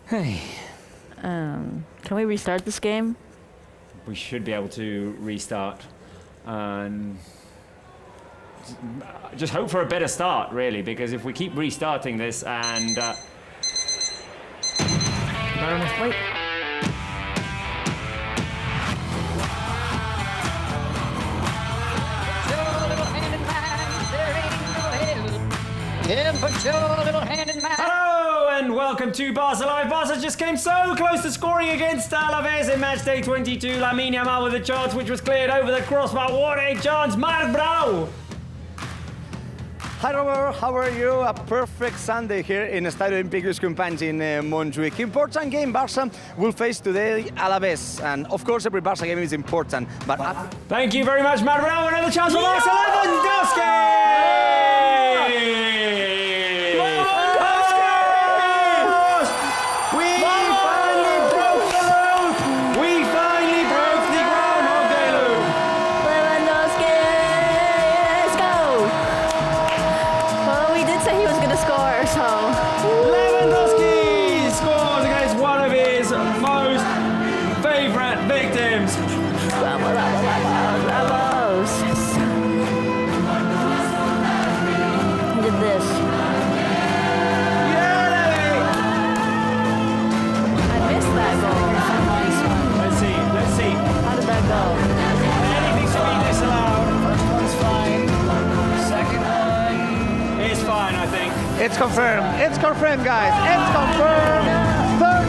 Hey. Can we restart this game? We should be able to restart. Just hope for a better start, really, because if we keep restarting this and... Wait. Hello and welcome to Barça Live. Barça just came so close to scoring against Alavés in match day 22. Lamine Yamal with a chance which was cleared over the crossbar. What a chance, Marc Brau! Hi Robert, how are you? A perfect Sunday here in Estadio Olímpic Companys in Montjuic. Important game, Barça will face today Alavés, and of course every Barça game is important. But thank you very much, Marc Brau. Another chance for Barça. Lewandowski! it's confirmed, guys. It's confirmed.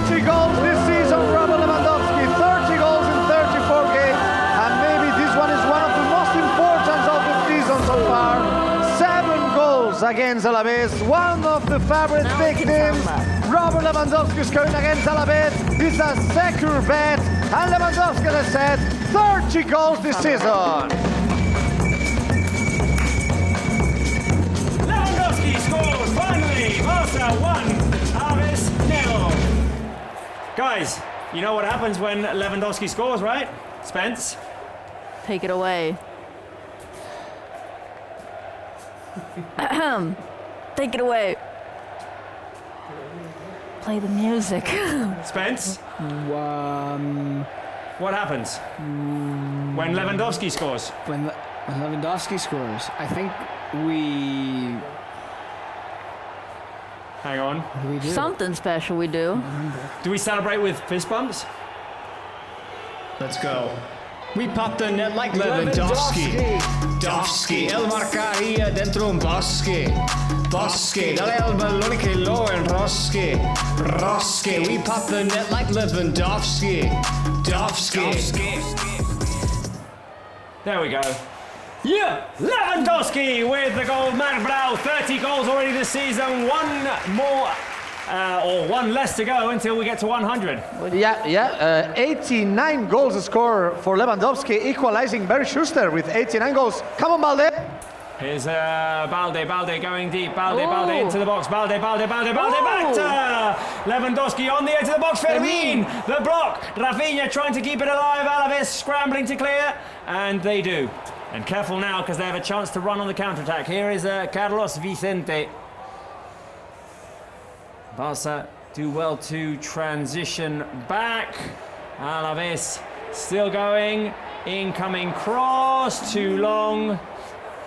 30 goals this season, Robert Lewandowski. 30 goals in 34 games. And maybe this one is one of the most important of the season so far. 7 goals against Alavés. One of the favorite victims. Robert Lewandowski scoring against Alavés. This is a secure bet. And Lewandowski has said 30 goals this season. Scores finally. Barça 1, Alavés 0. Guys, you know what happens when Lewandowski scores, right? Spence? Take it away. Take it away. Play the music. Spence? What happens when Lewandowski scores? When Lewandowski scores, I think we... Hang on. What do we do? Something special we do. Do we celebrate with fist bumps? Let's go. We pop the net like Lewandowski. Dovski, el marcaria dentro un bosque. Bosque, dale al balone che lo enrosque. Rosque, we pop the net like Lewandowski. Dovski. There we go. Yeah! Lewandowski with the goal. Marc Brau, 30 goals already this season. One more, or one less to go until we get to 100. 89 goals scored for Lewandowski, equalizing Barry Schuster with 89 goals. Come on, Balde. Here's Balde going deep. Balde into the box. Balde back to Lewandowski on the edge of the box. Fermin, the block. Rafinha trying to keep it alive. Alavés scrambling to clear, and they do. And careful now because they have a chance to run on the counter-attack. Here is Carlos Vicente. Barça do well to transition back. Alavés still going. Incoming cross, too long.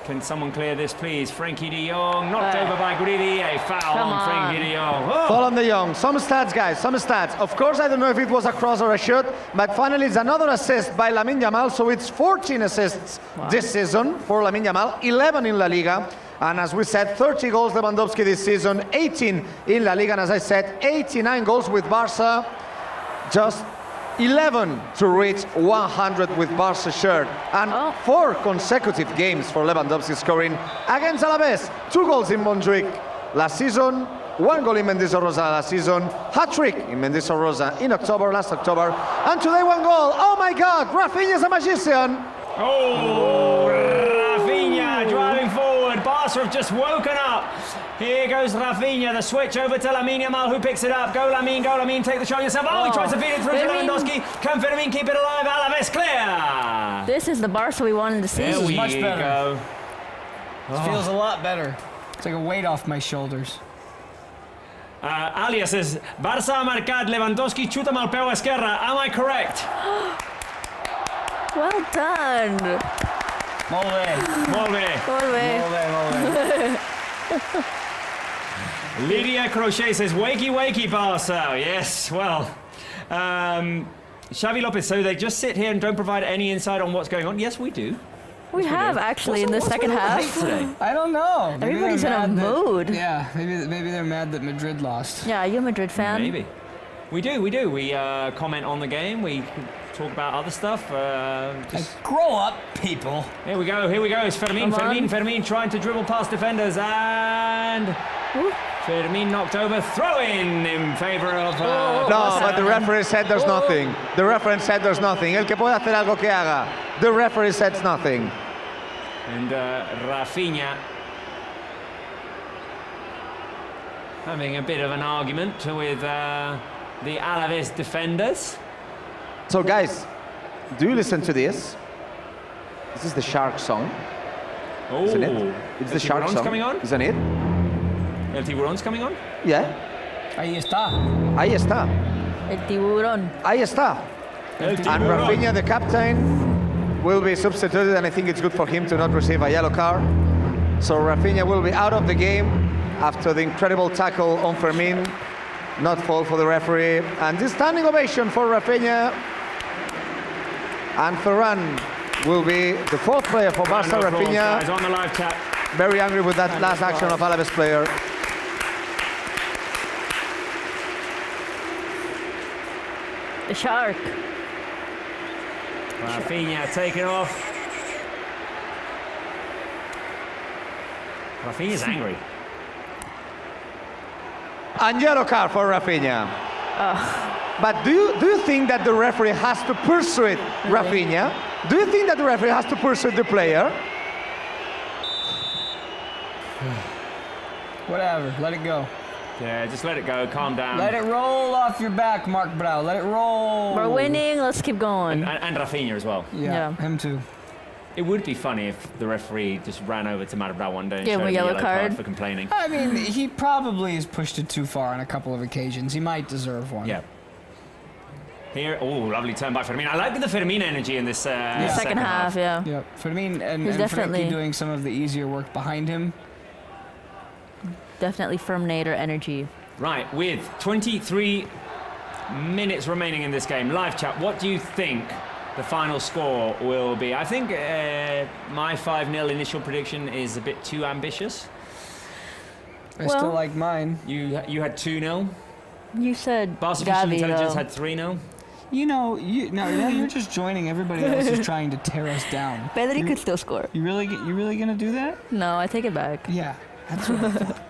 Can someone clear this, please? Frankie de Jong, knocked over by Guridi. A foul on Frankie de Jong. Oh. Foul on de Jong. Some stats, guys, some stats. Of course, I don't know if it was a cross or a shot, but finally it's another assist by Lamine Yamal, so it's 14 assists this season for Lamine Yamal, 11 in La Liga. And as we said, 30 goals Lewandowski this season, 18 in La Liga, and as I said, 89 goals with Barça. Just 11 to reach 100 with Barca shirt, and 4 consecutive games for Lewandowski scoring against Alavés. 2 goals in Montjuic last season, 1 goal in Mendizorroza last season, hat-trick in Mendizorroza in last October, and today 1 goal. Oh my God, Rafinha's a magician. Oh, Rafinha driving forward. Barca have just woken up. Here goes Rafinha, the switch over to Lamine Yamal, who picks it up. Go Lamine, take the shot yourself. Oh, he tries to feed it through to Lewandowski. Can Fermin keep it alive? Alavés clear. This is the Barca we wanted to see. There we much better. go. This feels a lot better. It's like a weight off my shoulders. Alia says, Barça ha marcat, Lewandowski xuta amb el peu esquerre. Am I correct? Well done. Molt bé. Molt bé. Molt bé. Lydia Crochet says, wakey, Barca. Yes, well. Xavi Lopez, so they just sit here and don't provide any insight on what's going on? Yes, we do. We have actually in the second half. Today? I don't know. Maybe Everybody's in a mood. Yeah, maybe they're mad that Madrid lost. Yeah, are you a Madrid fan? Maybe. We do. We comment on the game. We talk about other stuff. Grow up, people. Here we go. It's Fermin. Fermin trying to dribble past defenders, and Fermin knocked over. Throw in favor of. No, but the referee said there's nothing. The referee said there's nothing. El que puede hacer algo que haga. The referee said nothing. And Rafinha having a bit of an argument with the Alavés defenders. So guys, do you listen to this? This is the Shark song. Oh, Isn't it? It's the Shark song. Coming on? Isn't it? El Tiburón's coming on? Yeah. Ahí está. Ahí está. El tiburón. Ahí está. El And Tiburón. Rafinha, the captain, will be substituted, and I think it's good for him to not receive a yellow card. So Rafinha will be out of the game after the incredible tackle on Fermin. Not fault for the referee. And this standing ovation for Rafinha. And Ferran will be the 4th player for Barca. Rafinha Guys, on the live chat. very angry with that last action of Alavés player. The shark. Rafinha taking off. Rafinha's angry. And yellow card for Rafinha. But do you think that the referee has to pursue Rafinha? Do you think that the referee has to pursue the player? Whatever, let it go. Yeah, just let it go. Calm down. Let it roll off your back, Marc Brau. Let it roll. We're winning. Let's keep going. And Rafinha as well. Yeah, him too. It would be funny if the referee just ran over to Maribral one day and Give him showed a him yellow card. for complaining. I mean, he probably has pushed it too far on a couple of occasions. He might deserve one. Yeah. Here, oh, lovely turn by Fermin. I like the Fermin energy in this Second half, yeah. Yeah, Fermin and definitely Frankie doing some of the easier work behind him. Definitely Firminator energy. Right, with 23 minutes remaining in this game. Live chat, what do you think the final score will be? I think my 5-0 initial prediction is a bit too ambitious. I still like mine. You had 2-0. You said Artificial Gavi, Intelligence though. had 3-0. You know, you're just joining everybody else who's trying to tear us down. Pedri could still score. You really gonna do that? No, I take it back. Yeah, that's what I thought.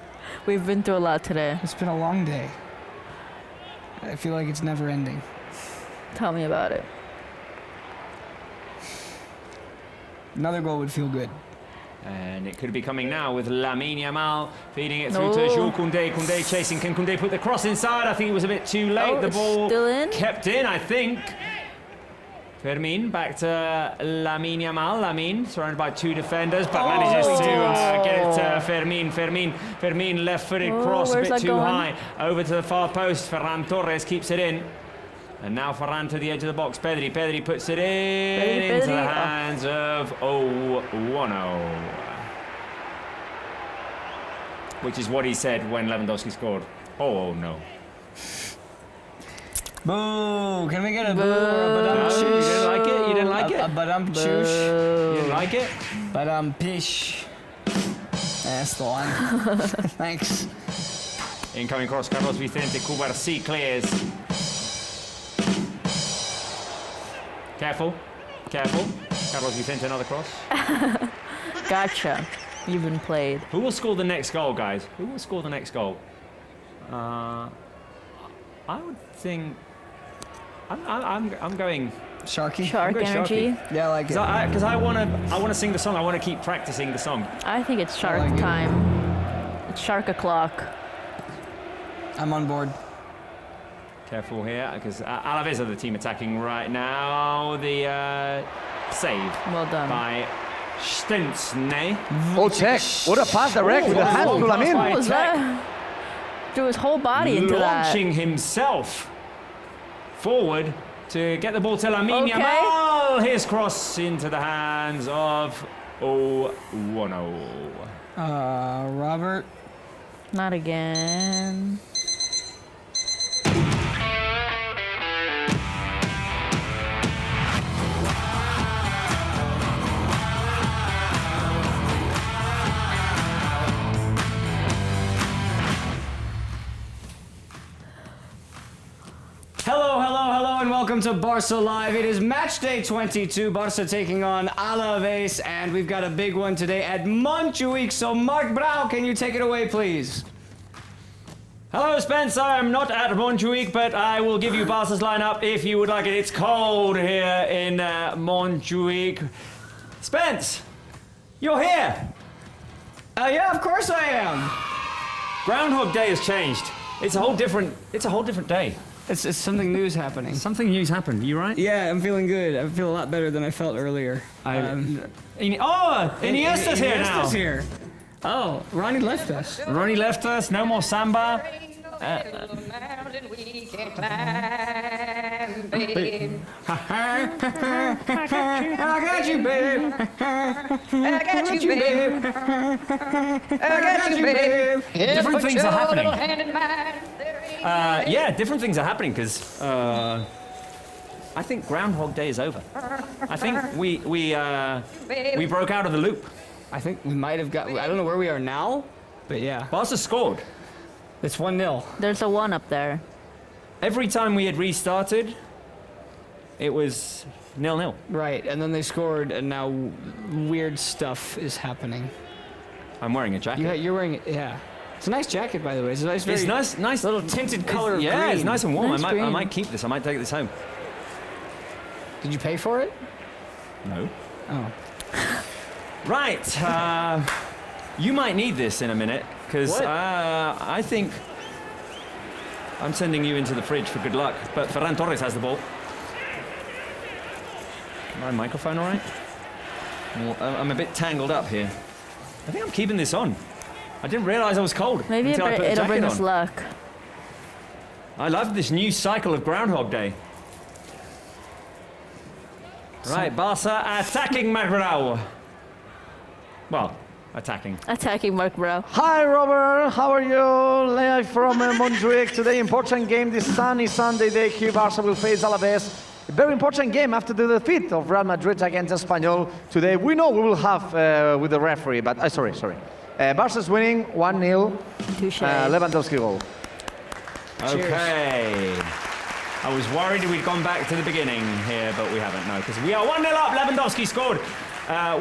We've been through a lot today. It's been a long day. I feel like it's never ending. Tell me about it. Another goal would feel good. And it could be coming now with Lamine Yamal feeding it through to Jules Koundé. Koundé chasing. Can Koundé put the cross inside? I think it was a bit too late. The ball still in? Kept in, I think. Fermin back to Lamine Yamal. Lamine surrounded by 2 defenders, but manages to get it to Fermin. Fermin left-footed cross a bit too high. Over to the far post. Ferran Torres keeps it in. And now Ferran to the edge of the box. Pedri puts it in into the hands of Owuono. Which is what he said when Lewandowski scored. Oh no. Boo! Can we get a boo or a badum You didn't like it? You didn't like it? A badum choosh. You didn't like it? Badum pish. That's the one. Thanks. Incoming cross, Carlos Vicente Cubarsí clears. Careful. Carlos Vicente, another cross. Gotcha. You've been played. Who will score the next goal, guys? Who will score the next goal? I would think. I'm going. Sharky. Shark energy. Sharky. Yeah, I like it. Because I wanna sing the song. I wanna keep practicing the song. I think it's shark like it. time. It's shark o'clock. I'm on board. Careful here, because Alavés are the team attacking right now. The save Well done. by Stensne. Oh, check. What a pass direct with the hand to Lamine. What was that? Threw his whole body into that. Launching himself forward to get the ball to Lamine Okay. Yamal. His cross into the hands of Owuono. Robert. Not again. Hello, and welcome to Barça Live. It is match day 22. Barça taking on Alavés, and we've got a big one today at Montjuic. So, Mark Brau, can you take it away, please? Hello, Spence. I'm not at Montjuic, but I will give you Barca's lineup if you would like it. It's cold here in Montjuic. Spence, you're here. Yeah, of course I am. Groundhog Day has changed. It's a whole different day. It's something new's happening. Something new's happened. You right? Yeah, I'm feeling good. I feel a lot better than I felt earlier. Iniesta's here now. Iniesta's here. Oh, Ronnie left us. Ronnie left us. No more samba. Mountain we can climb, babe. I got you, babe. I got you, babe. I got you, babe. Different things are happening. Hand in mine. Yeah, different things are happening because I think Groundhog Day is over. I think we broke out of the loop. I think we might have got. I don't know where we are now, but yeah. Barca scored. It's 1-0. There's a 1 up there. Every time we had restarted, it was 0-0. Right, and then they scored, and now weird stuff is happening. I'm wearing a jacket. You're wearing it, yeah. It's a nice jacket, by the way. It's a nice, It's nice little tinted color of yeah, green. it's nice and warm. Nice I green. might keep this. I might take this home. Did you pay for it? No. Oh. Right. You might need this in a minute because I think I'm sending you into the fridge for good luck. But Ferran Torres has the ball. My microphone all right? Well, I'm a bit tangled up here. I think I'm keeping this on. I didn't realise I was cold. Maybe until I put the it'll bring jacket us on. luck. I love this new cycle of Groundhog Day. Right, Barca attacking Magrao. Well, attacking. Attacking Mark Brow. Hi, Robert. How are you? Live from Montjuic. Today, important game. This sunny Sunday day here. Barça will face Alavés. A very important game after the defeat of Real Madrid against Espanyol. Today, we know we will have with the referee, but sorry. Barca's winning 1-0. Touche. Lewandowski goal. Okay. I was worried we'd gone back to the beginning here, but we haven't, no, because we are 1-0 up. Lewandowski scored,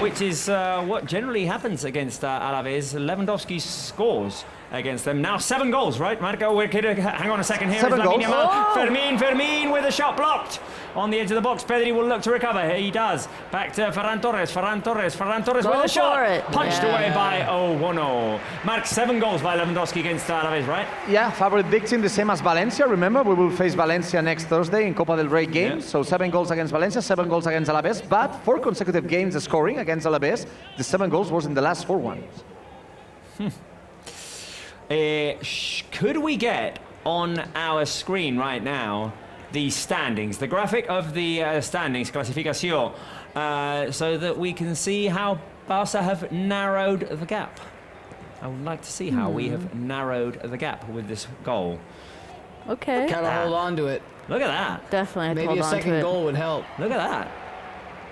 which is what generally happens against Alavés. Lewandowski scores against them. Now 7 goals, right? Marco, hang on a second here. 7 goals. Fermin with a shot blocked on the edge of the box. Pedri will look to recover. He does. Back to Ferran Torres with a shot. Punched away by Owono. Mark, 7 goals by Lewandowski against Alavés, right? Yeah, favorite victim, the same as Valencia. Remember, we will face Valencia next Thursday in Copa del Rey game. Yeah. So 7 goals against Valencia, 7 goals against Alavés. But 4 consecutive games scoring against Alavés. The 7 goals was in the last 4 ones. Could we get on our screen right now the standings, the graphic of the standings, clasificación, so that we can see how Barca have narrowed the gap? I would like to see how we have narrowed the gap with this goal. Okay. Gotta hold on to it. Look at that. Definitely have to Maybe hold a on to second it. goal would help. Look at that.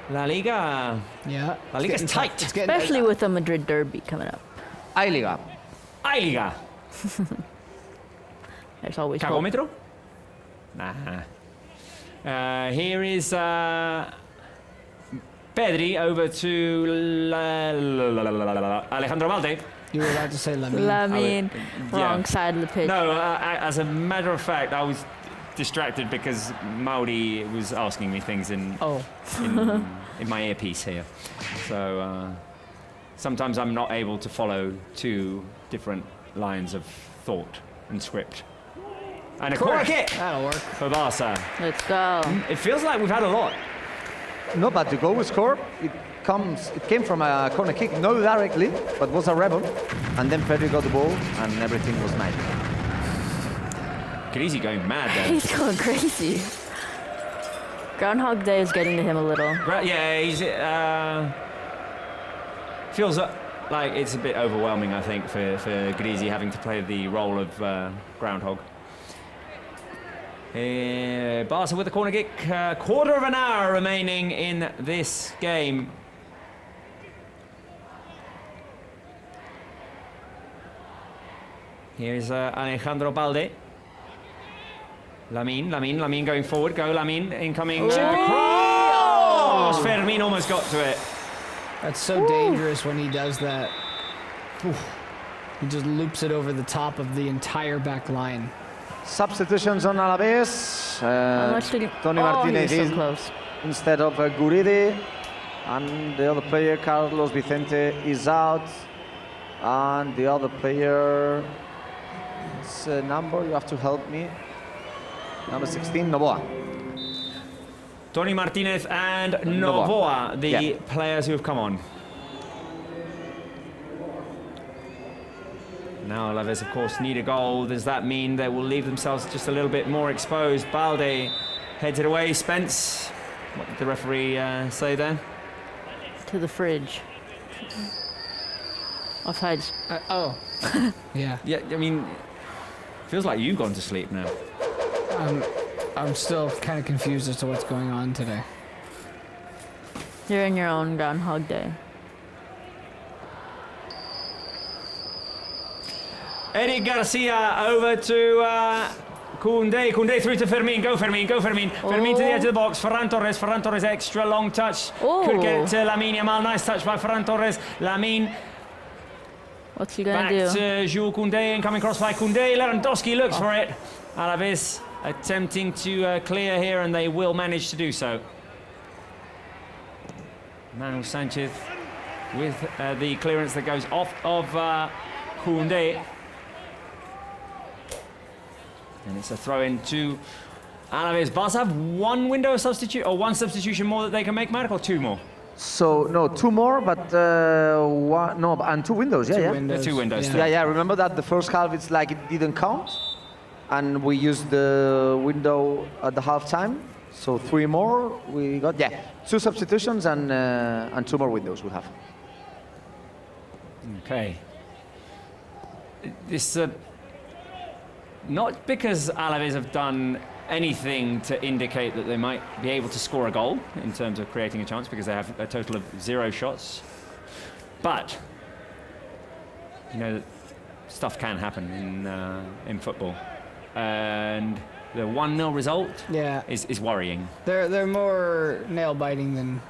La Liga. Yeah. La Liga's tight. It's getting Especially with the Madrid derby coming up. Liga. Liga. There's always hope. Cagometro? Nah. Here is Pedri over to Alejandro Balde. You were about to say Lamine. Lamine, yeah. wrong side of the pitch. No, as a matter of fact, I was distracted because Mauri was asking me things in my earpiece here. So sometimes I'm not able to follow 2 different lines of thought and script. And a corner kick That'll work. for Barca. Let's go. It feels like we've had a lot. No, but the goal we scored, it came from a corner kick, not directly, but was a rebel. And then Pedri got the ball, and everything was nice. Greasy going mad there. He's going crazy. Groundhog Day is getting to him a little. Yeah, he's feels like it's a bit overwhelming, I think, for Greasy having to play the role of groundhog. Barca with a corner kick. Quarter of an hour remaining in this game. Here's Alejandro Balde. Lamine going forward. Go Lamine, incoming. Cross! Fermin almost got to it. That's so dangerous when he does that. He just loops it over the top of the entire back line. Substitutions on Alavés. How much did he... Tony Oh, Martinez he was in so close. instead of Guridi. And the other player, Carlos Vicente, is out. And the other player, it's a number, you have to help me. Number 16, Novoa. Tony Martinez and Novoa, the Yeah. players who have come on. Now Alavés, of course, need a goal. Does that mean they will leave themselves just a little bit more exposed? Balde heads it away. Spence, what did the referee say there? To the fridge. Offsides. Yeah. Yeah, I mean, feels like you've gone to sleep now. I'm still kind of confused as to what's going on today. You're in your own Groundhog Day. Eric Garcia over to Koundé. Koundé through to Fermin. Go Fermin. Fermin to the edge of the box. Ferran Torres extra long touch. Could get it to Lamine Yamal. Nice touch by Ferran Torres. Lamine. What's he gonna Back do? to Jules Koundé. Incoming cross by Koundé. Lewandowski looks for it. Alavés attempting to clear here, and they will manage to do so. Manuel Sanchez with the clearance that goes off of Koundé. And it's a throw in to Alavés. Barca have one window of substitute, or one substitution more that they can make, Mark, or 2 more? So no, 2 more, but one, no, and 2 windows. Yeah, yeah. Windows. 2 windows. Yeah. still. Yeah, yeah. Remember that the first half, it's like it didn't count, and we used the window at the halftime. So 3 more. We got 2 substitutions and 2 more windows we have. Okay. This not because Alavés have done anything to indicate that they might be able to score a goal in terms of creating a chance, because they have a total of 0 shots. But you know, stuff can happen in football, and the 1-0 result is worrying. They're more nail biting than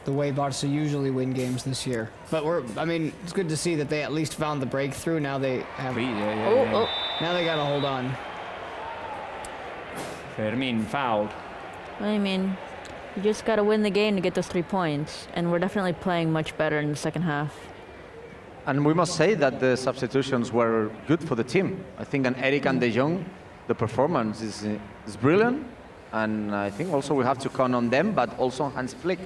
the way Barça usually win games this year. But it's good to see that they at least found the breakthrough. Now they have. Now they gotta hold on. Fermin fouled. I mean, you just got to win the game to get those 3 points, and we're definitely playing much better in the second half. And we must say that the substitutions were good for the team. I think on Eric and De Jong, the performance is brilliant, and I think also we have to count on them, but also on Hans Flick.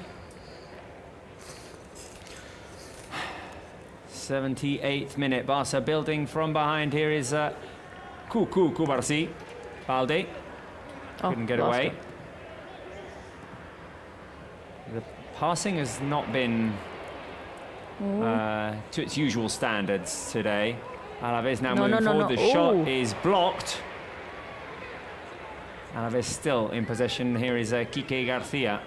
78th minute, Barca building from behind. Here is Kubarsi. Balde couldn't get lost away. it. The passing has not been to its usual standards today. Alavés now moving forward. The shot is blocked. Alavés still in possession. Here is Quique Garcia.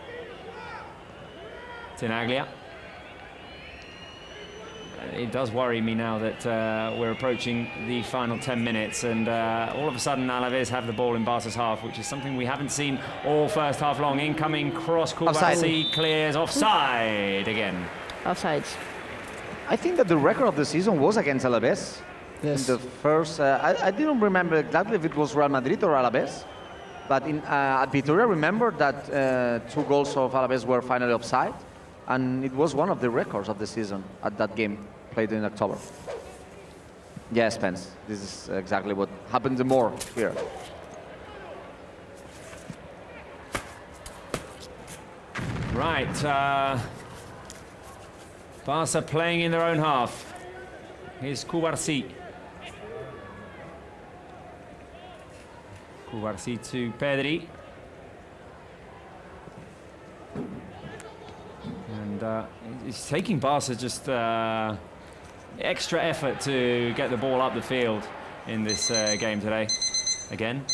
Tenaglia. It does worry me now that we're approaching the final 10 minutes, and all of a sudden Alavés have the ball in Barca's half, which is something we haven't seen all first half long. Incoming cross, Kubarsi clears offside again. Offsides. I think that the record of the season was against Alavés. Yes. In the first, I didn't remember exactly if it was Real Madrid or Alavés, but at Vitoria, I remember that 2 goals of Alavés were finally offside, and it was one of the records of the season at that game played in October. Yeah, Spence, this is exactly what happened more here. Right, Barca playing in their own half. Here's Kubarsi. Kubarsi to Pedri. And it's taking Barca just extra effort to get the ball up the field in this game today. Again.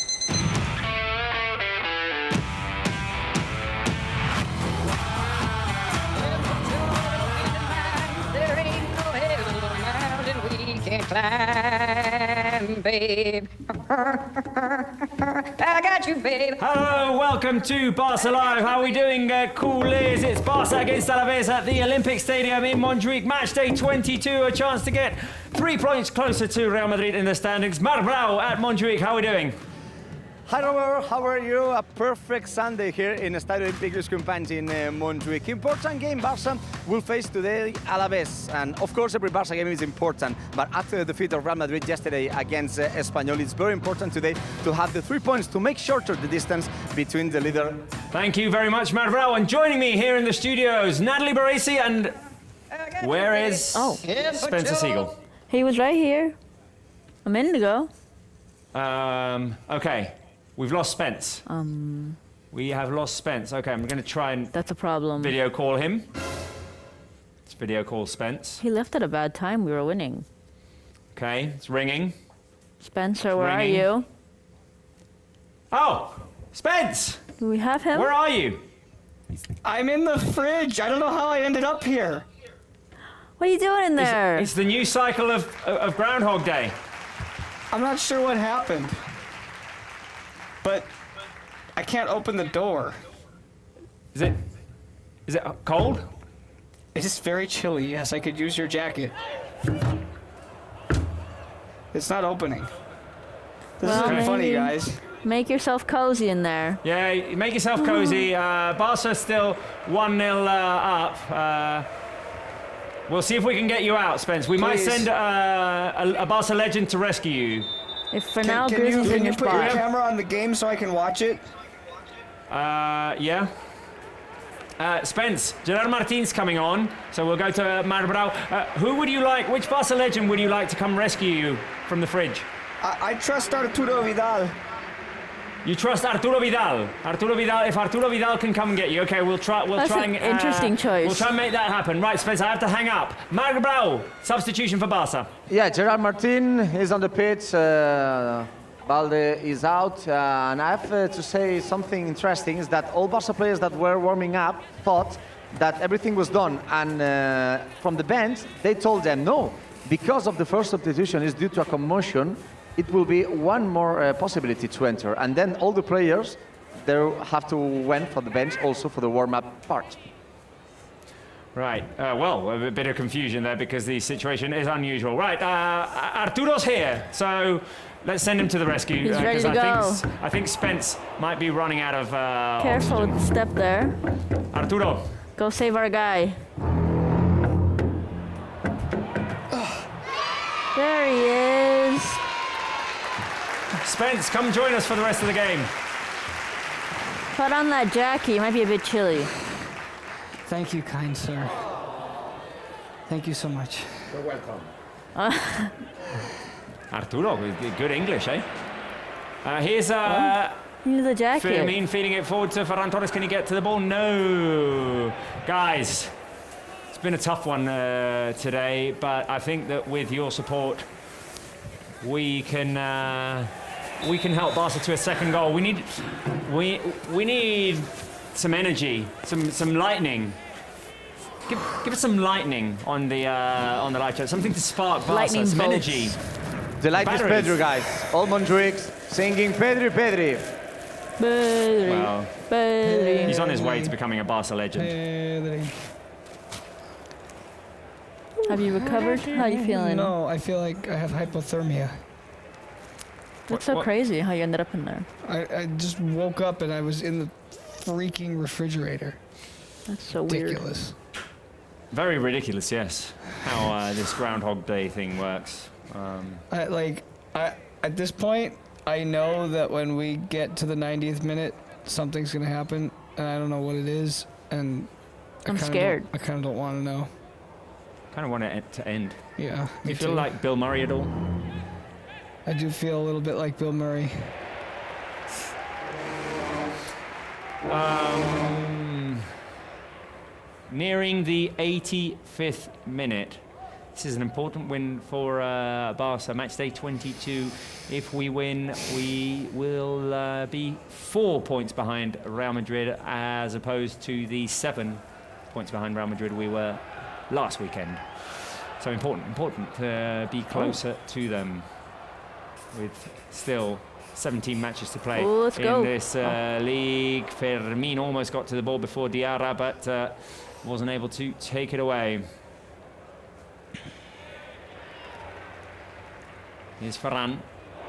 There ain't no hill or mountain we can't climb, babe. I got you, babe. Hello, welcome to Barca Live. How are we doing, coolies? It's Barca against Alavés at the Olympic Stadium in Montjuic. Match day 22, a chance to get 3 points closer to Real Madrid in the standings. Marc Brau at Montjuic, how are we doing? Hi Robert, how are you? A perfect Sunday here in Estadio Olímpic Companys in Montjuic. Important game, Barça will face today Alavés. And of course every Barça game is important, but after the defeat of Real Madrid yesterday against Espanyol, it's very important today to have the 3 points to make shorter the distance between the leader. Thank you very much, Marc Brau. And joining me here in the studios, Natalie Baresi, and where is Spencer Siegel? He was right here a minute ago. Okay. We've lost Spence. We have lost Spence. Okay, I'm going to try and That's a problem. video call him. Let's video call Spence. He left at a bad time. We were winning. Okay, it's ringing. Spencer, where ringing. are you? Oh, Spence! Do we have him? Where are you? I'm in the fridge. I don't know how I ended up here. What are you doing in there? It's the new cycle of Groundhog Day. I'm not sure what happened. But I can't open the door. Is it cold? It is very chilly. Yes, I could use your jacket. It's not opening. This is kind of funny, guys. Make yourself cozy in there. Yeah, make yourself cozy. Barca still 1-0 up. We'll see if we can get you out, Spence. We might send a Barca legend to rescue you. If for now, Grizz is in Can you your put your spot. camera on the game so I can watch it? Yeah. Spence, Gerard Martin's coming on, so we'll go to Marbrau. Who would you like, which Barca legend would you like to come rescue you from the fridge? I trust Arturo Vidal. You trust Arturo Vidal. Arturo Vidal, if Arturo Vidal can come and get you, okay, we'll try That's and... an interesting choice. We'll try and make that happen. Right, Spence, I have to hang up. Marbrau, substitution for Barca. Yeah, Gerard Martin is on the pitch. Balde is out. And I have to say something interesting is that all Barca players that were warming up thought that everything was done. And from the bench, they told them no. Because of the first substitution is due to a commotion, it will be one more possibility to enter. And then all the players, they have to went for the bench also for the warm-up part. Right, well, a bit of confusion there because the situation is unusual. Right, Arturo's here, so let's send him to the rescue. He's ready to go. I think Spence might be running out of Careful oxygen. with the step there. Arturo. Go save our guy. There he is. Spence, come join us for the rest of the game. Put on that jacket, it might be a bit chilly. Thank you, kind sir. Thank you so much. You're welcome. Arturo, good English, eh? Here's Here's the jacket. Firmin feeding it forward to Ferran Torres. Can he get to the ball? No. Guys, it's been a tough one today, but I think that with your support, we can help Barca to a second goal. We need some energy, some lightning. Give us some lightning on the light show. Something to spark Barca, Lightning some bolts. energy. The light is Batteries. Pedro, guys. All Montjuics singing Pedri, Pedri. Pedri, Well, Pedri. he's on his way to becoming a Barca legend. Have you recovered? How are you feeling? No, I feel like I have hypothermia. That's so crazy how you ended up in there. I just woke up and I was in the freaking refrigerator. That's so weird. Ridiculous. Very ridiculous, yes. How this Groundhog Day thing works. At this point, I know that when we get to the 90th minute, something's gonna happen, and I don't know what it is, and I'm scared. I kind of don't want to know. Kind of want it to end. Yeah. Do you feel like Bill Murray at all? I do feel a little bit like Bill Murray. Nearing the 85th minute. This is an important win for Barca. Match day 22. If we win, we will be 4 points behind Real Madrid as opposed to the 7 points behind Real Madrid we were last weekend. So important to be closer to them with still 17 matches to play in this league. Fermin almost got to the ball before Diarra, but wasn't able to take it away. Here's Ferran.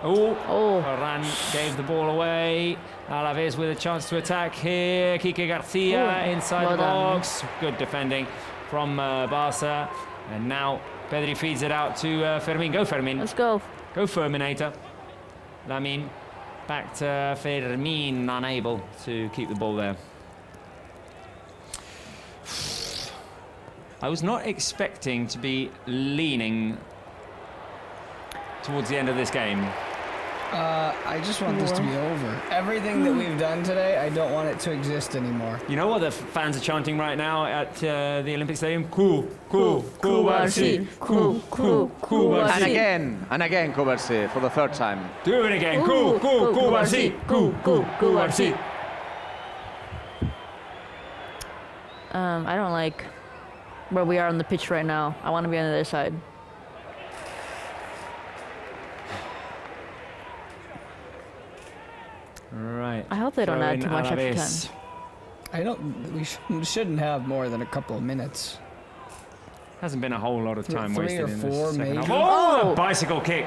Ferran gave the ball away. Alavés with a chance to attack here. Quique Garcia inside the box. Good defending from Barca. And now Pedri feeds it out to Fermin. Go, Fermin. Let's go. Go, Ferminator. Lamin back to Fermin, unable to keep the ball there. I was not expecting to be leaning towards the end of this game. I just want this to be over. Everything that we've done today, I don't want it to exist anymore. You know what the fans are chanting right now at the Olympic Stadium? Cool, Barça. Cool, Barça. And again, Barça for the third time. Do it again. Cool, Barça. Cool, Barça. I don't like where we are on the pitch right now. I want to be on the other side. Right. I hope they don't add too much extra time. We shouldn't have more than a couple of minutes. Hasn't been a whole lot of time 3 wasted or in 4 this second maybe. half. Oh, a bicycle kick.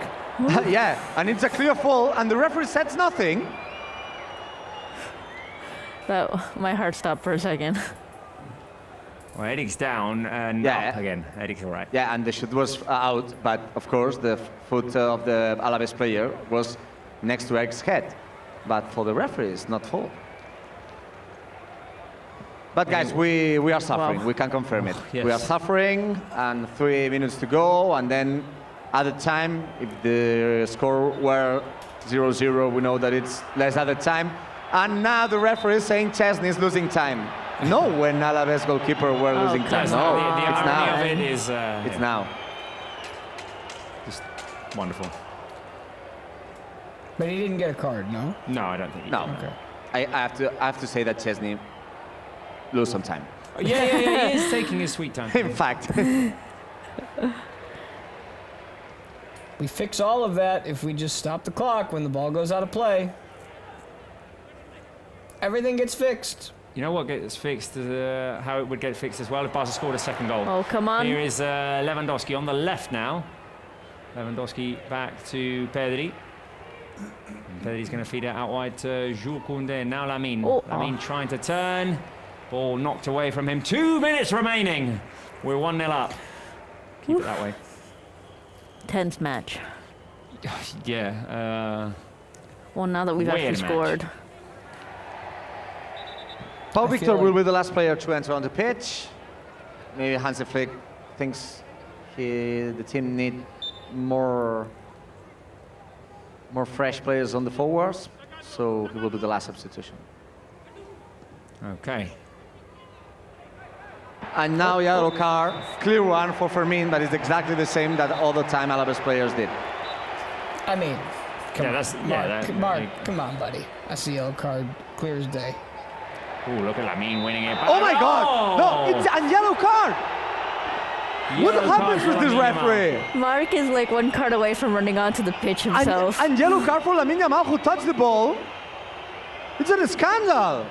Yeah, and it's a clear fall, and the referee says nothing. My heart stopped for a second. Well, Eric's down and up again. Eric's all right. Yeah, and the shot was out, but of course the foot of the Alavés player was next to Eric's head. But for the referee, it's not full. But guys, we are suffering. Wow. We can confirm it. Yes. We are suffering, and 3 minutes to go, and then at the time, if the score were 0-0, we know that it's less at the time. And now the referee is saying Chesney is losing time. No, when Alavés goalkeeper were losing time. Yes, No, the it's irony now. of it is It's now. just wonderful. But he didn't get a card, no? No, I don't think he No. did. Okay. I have to say that Chesney lose some time. Yeah, he is taking his sweet time. In fact. We fix all of that if we just stop the clock when the ball goes out of play. Everything gets fixed. You know what gets fixed? How it would get fixed as well if Barca scored a second goal. Oh, come on. Here is Lewandowski on the left now. Lewandowski back to Pedri. And Pedri's going to feed it out wide to Jules Koundé. Now Lamine. Oh, Lamine trying to turn. Ball knocked away from him. 2 minutes remaining. We're 1-0 up. Keep it that way. Tense match. Yeah. Well, now that we've Weird actually match. scored. Paul I Victor feel will like- be the last player to enter on the pitch. Maybe Hansi Flick thinks the team need more fresh players on the forwards, so he will be the last substitution. Okay. And now yellow card, clear one for Fermin, but it's exactly the same that all the time Alavés players did. I mean, come Yeah, on. that's- Mark, yeah, that- Mark, like- come on, buddy. That's a yellow card, clear as day. Oh, look at Lamine winning it. Oh my God! No, it's a yellow card. What Yellow happens card with this for Lamine Yamal. referee? Mark is like 1 card away from running onto the pitch And, himself. and yellow card for Lamine Yamal, who touched the ball. It's a scandal.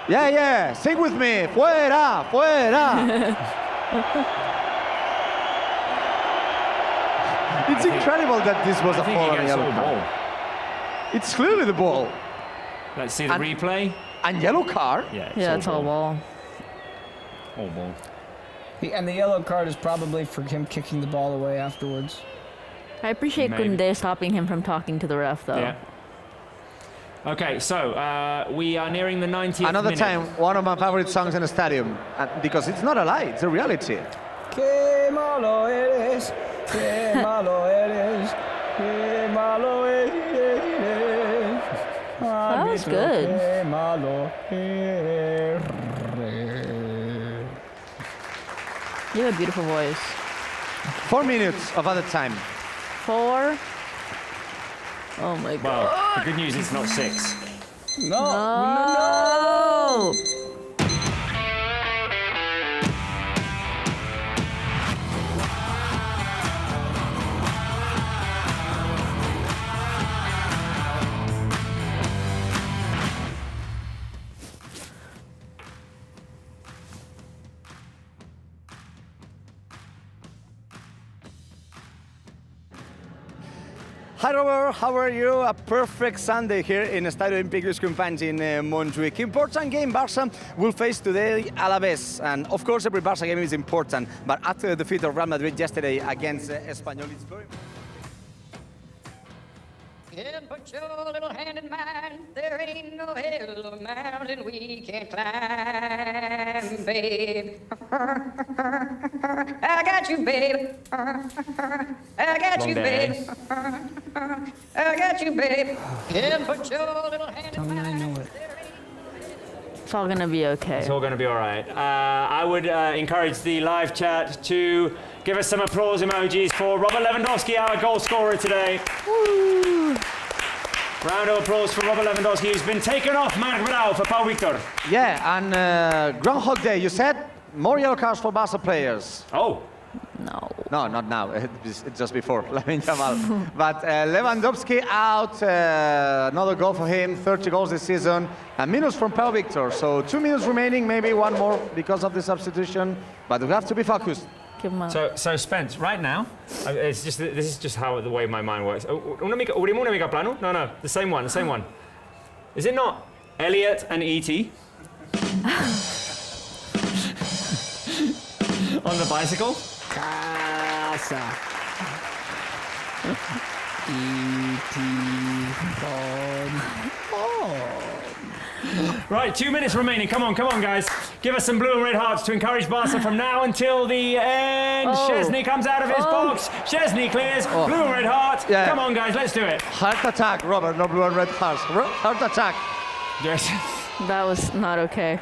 Yeah, sing with me. Fuera, fuera. It's incredible that this was a I think foul he on a gets yellow all the card. ball. It's clearly the ball. Let's see the And- replay. And yellow card? Yeah, Yeah, it's all ball. All ball. And the yellow card is probably for him kicking the ball away afterwards. I appreciate Maybe. Koundé stopping him from talking to the ref, though. Yeah. Okay, so we are nearing the 90th Another minute. time, one of my favorite songs in the stadium. Because it's not a lie, it's a reality. Que malo eres, que malo eres, que malo eres. That was good. Que malo eres. You have a beautiful voice. 4 minutes of other time. 4. Oh my God. Well, the good news is it's not 6. No. Oh! Hi Robert, how are you? A perfect Sunday here in Estadio Olímpic Lluís Companys in Montjuïc. Important game, Barça will face today Alavés. And of course every Barça game is important, but after the defeat of Real Madrid yesterday against Espanyol, it's very And put your little hand in mine. There ain't no hill or mountain we can't climb, babe. I got you, babe. I got Long you, day. babe. I got you, babe. And put your little hand in mine. It's all gonna be okay. It's all going to be all right. I would encourage the live chat to give us some applause emojis for Robert Lewandowski, our goal scorer today. Woo! Round of applause for Robert Lewandowski, who's been taken off Marc Vidal for Pau Victor. Yeah, and Groundhog Day, you said more yellow cards for Barca players. Oh, No. No, not now. It's just before Lamine Yamal. But Lewandowski out. Another goal for him. 30 goals this season. A minus from Pau Victor. So 2 minutes remaining. Maybe one more because of the substitution. But we have to be focused. Give him a... so Spence, right now, this is just how the way my mind works. Una mica plano? No, the same one. Is it not Elliot and E.T. on the bicycle? Casa. E.T. gone home. Right, 2 minutes remaining. Come on, guys. Give us some blue and red hearts to encourage Barca from now until the end. Oh. Szczesny comes out of his box. Szczesny clears. Blue and red heart. Yeah. Come on, guys, let's do it. Heart attack, Robert, no blue and red hearts. Heart attack. Yes. That was not okay.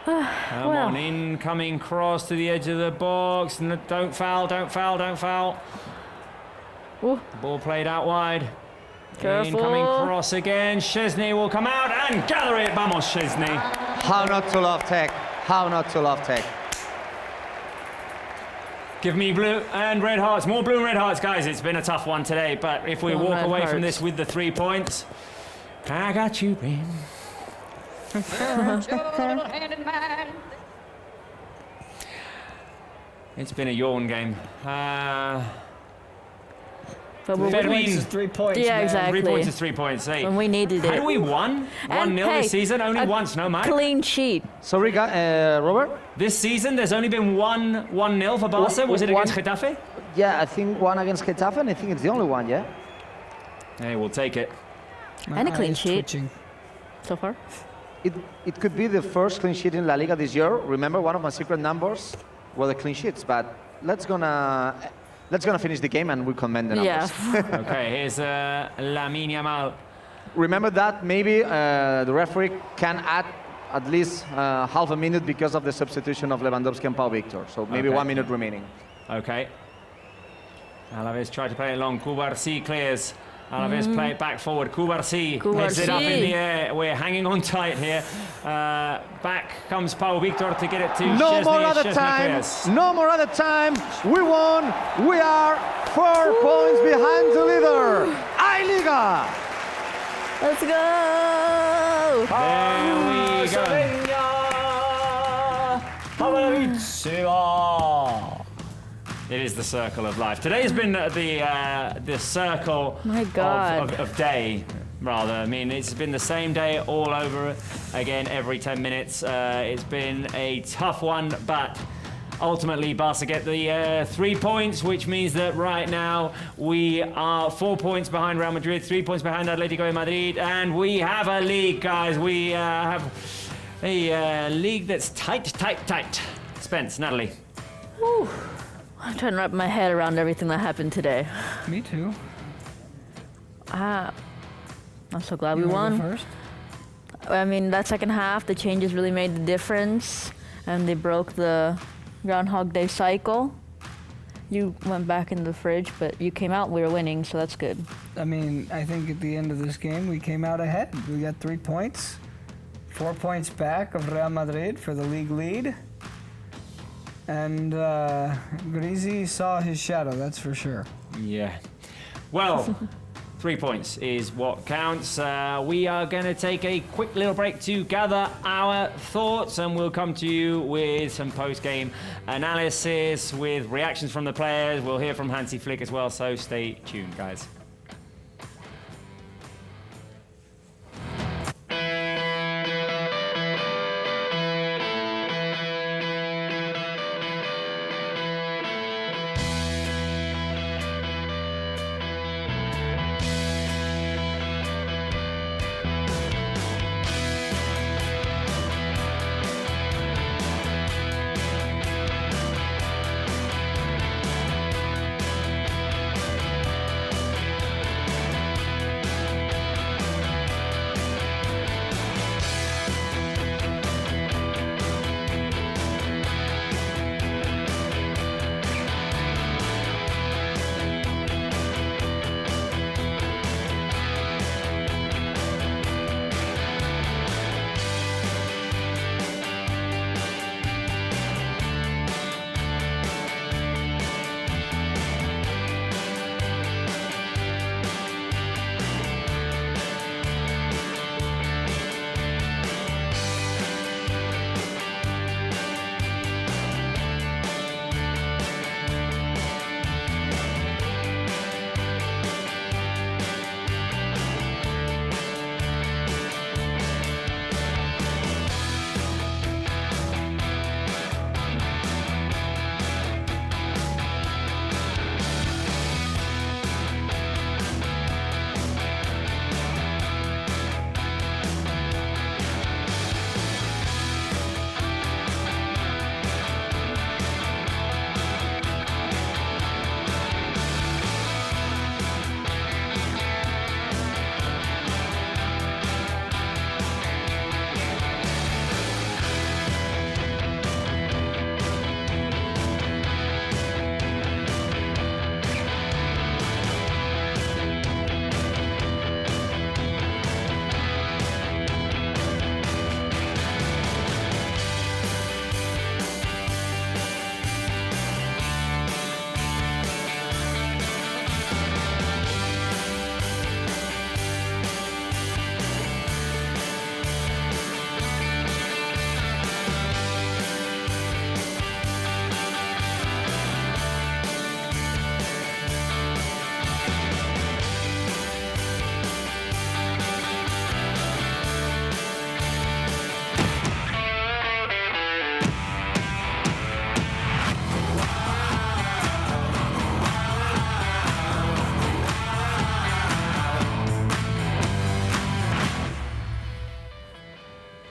Come on, incoming cross to the edge of the box. Don't foul. Ooh. Ball played out wide. Careful. Incoming cross again. Szczesny will come out and gather it. Vamos, Szczesny. How not to love tech. How not to love tech. Give me blue and red hearts. More blue and red hearts, guys. It's been a tough one today, but if we Blue and walk red away from hearts. this with the 3 points, I got you, babe. Put your little hand in mine. It's been a yawn game. But we're Fair winning. win. It's 3 points. Yeah, man. exactly. 3 points is 3 points. Hey, When we needed it. had we won 1-0 hey, this season? Only a once, no, Mike? Clean sheet. Sorry, Robert? This season, there's only been 1-0 for Barca. Was it against Getafe? Yeah, I think one against Getafe, and I think it's the only one, yeah? Hey, we'll take it. My And a clean eye is sheet. twitching. So far. It could be the first clean sheet in La Liga this year. Remember, one of my secret numbers were the clean sheets, but let's gonna finish the game and we comment the numbers. Yeah. Okay, here's Lamine Yamal. Remember that maybe the referee can add at least half a minute because of the substitution of Lewandowski and Pau Victor. So maybe Okay. 1 minute remaining. Okay. Alavés tried to play it long. Kubarsi clears. Alavés play it back forward. Kubarsi heads it up in the air. We're hanging on tight here. Back comes Pau Victor to get it to No Szczesny. more other Szczesny time. clears. No more other time. We won. We are 4 points behind the leader. Liga. Let's go! There we go. It is the circle of life. Today's been the circle My God. of day, rather. I mean, it's been the same day all over again every 10 minutes. It's been a tough one, but ultimately Barca get the 3 points, which means that right now we are 4 points behind Real Madrid, 3 points behind Atletico de Madrid, and we have a league, guys. We have a league that's tight. Spence, Natalie. Whew. I'm trying to wrap my head around everything that happened today. Me too. I'm so glad we You wanna go won. first? I mean, that second half, the changes really made the difference, and they broke the Groundhog Day cycle. You went back in the fridge, but you came out, we were winning, so that's good. I mean, I think at the end of this game, we came out ahead. We got 3 points, 4 points back of Real Madrid for the league lead. And Grizzy saw his shadow, that's for sure. Yeah. Well, 3 points is what counts. We are going to take a quick little break to gather our thoughts, and we'll come to you with some post-game analysis, with reactions from the players. We'll hear from Hansi Flick as well, so stay tuned, guys.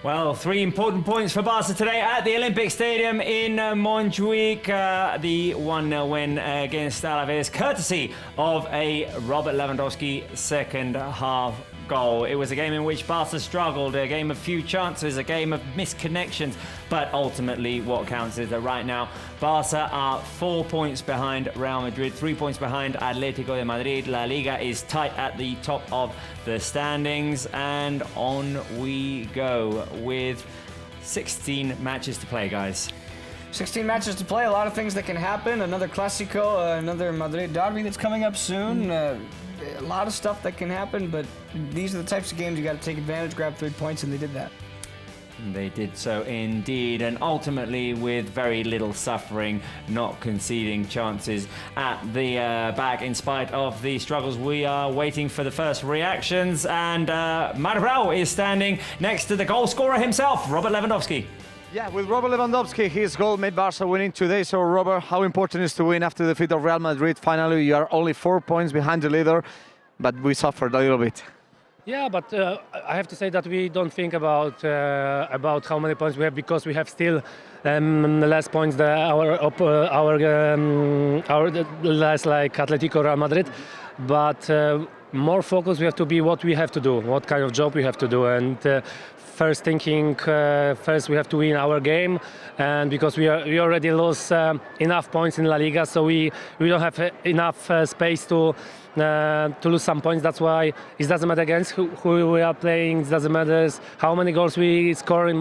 Well, 3 important points for Barca today at the Olympic Stadium in Montjuic. The 1-0 win against Alavés, courtesy of a Robert Lewandowski second half goal. It was a game in which Barca struggled, a game of few chances, a game of missed connections, but ultimately what counts is that right now Barca are 4 points behind Real Madrid, 3 points behind Atletico de Madrid. La Liga is tight at the top of the standings, and on we go with 16 matches to play, guys. 16 matches to play, a lot of things that can happen. Another Clásico, another Madrid derby that's coming up soon. A lot of stuff that can happen, but these are the types of games you got to take advantage, grab 3 points, and they did that. They did so indeed, and ultimately with very little suffering, not conceding chances at the back in spite of the struggles. We are waiting for the first reactions, and Marbrau is standing next to the goal scorer himself, Robert Lewandowski. Yeah, with Robert Lewandowski, his goal made Barca winning today. So, Robert, how important is to win after the defeat of Real Madrid? Finally, you are only 4 points behind the leader, but we suffered a little bit. Yeah, but I have to say that we don't think about how many points we have, because we have still less points than our less like Atletico, Real Madrid. But more focused we have to be what we have to do, what kind of job we have to do, and. First we have to win our game, and because we already lost enough points in La Liga, so we don't have enough space to lose some points. That's why it doesn't matter against who we are playing. It doesn't matter how many goals we score.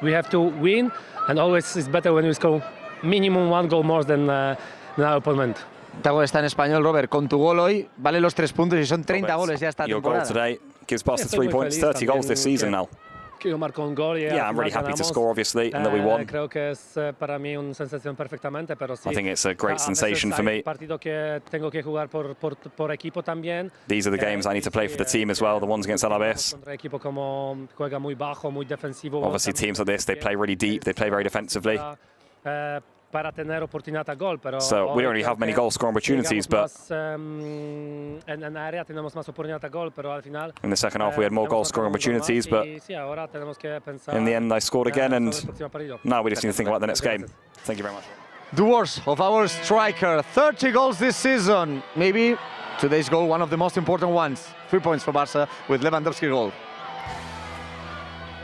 We have to win, and always it's better when we score minimum 1 goal more than our opponent. Te hago esta en español, Robert. Con tu gol hoy vale los 3 puntos y son 30 goles ya esta Your temporada. goal today gives Barca 3 points, 30 goals this season now. Yeah, I'm really happy to score, obviously, and that we won. Creo que es para mí una sensación perfectamente, pero sí. I think it's a great sensation for me. Partido que tengo que jugar por equipo también. These are the games I need to play for the team as well, the ones against Alavés. Equipo como juega muy bajo, muy defensivo. Obviously, teams like this, they play really deep, they play very defensively. Para tener oportunidad a gol, pero so we don't really have many goal scoring opportunities, but in the second half we had more goal scoring opportunities, but in the end I scored again, and now we just need to think about the next game. Thank you very much. The words of our striker, 30 goals this season. Maybe today's goal, one of the most important ones. 3 points for Barca with Lewandowski goal.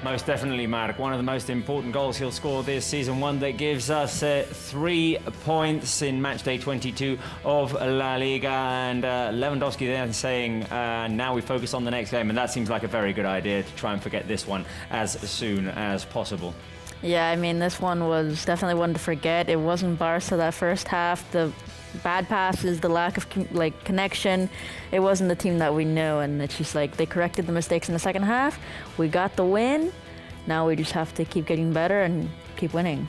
Most definitely, Mark. One of the most important goals he'll score this season. One that gives us 3 points in match day 22 of La Liga. And Lewandowski then saying, now we focus on the next game. And that seems like a very good idea, to try and forget this one as soon as possible. Yeah, I mean, this one was definitely one to forget. It wasn't Barca that first half. The bad passes, the lack of connection, it wasn't the team that we know, and it's just like they corrected the mistakes in the second half. We got the win. Now we just have to keep getting better and keep winning.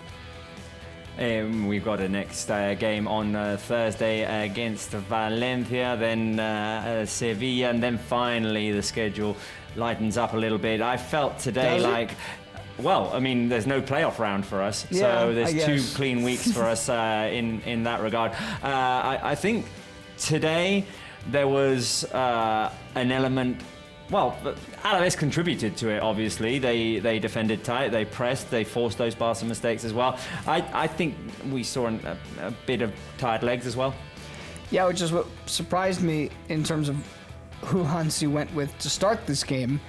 We've got a next game on Thursday against Valencia, then Sevilla, and then finally the schedule lightens up a little bit. I felt today well, I mean, there's no playoff round for us, so there's 2 clean weeks for us in that regard. I think today there was an element. Well, Alavés contributed to it, obviously. They defended tight, they pressed, they forced those Barca mistakes as well. I think we saw a bit of tired legs as well. Yeah, which is what surprised me in terms of who Hansi went with to start this game.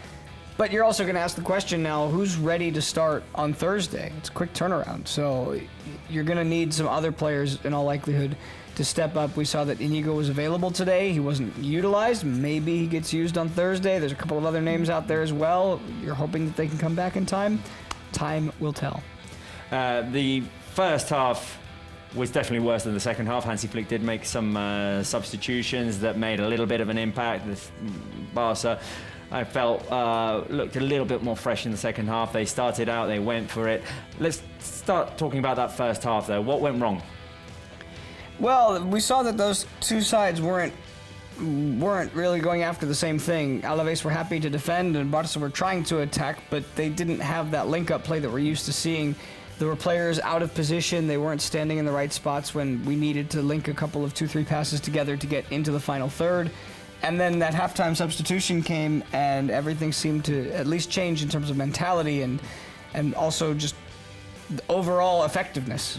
But you're also going to ask the question now, who's ready to start on Thursday? It's a quick turnaround, so you're going to need some other players in all likelihood to step up. We saw that Inigo was available today. He wasn't utilized. Maybe he gets used on Thursday. There's a couple of other names out there as well. You're hoping that they can come back in time. Time will tell. The first half was definitely worse than the second half. Hansi Flick did make some substitutions that made a little bit of an impact. Barca, I felt, looked a little bit more fresh in the second half. They started out, they went for it. Let's start talking about that first half, though. What went wrong? Well, we saw that those two sides weren't really going after the same thing. Alavés were happy to defend, and Barça were trying to attack, but they didn't have that link-up play that we're used to seeing. There were players out of position. They weren't standing in the right spots when we needed to link a couple of 2-3 passes together to get into the final third. And then that halftime substitution came, and everything seemed to at least change in terms of mentality, and and also just the overall effectiveness.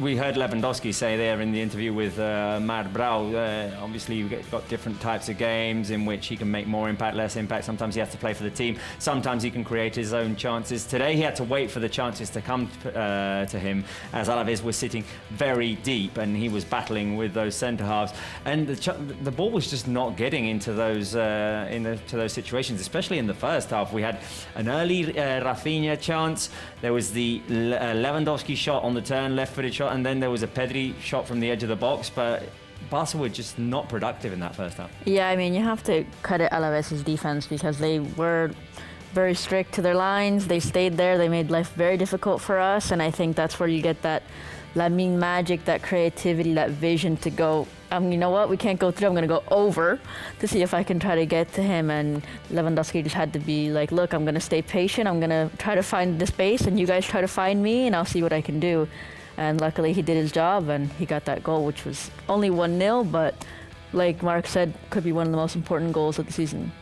We heard Lewandowski say there in the interview with Mad Brau, obviously you've got different types of games in which he can make more impact, less impact. Sometimes he has to play for the team. Sometimes he can create his own chances. Today he had to wait for the chances to come to him as Alavés was sitting very deep and he was battling with those centre-halves. And the ball was just not getting into those to those situations, especially in the first half. We had an early Rafinha chance. There was the Lewandowski shot on the turn, left-footed shot, and then there was a Pedri shot from the edge of the box, but Barca were just not productive in that first half. Yeah, I mean, you have to credit Alavés' defense because they were very strict to their lines. They stayed there. They made life very difficult for us, and I think that's where you get that Lamine magic, that creativity, that vision to go, you know what, we can't go through, I'm going to go over to see if I can try to get to him. And Lewandowski just had to be like, look, I'm going to stay patient. I'm going to try to find the space, and you guys try to find me, and I'll see what I can do. And luckily he did his job and he got that goal, which was only 1-0, but like Mark said, could be one of the most important goals of the season.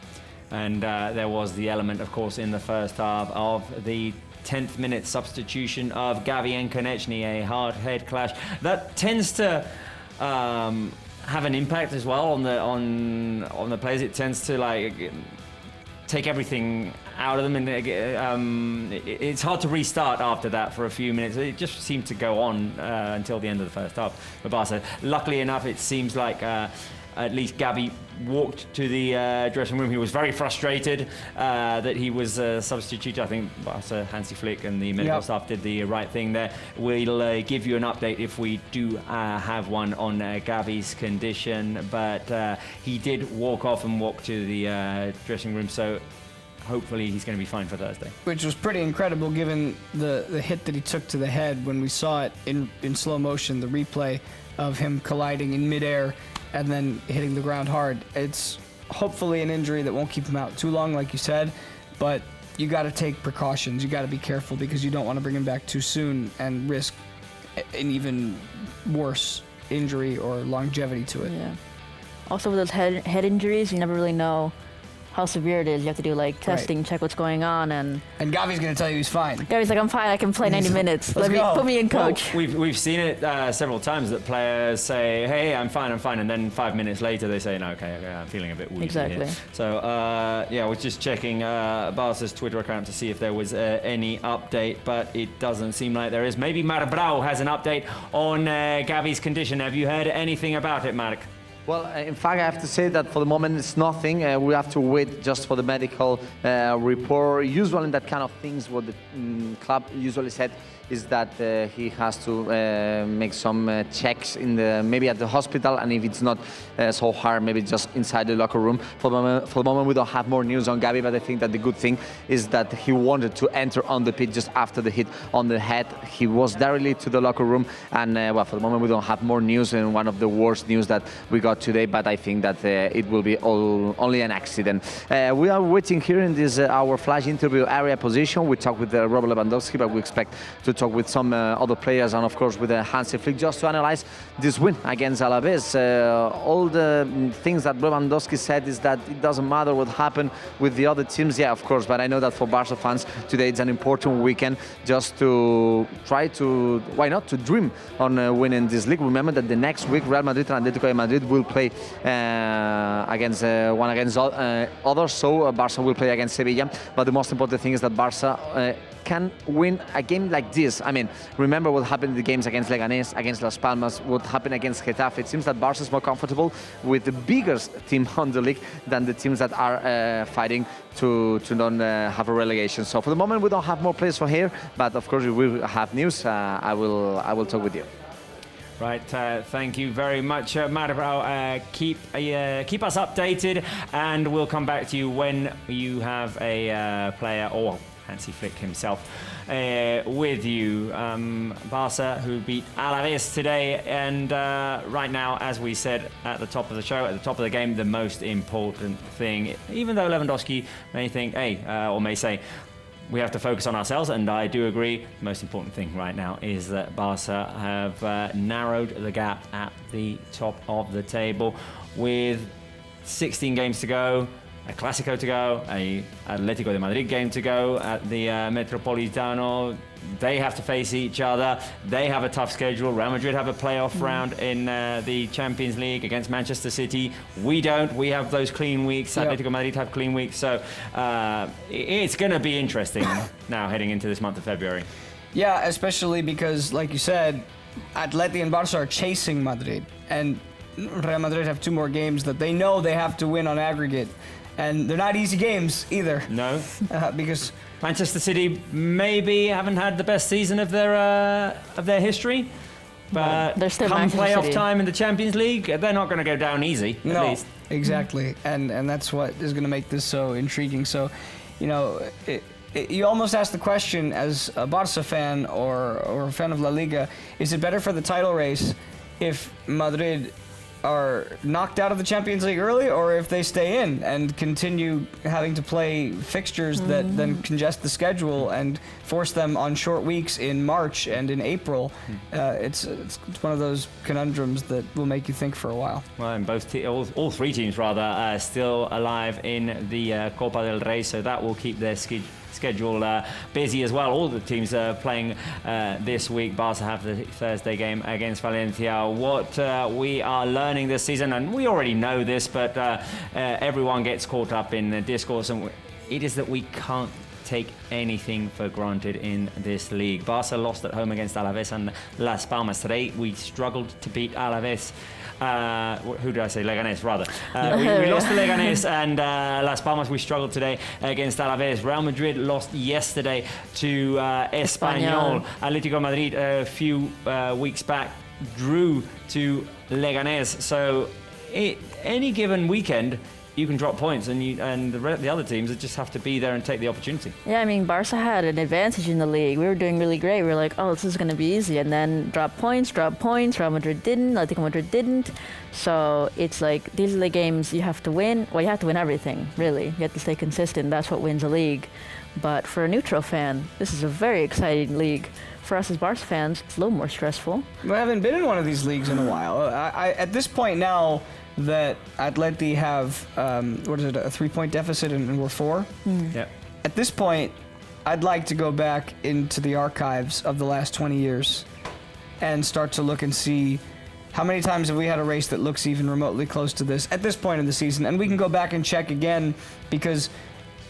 And there was the element, of course, in the first half of the 10th minute substitution of Gavi and Konechny, a hard head clash. That tends to have an impact as well on the players. It tends to like take everything out of them, and it's hard to restart after that for a few minutes. It just seemed to go on until the end of the first half for Barca. Luckily enough, it seems like at least Gavi walked to the dressing room. He was very frustrated that he was substituted. I think Barca, Hansi Flick and the medical staff did the right thing there. We'll give you an update if we do have one on Gavi's condition, but he did walk off and walk to the dressing room, so hopefully he's going to be fine for Thursday. Which was pretty incredible given the hit that he took to the head when we saw it in slow motion, the replay of him colliding in midair and then hitting the ground hard. It's hopefully an injury that won't keep him out too long, like you said, but you got to take precautions. You got to be careful because you don't want to bring him back too soon and risk an even worse injury or longevity to it. Yeah. Also with those head injuries, you never really know how severe it is. You have to do like testing, check what's going on, and Gavi's going to tell you he's fine. Gavi's like, I'm fine, I can play 90 minutes. Put me in, coach. Well, we've seen it several times that players say, hey, I'm fine, and then 5 minutes later they say, no, okay, I'm feeling a bit woozy. Exactly. Here. So yeah, I was just checking Barca's Twitter account to see if there was any update, but it doesn't seem like there is. Maybe Marc Brau has an update on Gavi's condition. Have you heard anything about it, Marc? Well, in fact, I have to say that for the moment it's nothing. We have to wait just for the medical report. Usually in that kind of things, what the club usually said is that he has to make some checks maybe at the hospital, and if it's not so hard, maybe just inside the locker room. For the moment, we don't have more news on Gavi, but I think that the good thing is that he wanted to enter on the pitch just after the hit on the head. He was directly to the locker room, and well, for the moment, we don't have more news, and one of the worst news that we got today, but I think that it will be only an accident. We are waiting here in this our flash interview area position. We talked with Robert Lewandowski, but we expect to talk with some other players and of course with Hansi Flick just to analyze this win against Alavés. All the things that Lewandowski said is that it doesn't matter what happened with the other teams. Yeah, of course, but I know that for Barca fans today it's an important weekend just to try to, why not, to dream on winning this league. Remember that the next week Real Madrid and Atletico de Madrid will play against others, so Barca will play against Sevilla, but the most important thing is that Barca can win a game like this. I mean, remember what happened in the games against Leganés, against Las Palmas, what happened against Getafe. It seems that Barca is more comfortable with the biggest team on the league than the teams that are fighting to not have a relegation. So for the moment, we don't have more players for here, but of course, if we have news, I will talk with you. Right, thank you very much, Marc Brau. Keep us updated, and we'll come back to you when you have a player or Hansi Flick himself with you. Barca, who beat Alavés today, and right now, as we said at the top of the show, at the top of the game, the most important thing, even though Lewandowski may think, or may say, we have to focus on ourselves, and I do agree. The most important thing right now is that Barca have narrowed the gap at the top of the table with 16 games to go. a Clásico to go, a Atlético de Madrid game to go at the Metropolitano. They have to face each other. They have a tough schedule. Real Madrid have a playoff round in the Champions League against Manchester City. We don't. We have those clean weeks. Atletico Madrid have clean weeks. So it's going to be interesting now heading into this month of February. Yeah, especially because, like you said, Atleti and Barça are chasing Madrid. And Real Madrid have 2 more games that they know they have to win on aggregate. And they're not easy games either. No. Because Manchester City maybe haven't had the best season of their history, but they're still come Manchester playoff City. time in the Champions League, they're not going to go down easy. At least. Exactly, and that's what is going to make this so intriguing. So, you know, you almost ask the question as a Barça fan or a fan of La Liga: is it better for the title race if Madrid are knocked out of the Champions League early, or if they stay in and continue having to play fixtures that then congest the schedule and force them on short weeks in March and in April? It's one of those conundrums that will make you think for a while. Well, and all 3 teams rather are still alive in the Copa del Rey, so that will keep their schedule busy as well. All the teams are playing this week. Barca have the Thursday game against Valencia. What we are learning this season, and we already know this, but everyone gets caught up in the discourse, and it is that we can't take anything for granted in this league. Barca lost at home against Alavés and Las Palmas. Today we struggled to beat Alavés. Who did I say? Leganés, rather. We lost to Leganés and Las Palmas. We struggled today against Alavés. Real Madrid lost yesterday to Espanyol. Atlético Madrid a few weeks back drew to Leganés. So any given weekend, you can drop points, and the other teams just have to be there and take the opportunity. Yeah, I mean, Barca had an advantage in the league. We were doing really great. We were like, oh, this is going to be easy. And then drop points. Real Madrid didn't. Atletico Madrid didn't. So it's like, these are the games you have to win. Well, you have to win everything, really. You have to stay consistent. That's what wins a league. But for a neutral fan, this is a very exciting league. For us as Barca fans, it's a little more stressful. We haven't been in one of these leagues in a while. At this point now that Atleti have, a 3-point deficit and we're 4? Yep. At this point, I'd like to go back into the archives of the last 20 years and start to look and see how many times have we had a race that looks even remotely close to this at this point in the season. And we can go back and check again because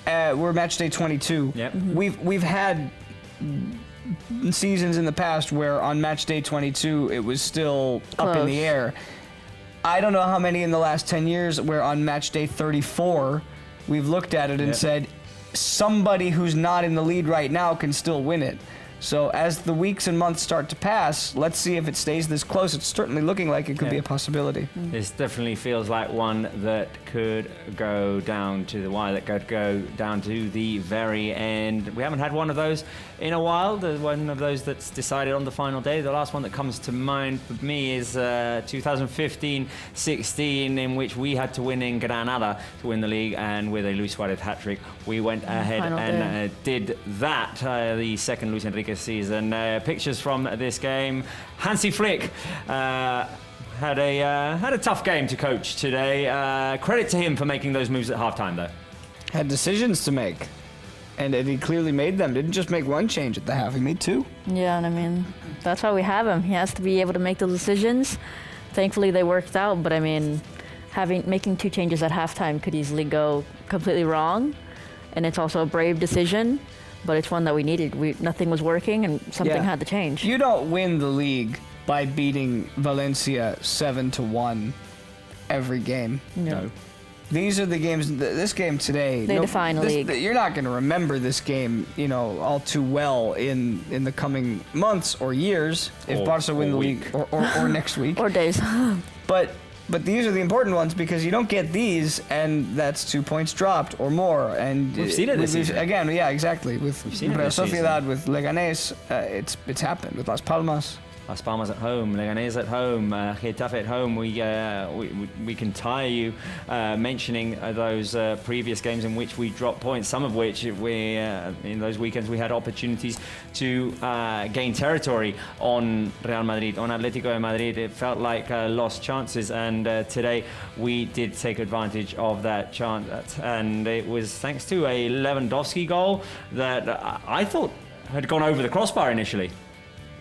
we're match day 22. Yep. We've had seasons in the past where on match day 22 it was still up in the air. I don't know how many in the last 10 years where on match day 34 we've looked at it and said somebody who's not in the lead right now can still win it. So as the weeks and months start to pass, let's see if it stays this close. It's certainly looking like it could be a possibility. This definitely feels like one that could go down to the wire, that could go down to the very end. We haven't had one of those in a while. There's one of those that's decided on the final day. The last one that comes to mind for me is 2015-16, in which we had to win in Granada to win the league, and with a Luis Suarez hat-trick, we went ahead and did that. The second Luis Enrique season. Pictures from this game. Hansi Flick had a tough game to coach today. Credit to him for making those moves at halftime, though. Had decisions to make, and he clearly made them. Didn't just make one change at the half. He made 2. Yeah, and I mean, that's why we have him. He has to be able to make those decisions. Thankfully, they worked out. But I mean, making 2 changes at halftime could easily go completely wrong, and it's also a brave decision. But it's one that we needed. Nothing was working, and something had to change. You don't win the league by beating Valencia 7-1 every game. No. These are the games. This game today. They define a league. You're not going to remember this game, all too well in the coming months or years if Barca win the league or next week or days. But these are the important ones because you don't get these, and that's 2 points dropped or more. And we've seen it this season. Again, yeah, exactly. With Real Sociedad, with Leganés, it's happened. With Las Palmas. Las Palmas at home, Leganés at home, Getafe at home. We can tire you mentioning those previous games in which we dropped points, some of which in those weekends we had opportunities to gain territory on Real Madrid, on Atletico de Madrid. It felt like lost chances, and today we did take advantage of that chance, and it was thanks to a Lewandowski goal that I thought had gone over the crossbar initially.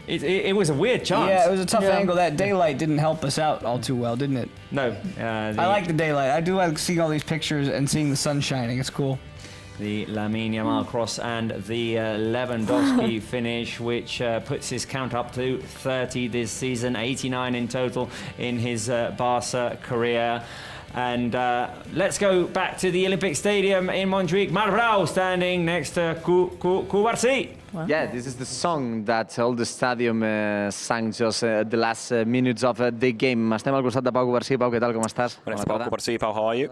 It was a weird chance. Yeah, it was a tough angle. That daylight didn't help us out all too well, didn't it? No. I like the daylight. I do like seeing all these pictures and seeing the sun shining. It's cool. The Lamine Yamal cross and the Lewandowski finish, which puts his count up to 30 this season, 89 in total in his Barça career. And let's go back to the Olympic Stadium in Montjuic. Marbrau standing next to Barça. Wow. Yeah, this is the song that all the stadium sang just the last minutes of the game. Estem al costat de Pau Covarsí. Pau, què tal, com estàs? Pau Covarsí, Pau, how are you?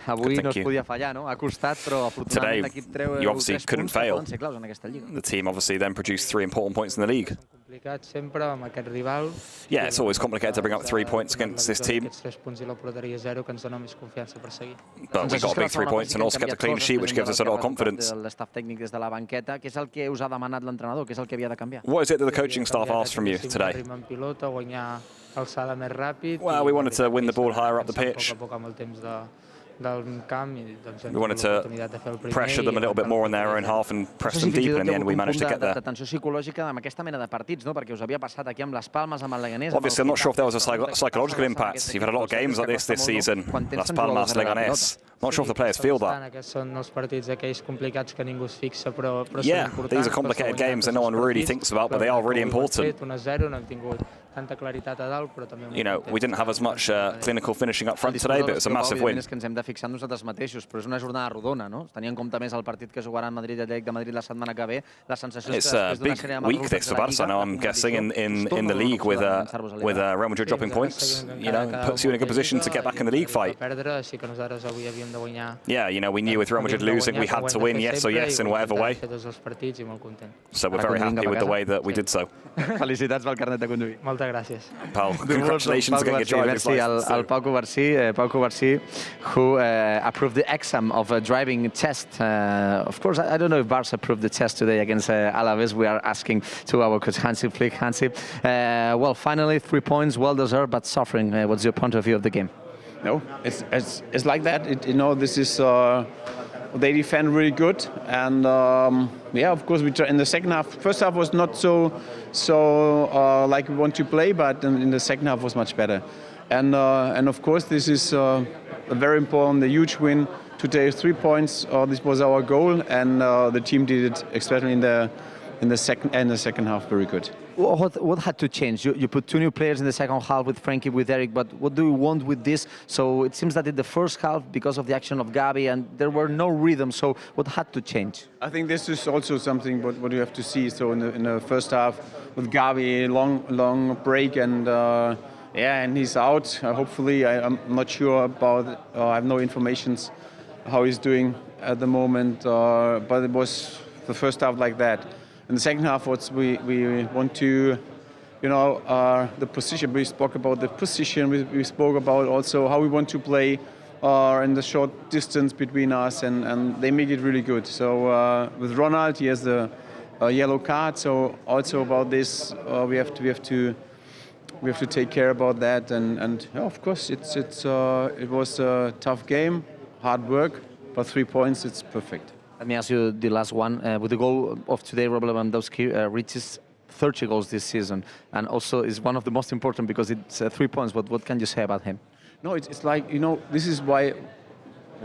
Avui no es podia fallar, no? Ha costat, però afortunadament l'equip treu you obviously couldn't fail. Ser claus en aquesta lliga. The team obviously then produced 3 important points in the league. Complicat sempre amb aquest rival. Yeah, it's always complicated to bring up 3 points against this team. Aquests 3 punts i la porteria 0 que ens dona més confiança per seguir. But we got a big 3 points and also kept a clean sheet, which gives us a lot of confidence. L'estaf tècnic des de la banqueta, què és el que us ha demanat l'entrenador? Què és el que havia de canviar? What is it that the coaching staff asked from you today? Ritme en pilota, guanyar alçada més ràpid. Well, we wanted to win the ball higher up the pitch. Poc a poc amb el temps del camp i doncs we wanted to pressure them a little bit more in their own half and press them deep, and in the end we managed to get there. Tensió psicològica amb aquesta mena de partits, no? Perquè us havia passat aquí amb les Palmes, amb el Leganés. Obviously, I'm not sure if there was a psychological impact. You've had a lot of games like this season. Las Palmas, Leganés. Not sure if the players feel that. Aquests són els partits aquells complicats que ningú es fixa, però yeah, these are complicated games that no one really thinks about, but they are really important. 1-0, no hem tingut tanta claritat a dalt, però també... You know, we didn't have as much clinical finishing up front today, but it was a massive win. És que ens hem de fixar nosaltres mateixos, però és una jornada rodona, no? Tenint en compte més el partit que jugaran Madrid i Atlètic de Madrid la setmana que ve, la sensació és que després d'una sèrie de mal resultats de la Lliga... It's a big week this for Barça now, I'm guessing, in the league with Real Madrid dropping points, you know, puts you in a good position to get back in the league fight. Yeah, you know, we knew with Real Madrid losing we had to win, yes or yes, in whatever way. So we're very happy with the way that we did so. Felicitats pel carnet de conduir. Moltes gràcies. Pau, congratulations on getting your driver's license. Al Pau Covarsí, who approved the exam of a driving test. Of course, I don't know if Barça approved the test today against Alavés. We are asking to our coach Hansi Flick. Hansi, well, finally 3 points, well deserved, but suffering. What's your point of view of the game? No, it's like that. You know, this is they defend really good, and yeah, of course we try in the second half. First half was not so like we want to play, but in the second half was much better. And of course this is a very important, a huge win. Today 3 points. This was our goal, and the team did it, especially in the second half, very good. What had to change? You put 2 new players in the second half with Frankie, with Eric, but what do you want with this? So it seems that in the first half, because of the action of Gavi, and there were no rhythm, so what had to change? I think this is also something what you have to see. So in the first half with Gavi, long break, and yeah, and he's out. Hopefully, I'm not sure about, I have no informations how he's doing at the moment, but it was the first half like that. In the second half, we want to, you know, the position. We spoke about the position. We spoke about also how we want to play in the short distance between us, and they make it really good. So with Ronald, he has a yellow card. So also about this, we have to take care about that. And yeah, of course, it was a tough game, hard work, but 3 points, it's perfect. Let me ask you the last one. With the goal of today, Robert Lewandowski reaches 30 goals this season, and also is one of the most important because it's 3 points. But what can you say about him? No, it's like, you know, this is why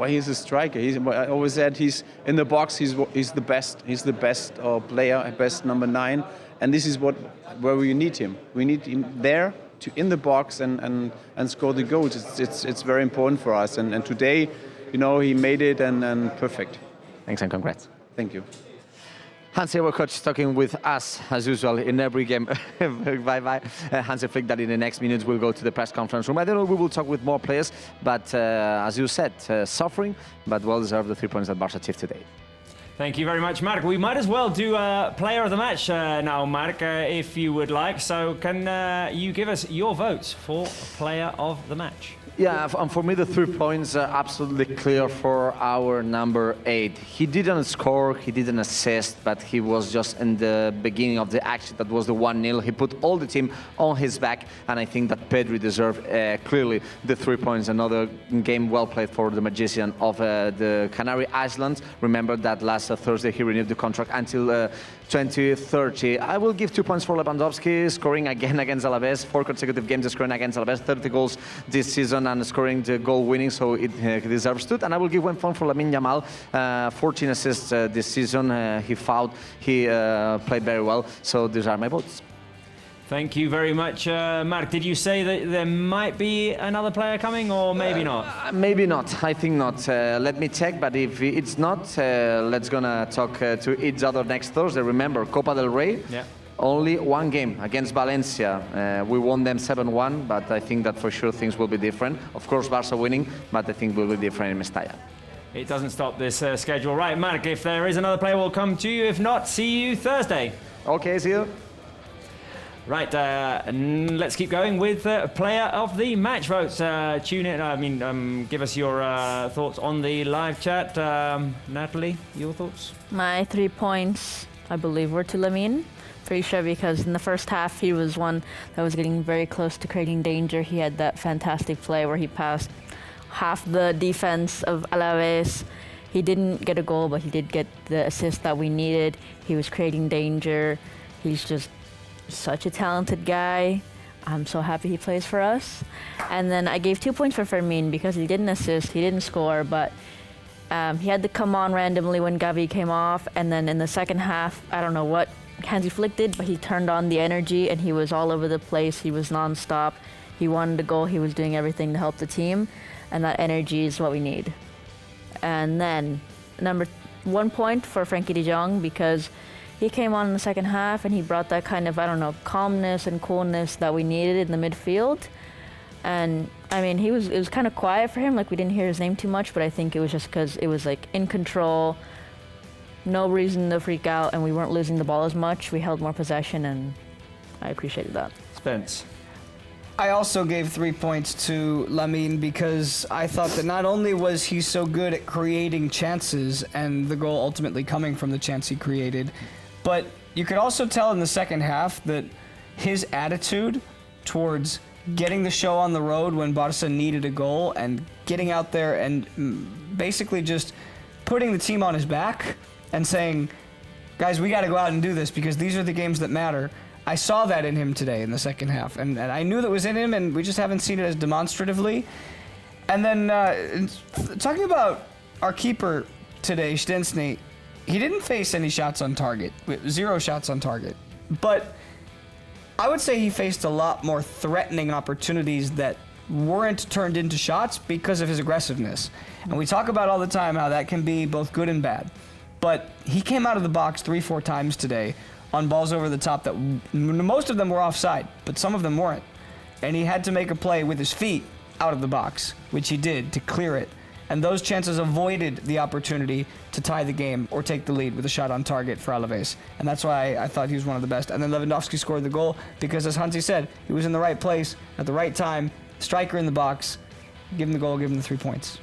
he's a striker. I always said he's in the box. He's the best. He's the best player, best number 9, and this is where we need him. We need him there in the box and score the goals. It's very important for us. And today, you know, he made it and perfect. Thanks and congrats. Thank you. Hansi, our coach, talking with us, as usual, in every game. Bye-bye. Hansi Flick, that in the next minutes will go to the press conference room. I don't know, we will talk with more players, but as you said, suffering, but well-deserved the 3 points that Barça achieved today. Thank you very much, Mark. We might as well do player of the match now, Mark, if you would like. So can you give us your votes for player of the match? Yeah, and for me, the 3 points are absolutely clear for our number 8. He didn't score, he didn't assist, but he was just in the beginning of the action. That was the 1-0. He put all the team on his back, and I think that Pedri deserved clearly the 3 points. Another game well played for the magician of the Canary Islands. Remember that last Thursday he renewed the contract until 2030. I will give 2 points for Lewandowski, scoring again against Alavés, 4 consecutive games scoring against Alavés, 30 goals this season and scoring the goal winning, so it deserves it. And I will give 1 point for Lamine Yamal, 14 assists this season. He played very well, so these are my votes. Thank you very much, Mark. Did you say that there might be another player coming, or maybe not? Maybe not. I think not. Let me check, but if it's not, let's gonna talk to each other next Thursday. Remember, Copa del Rey. Yeah. Only one game against Valencia. We won them 7-1, but I think that for sure things will be different. Of course, Barça winning, but I think will be different in Mestalla. It doesn't stop this schedule. Right, Mark, if there is another player, we'll come to you. If not, see you Thursday. Okay, see you. Right, let's keep going with player of the match votes. Tune in, give us your thoughts on the live chat. Natalie, your thoughts? My 3 points, I believe, were to Lamine. Pretty sure, because in the first half he was one that was getting very close to creating danger. He had that fantastic play where he passed half the defense of Alavés. He didn't get a goal, but he did get the assist that we needed. He was creating danger. He's just such a talented guy. I'm so happy he plays for us. And then I gave 2 points for Fermin because he didn't assist, he didn't score, but he had to come on randomly when Gavi came off. And then in the second half, I don't know what Hansi Flick did, but he turned on the energy and he was all over the place. He was nonstop. He wanted to go. He was doing everything to help the team. And that energy is what we need. And then number 1 point for Frankie de Jong, because he came on in the second half and he brought that kind of, calmness and coolness that we needed in the midfield. And I mean, it was kind of quiet for him, like we didn't hear his name too much, but I think it was just because it was like in control, no reason to freak out, and we weren't losing the ball as much. We held more possession, and I appreciated that. Spence. I also gave 3 points to Lamine because I thought that not only was he so good at creating chances and the goal ultimately coming from the chance he created, but you could also tell in the second half that his attitude towards getting the show on the road when Barça needed a goal and getting out there and basically just putting the team on his back and saying, guys, we got to go out and do this because these are the games that matter. I saw that in him today in the second half, and I knew that was in him, and we just haven't seen it as demonstratively. And then talking about our keeper today, Szczęsny, he didn't face any shots on target, 0 shots on target. But I would say he faced a lot more threatening opportunities that weren't turned into shots because of his aggressiveness. And we talk about all the time how that can be both good and bad. But he came out of the box 3-4 times today on balls over the top that most of them were offside, but some of them weren't. And he had to make a play with his feet out of the box, which he did to clear it. And those chances avoided the opportunity to tie the game or take the lead with a shot on target for Alavés. And that's why I thought he was one of the best. And then Lewandowski scored the goal because, as Hansi said, he was in the right place at the right time, striker in the box. Give him the goal, give him the 3 points.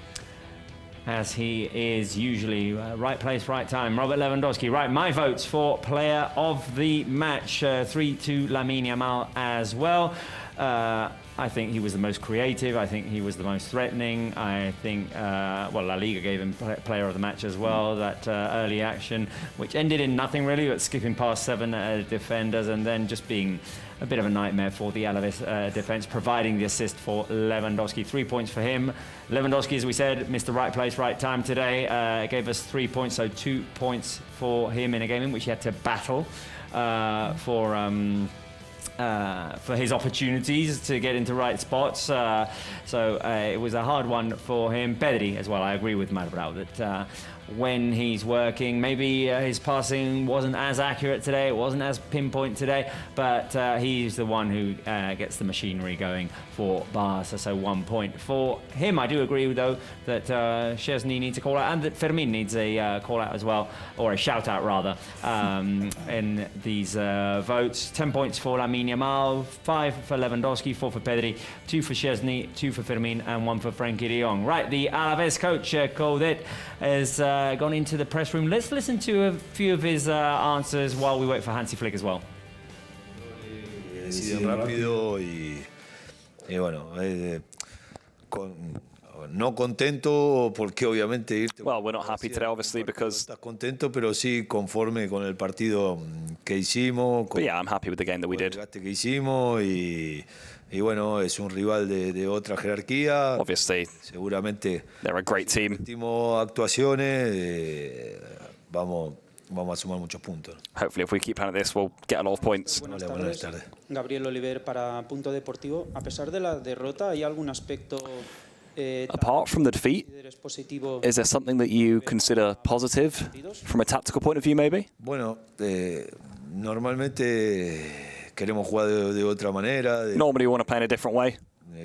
As he is usually right place, right time. Robert Lewandowski. Right, my votes for player of the match. 3 to Lamine Yamal as well. I think he was the most creative. I think he was the most threatening. I think, La Liga gave him player of the match as well. That early action, which ended in nothing really, but skipping past 7 defenders and then just being a bit of a nightmare for the Alavés defense, providing the assist for Lewandowski. 3 points for him. Lewandowski, as we said, missed the right place, right time today. Gave us 3 points, so 2 points for him in a game in which he had to battle for his opportunities to get into right spots. So it was a hard one for him. Pedri as well, I agree with Marbrau that when he's working. Maybe his passing wasn't as accurate today, it wasn't as pinpoint today, but he's the one who gets the machinery going for Barça. So 1 point for him. I do agree, though, that Szczesny needs a call out and that Fermin needs a call out as well, or a shout out rather, in these votes. 10 points for Lamine Yamal, 5 for Lewandowski, 4 for Pedri, 2 for Szczesny, 2 for Fermin, and 1 for Frenkie de Jong. Right, the Alavés coach, Coudet, has gone into the press room. Let's listen to a few of his answers while we wait for Hansi Flick as well. Deciden rápido y bueno, no contento porque obviamente irte. Well, we're not happy today, obviously, because. Estás contento, pero sí conforme con el partido que hicimos. But yeah, I'm happy with the game that we did. Que hicimos y bueno, es un rival de otra jerarquía. Obviously, seguramente. They're a great team. Últimas actuaciones, vamos a sumar muchos puntos. Hopefully, if we keep playing at this, we'll get a lot of points. Buenas tardes. Gabriel Oliver para Punto Deportivo. A pesar de la derrota, ¿hay algún aspecto? Apart from the defeat, is there something that you consider positive from a tactical point of view, maybe? Bueno, normalmente queremos jugar de otra manera. Normally, we want to play in a different way.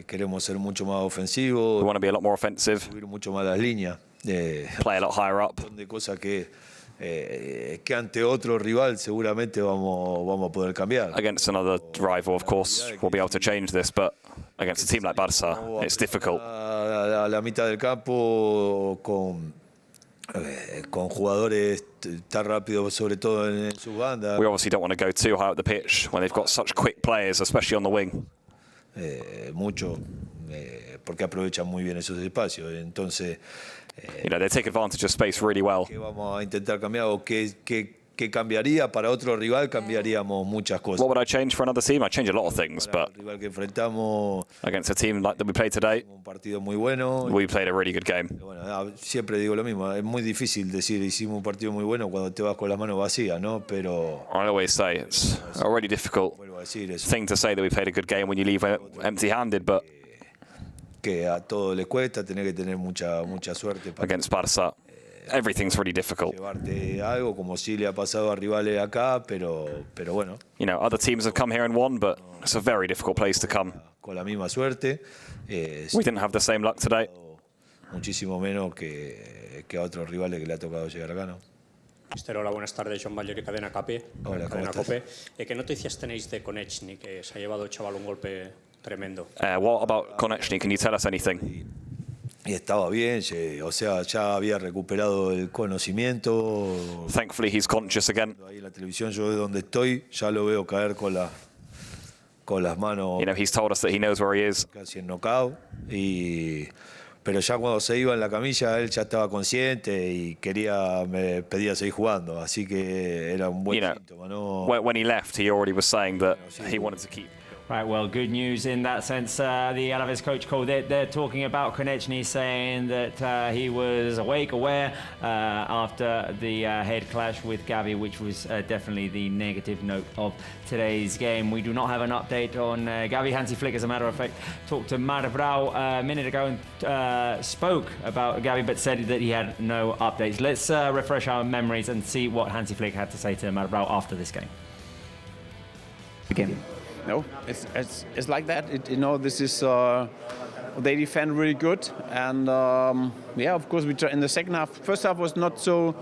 Queremos ser mucho más ofensivos. We want to be a lot more offensive. Subir mucho más las líneas. Play a lot higher up. De cosas que ante otro rival seguramente vamos a poder cambiar. Against another rival, of course, we'll be able to change this, but against a team like Barça, it's difficult. A la mitad del campo con jugadores tan rápidos, sobre todo en su banda. We obviously don't want to go too high up the pitch when they've got such quick players, especially on the wing. Mucho, porque aprovechan muy bien esos espacios. Entonces, you know, they take advantage of space really well. ¿Qué vamos a intentar cambiar o qué cambiaría para otro rival? Cambiaríamos muchas cosas. What would I change for another team? I change a lot of things, but rival que enfrentamos, against a team like that we played today, un partido muy bueno. We played a really good game. Bueno, siempre digo lo mismo. Es muy difícil decir hicimos un partido muy bueno cuando te vas con las manos vacías, ¿no? Pero I always say it's a really difficult thing to say that we played a good game when you leave empty-handed, but que a todos les cuesta, tener que tener mucha suerte. Against Barça, everything's really difficult. Llevarte algo como si le ha pasado a rivales acá, pero bueno. You know, other teams have come here and won, but it's a very difficult place to come. Con la misma suerte. We didn't have the same luck today. Muchísimo menos que a otros rivales que le ha tocado llegar acá, ¿no? Mister, hola, buenas tardes. John Bayer, Cadena Cope. Hola, Cadena Cope. ¿Qué noticias tenéis de Konechny, que se ha llevado el chaval un golpe tremendo? What about Konechny? Can you tell us anything? Y estaba bien, o sea, ya había recuperado el conocimiento. Thankfully, he's conscious again. Ahí en la televisión, yo de donde estoy, ya lo veo caer con las manos. You know, he's told us that he knows where he is. Casi en knockout. Pero ya cuando se iba en la camilla, él ya estaba consciente y me pedía seguir jugando. Así que era un buen síntoma, ¿no? When he left, he already was saying that he wanted to keep. Right, well, good news in that sense. The Alavés coach called it. They're talking about Konechny, saying that he was aware after the head clash with Gavi, which was definitely the negative note of today's game. We do not have an update on Gavi. Hansi Flick, as a matter of fact, talked to Marc Brau a minute ago and spoke about Gavi, but said that he had no updates. Let's refresh our memories and see what Hansi Flick had to say to Marc Brau after this game. Again. No, it's like that. You know, this is they defend really good, and yeah, of course we try in the second half. First half was not so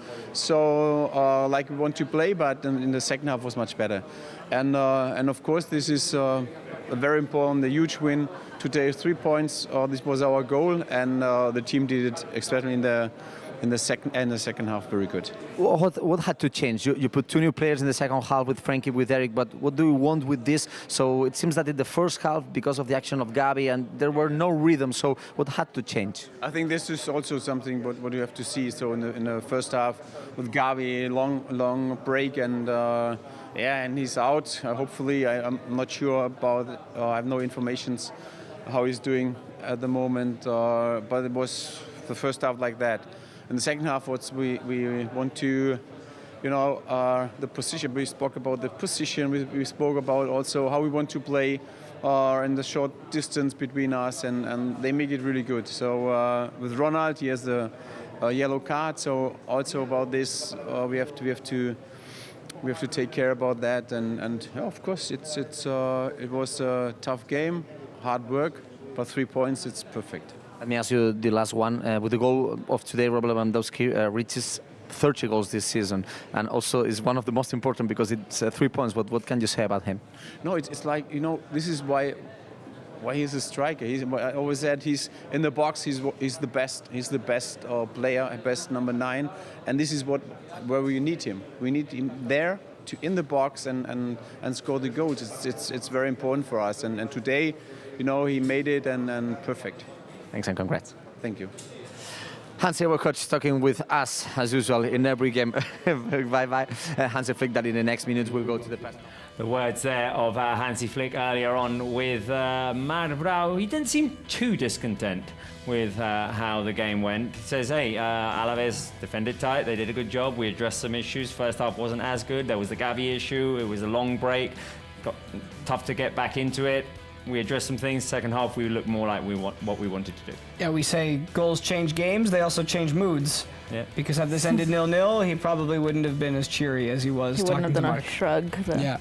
like we want to play, but in the second half was much better, and of course this is a very important, a huge win today. 3 points. This was our goal, and the team did it, especially in the second half, very good. What had to change? You put 2 new players in the second half with Frenkie, with Eric, but what do you want with this? So it seems that in the first half, because of the action of Gavi, and there were no rhythm, so what had to change? I think this is also something what you have to see. So in the first half with Gavi, long break, and yeah, and he's out. Hopefully, I'm not sure about. I have no informations how he's doing at the moment, but it was the first half like that. In the second half, we want to, you know, the position. We spoke about the position. We spoke about also how we want to play in the short distance between us, and they make it really good. So with Ronald, he has the yellow card. So also about this, we have to take care about that. And yeah, of course, it was a tough game, hard work, but 3 points, it's perfect. Let me ask you the last one. With the goal of today, Robert Lewandowski reaches 30 goals this season, and also is one of the most important because it's 3 points. But what can you say about him? No, it's like, you know, this is why he's a striker. I always said he's in the box. He's the best. He's the best player, best number 9, and this is where we need him. We need him there in the box and score the goals. It's very important for us. And today, you know, he made it and perfect. Thanks and congrats. Thank you. Hansi, our coach, talking with us as usual in every game. Bye-bye. Hansi Flick, that in the next minute will go to the press. The words there of Hansi Flick earlier on with Marbrau. He didn't seem too discontent with how the game went. He says, hey, Alavés defended tight. They did a good job. We addressed some issues. First half wasn't as good. There was the Gavi issue. It was a long break. Got tough to get back into it. We addressed some things. Second half, we looked more like what we wanted to do. Yeah, we say goals change games. They also change moods. Yeah. Because had this ended 0-0, he probably wouldn't have been as cheery as he was. He wouldn't have done a shrug. Yeah.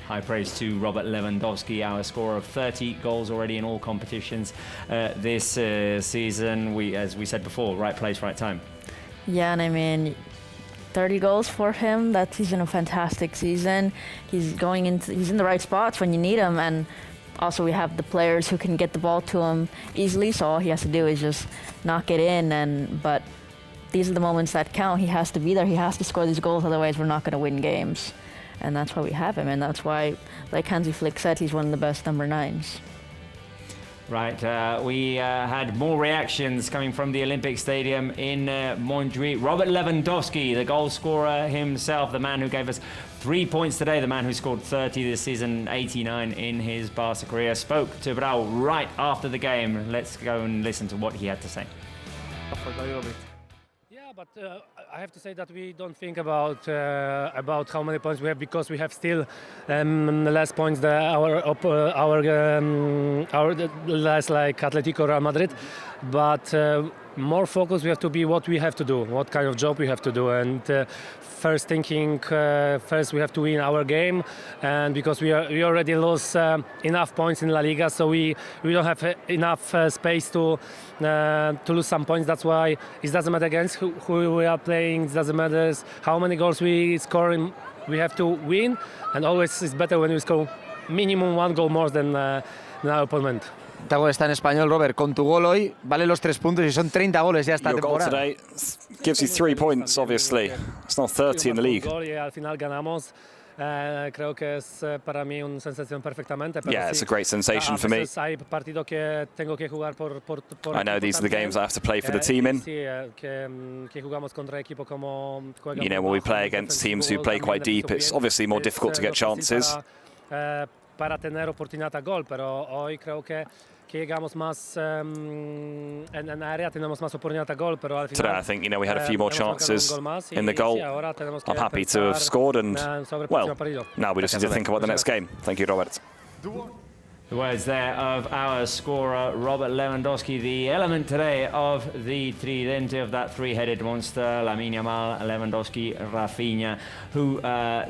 High praise to Robert Lewandowski, our scorer of 30 goals already in all competitions this season. As we said before, right place, right time. Yeah, and I mean, 30 goals for him. He's in a fantastic season. He's in the right spots when you need him, and also we have the players who can get the ball to him easily. So all he has to do is just knock it in. But these are the moments that count. He has to be there. He has to score these goals. Otherwise, we're not going to win games. And that's why we have him. And that's why, like Hansi Flick said, he's one of the best number 9s. Right, we had more reactions coming from the Olympic Stadium in Montjuic. Robert Lewandowski, the goal scorer himself, the man who gave us 3 points today, the man who scored 30 this season, 89 in his Barça career, spoke to Brau right after the game. Let's go and listen to what he had to say. Yeah, but I have to say that we don't think about how many points we have, because we have still less points than our less like Atletico, Real Madrid. But more focus we have to be what we have to do, what kind of job we have to do, and first we have to win our game, and because we already lost enough points in La Liga, so we don't have enough space to lose some points. That's why it doesn't matter against who we are playing. It doesn't matter how many goals we score. We have to win, and always it's better when we score minimum 1 goal more than our opponent. Te hago esta en español, Robert. Con tu gol hoy vale los 3 puntos y son 30 goles ya esta Your goal temporada. today gives you 3 points, obviously. It's not 30 in the league. Al final ganamos. Creo que es para mí una sensación perfectamente. Yeah, it's a great sensation for me. Hay partido que tengo que jugar por I know these are the games I have to play for the team in. Que jugamos contra equipo como You know, when we play against teams who play quite deep, it's obviously more difficult to get chances. Para tener oportunidad a gol, pero hoy creo que llegamos más en área, tenemos más oportunidad a gol, pero al final Today I think, you know, we had a few more chances in the goal. I'm happy to have scored, and well, now we just need to think about the next game. Thank you, Robert. The words there of our scorer, Robert Lewandowski, the element today of the tridente, of that three-headed monster, Lamine Yamal, Lewandowski, Rafinha, who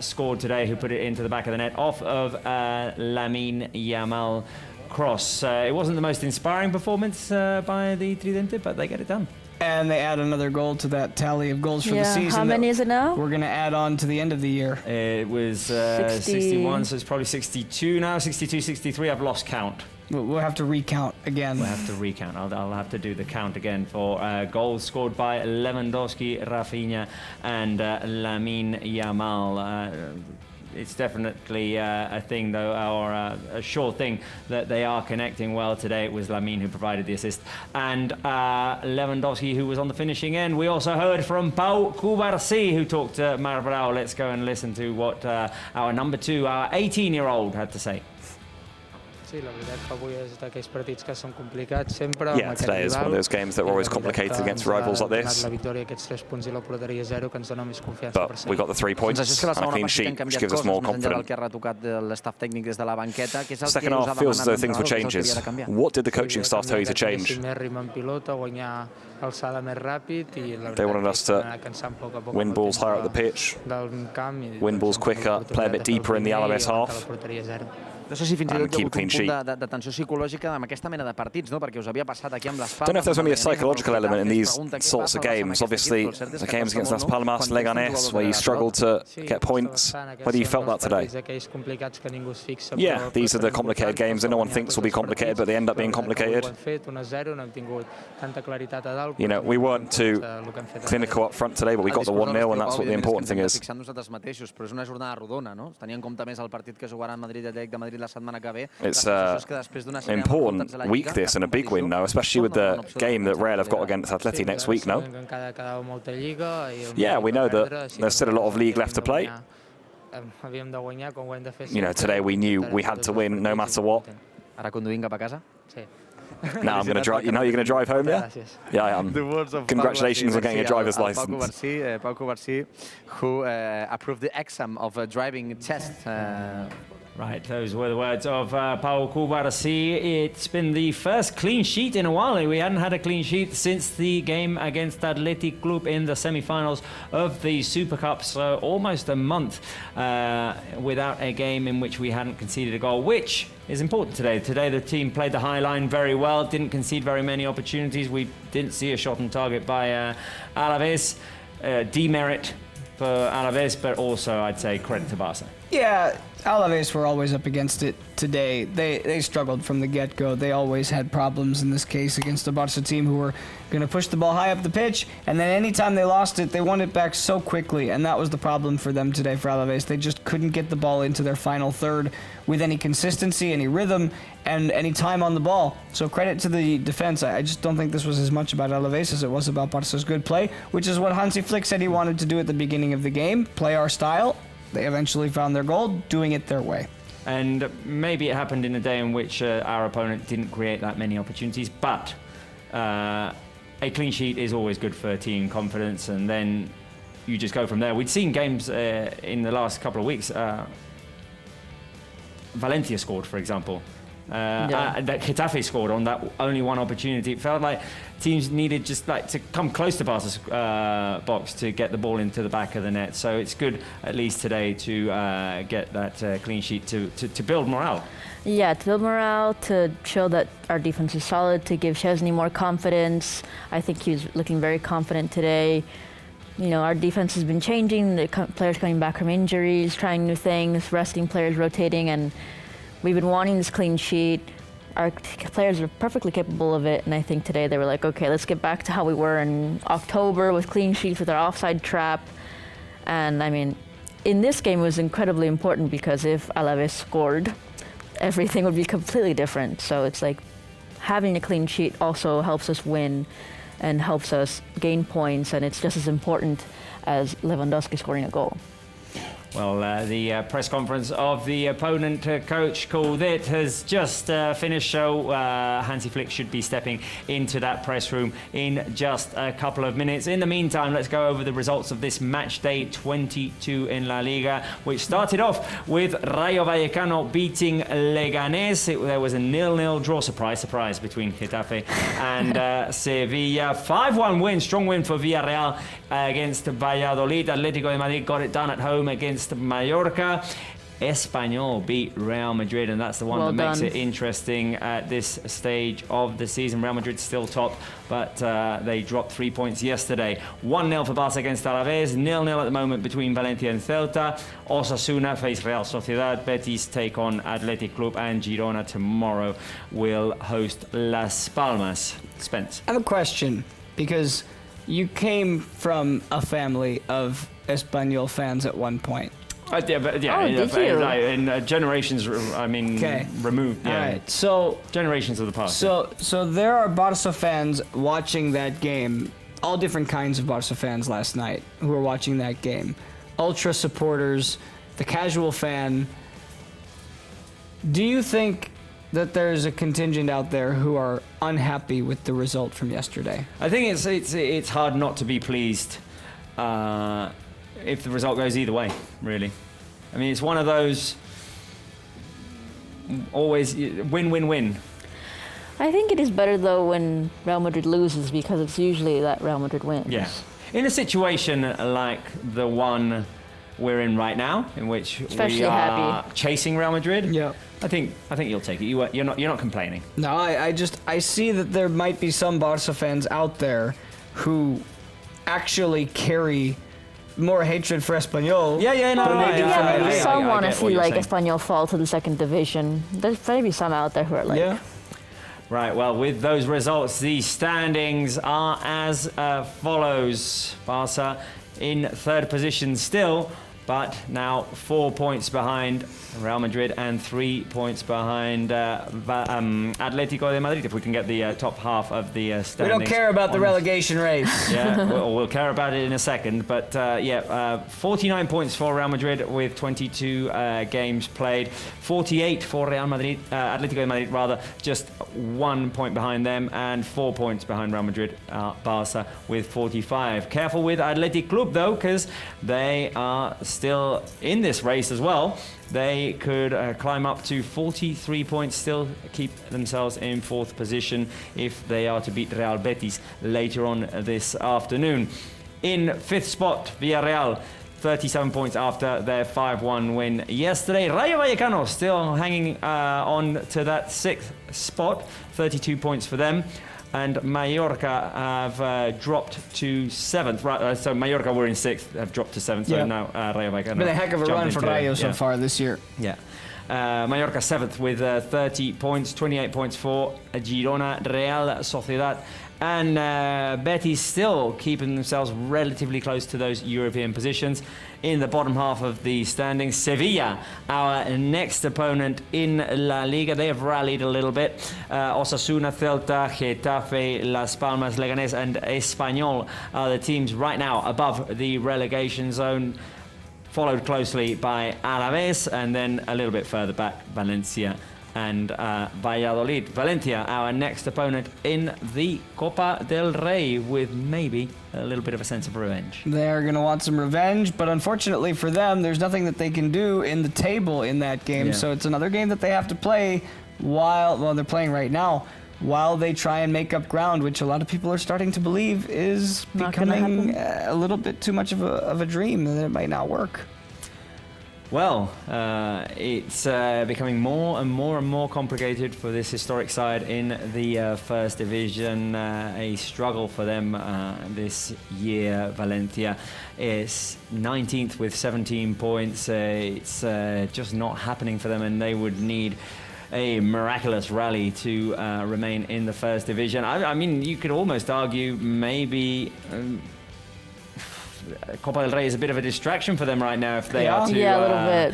scored today, who put it into the back of the net off of Lamine Yamal cross. It wasn't the most inspiring performance by the tridente, but they get it done. And they add another goal to that tally of goals for the season. How many is it now? We're going to add on to the end of the year. It was 61, so it's probably 62 now, 62, 63. I've lost count. We'll have to recount again. We'll have to recount. I'll have to do the count again for goals scored by Lewandowski, Rafinha, and Lamine Yamal. It's definitely a thing, though, or a sure thing, that they are connecting well today. It was Lamine who provided the assist, and Lewandowski who was on the finishing end. We also heard from Pau Cubarsí, who talked to Marbrau. Let's go and listen to what our number 2, our 18-year-old, had to say. Sí, la veritat que avui és d'aquells partits que són complicats sempre. Yeah, today is one of those games that are always complicated against rivals like this. La victòria, aquests 3 punts I la porteria 0 que ens dona més confiança. But we got the 3 points Sensació és que la and a segona clean part sí que han sheet, which canviat gives us coses more més enllà del confidence. que ha retocat l'estaf tècnic des de la banqueta, que és el Second que us half ha feels as though demanat things were l'entrenador, que és changes. el que havia de canviar. What did the coaching staff tell you to change? Més ritme en pilota, guanyar alçada més ràpid I la They veritat wanted que us to anar cansant poc a poc win balls higher up the pitch, del camp I win balls quicker, play a bit deeper in the Alavés half. No sé si fins I And tot hi ha keep hagut un clean punt de tensió psicològica amb aquesta mena de partits, no? Perquè us havia passat aquí amb les I don't know if there's only a psychological element in these sorts of games. Obviously, the games against Las Palmas, Leganés, where you struggle to get points. Whether you felt that today? Yeah, these are the complicated games that no one thinks will be complicated, but they end up being complicated. You know, we weren't too clinical up front today, but we got the 1-0, and that's what the important thing is. nosaltres mateixos, però és una jornada rodona, no? Tenint en compte més el partit que jugaran Madrid i Atlètic de Madrid la setmana que ve. It's an important week this and a big win, no? Especially with the game that Real have got against Atleti next week, no? Yeah, we know that there's still a lot of league left to play. You know, today we knew we had to win no matter what. Ara conduint cap a casa? Sí. Now I'm going to drive. You know, you're going to drive home, yeah? Yeah, I am. Congratulations on getting a driver's license. Pau Covarsí, who approved the exam of a driving test. Right, those were the words of Pau Cubarsí. It's been the first clean sheet in a while. We hadn't had a clean sheet since the game against Athletic Club in the semi-finals of the Super Cup, so almost a month without a game in which we hadn't conceded a goal, which is important today. Today the team played the high line very well, didn't concede very many opportunities. We didn't see a shot on target by Alavés. Demerit for Alavés, but also I'd say credit to Barça. Yeah, Alavés were always up against it today. They struggled from the get-go. They always had problems in this case against the Barça team who were going to push the ball high up the pitch, and then anytime they lost it, they won it back so quickly, and that was the problem for them today for Alavés. They just couldn't get the ball into their final third with any consistency, any rhythm, and any time on the ball. So credit to the defense. I just don't think this was as much about Alavés as it was about Barça's good play, which is what Hansi Flick said he wanted to do at the beginning of the game, play our style. They eventually found their goal, doing it their way. And maybe it happened in a day in which our opponent didn't create that many opportunities, but a clean sheet is always good for team confidence, and then you just go from there. We'd seen games in the last couple of weeks. Valencia scored, for example. That Getafe scored on that only one opportunity. It felt like teams needed just like to come close to Barca's box to get the ball into the back of the net. So it's good, at least today, to get that clean sheet to build morale. Yeah, to build morale, to show that our defense is solid, to give Szczesny more confidence. I think he was looking very confident today. You know, our defense has been changing, the players coming back from injuries, trying new things, resting players, rotating, and we've been wanting this clean sheet. Our players are perfectly capable of it, and I think today they were like, okay, let's get back to how we were in October with clean sheets, with our offside trap. And I mean, in this game it was incredibly important because if Alavés scored, everything would be completely different. So it's like having a clean sheet also helps us win and helps us gain points, and it's just as important as Lewandowski scoring a goal. Well, the press conference of the opponent coach called it has just finished, so Hansi Flick should be stepping into that press room in just a couple of minutes. In the meantime, let's go over the results of this match day 22 in La Liga, which started off with Rayo Vallecano beating Leganés. There was a 0-0 draw, surprise, between Getafe and Sevilla. 5-1 win, strong win for Villarreal against Valladolid. Atlético de Madrid got it done at home against Mallorca. Espanyol beat Real Madrid, and that's the one that makes it interesting at this stage of the season. Real Madrid still top, but they dropped 3 points yesterday. 1-0 for Barça against Alavés, 0-0 at the moment between Valencia and Celta. Osasuna face Real Sociedad, Betis take on Athletic Club, and Girona tomorrow will host Las Palmas. Spence. I have a question, because you came from a family of Espanyol fans at one point. In generations, I mean, removed. Yeah. All right, so generations of the past. So there are Barça fans watching that game, all different kinds of Barça fans last night who were watching that game. Ultra supporters, the casual fan. Do you think that there's a contingent out there who are unhappy with the result from yesterday. I think it's hard not to be pleased if the result goes either way, really. I mean, it's one of those always win-win-win. I think it is better though when Real Madrid loses because it's usually that Real Madrid wins. Yeah. In a situation like the one we're in right now, in which Especially we are happy. chasing Real Madrid, yeah, I think you'll take it. You're not complaining. No, I see that there might be some Barca fans out there who actually carry more hatred for Espanyol. Maybe some want to see like Espanyol fall to the second division. There's maybe some out there who are like. Yeah. Right, well, with those results, the standings are as follows. Barca in third position still, but now 4 points behind Real Madrid and 3 points behind Atlético de Madrid, if we can get the top half of the standings. We don't care about the relegation race. Yeah, we'll care about it in a second. But 49 points for Real Madrid with 22 games played. 48 for Real Madrid, Atlético de Madrid rather, just 1 point behind them, and 4 points behind Real Madrid, Barca with 45. Careful with Athletic Club though, because they are still in this race as well. They could climb up to 43 points, still keep themselves in fourth position if they are to beat Real Betis later on this afternoon. In fifth spot, Villarreal, 37 points after their 5-1 win yesterday. Rayo Vallecano still hanging on to that sixth spot, 32 points for them. And Mallorca have dropped to seventh. Right, so Mallorca were in sixth, have dropped to seventh. So now Rayo Vallecano. It's been a heck of a run for Rayo so far this year. Yeah. Mallorca seventh with 30 points, 28 points for Girona, Real Sociedad. And Betis still keeping themselves relatively close to those European positions. In the bottom half of the standings, Sevilla, our next opponent in La Liga. They have rallied a little bit. Osasuna, Celta, Getafe, Las Palmas, Leganés and Espanyol are the teams right now above the relegation zone, followed closely by Alavés, and then a little bit further back, Valencia and Valladolid. Valencia, our next opponent in the Copa del Rey, with maybe a little bit of a sense of revenge. They're going to want some revenge, but unfortunately for them, there's nothing that they can do in the table in that game. So it's another game that they have to play while they're playing right now, while they try and make up ground, which a lot of people are starting to believe is becoming a little bit too much of a dream, and it might not work. Well, it's becoming more and more complicated for this historic side in the first division. A struggle for them this year. Valencia is 19th with 17 points. It's just not happening for them, and they would need a miraculous rally to remain in the first division. I mean, you could almost argue maybe Copa del Rey is a bit of a distraction for them right now if they are to a little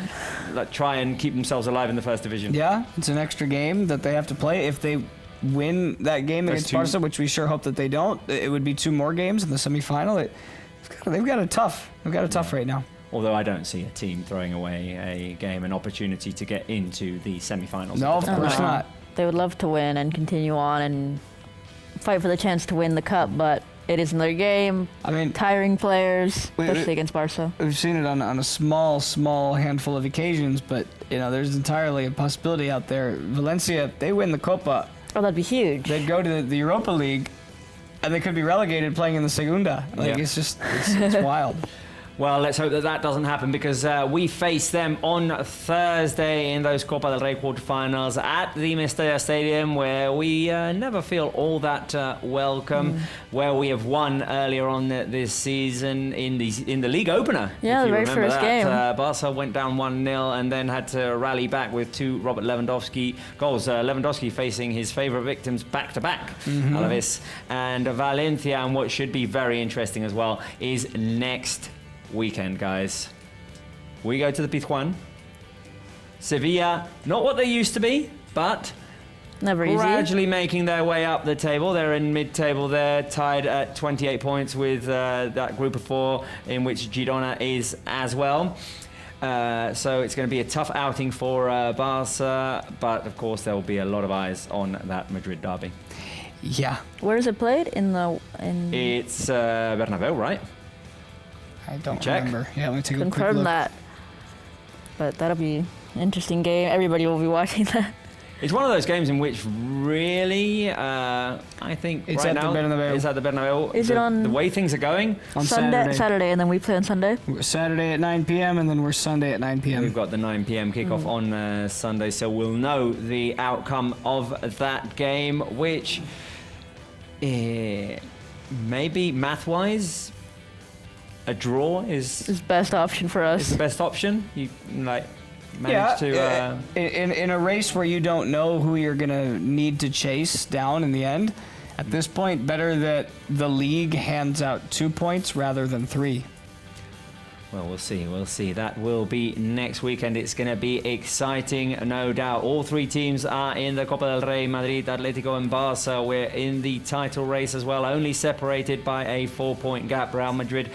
bit. Try and keep themselves alive in the first division. Yeah, it's an extra game that they have to play. If they win that game against Barca, which we sure hope that they don't, it would be 2 more games in the semifinal. They've got it tough. They've got it tough right now. Although I don't see a team throwing away a game, an opportunity to get into the semifinals. No, of course not. They would love to win and continue on and fight for the chance to win the cup, but it is another game. I mean, tiring players, especially against Barca. We've seen it on a small handful of occasions, but there's entirely a possibility out there. Valencia, they win the Copa. Oh, that'd be huge. They'd go to the Europa League, and they could be relegated playing in the Segunda. It's just it's wild. Well, let's hope that doesn't happen, because we face them on Thursday in those Copa del Rey quarterfinals at the Mestalla Stadium, where we never feel all that welcome, where we have won earlier on this season in the league opener. Yeah, the very first game. Barca went down 1-0 and then had to rally back with 2 Robert Lewandowski goals. Lewandowski facing his favourite victims back-to-back, Alavés and Valencia. And what should be very interesting as well is next weekend, guys. We go to the Pizjuan. Sevilla, not what they used to be, but never gradually making their way up the table. They're in mid-table there, tied at 28 points with that group of 4 in which Girona is as well. So it's going to be a tough outing for Barca, but of course there will be a lot of eyes on that Madrid derby. Yeah. Where is it played? It's Bernabeu, right? I don't Check. remember. Yeah, let me take a quick Confirm look. that. But that'll be an interesting game. Everybody will be watching that. It's one of those games in which really, I think It's right at now the Bernabeu. it's at the Bernabeu. Is it on the way things are going? On Saturday, and then we play on Sunday? We're Saturday at 9 p.m. and then we're Sunday at 9 p.m. We've got the 9 p.m. kickoff on Sunday, so we'll know the outcome of that game, which maybe math-wise, a draw is best option for us. Is the best option. You manage to in a race where you don't know who you're gonna need to chase down in the end. At this point, better that the league hands out 2 points rather than 3. Well, we'll see. We'll see. That will be next weekend. It's going to be exciting, no doubt. All three teams are in the Copa del Rey, Madrid, Atletico and Barça. We're in the title race as well, only separated by a 4-point gap. Real Madrid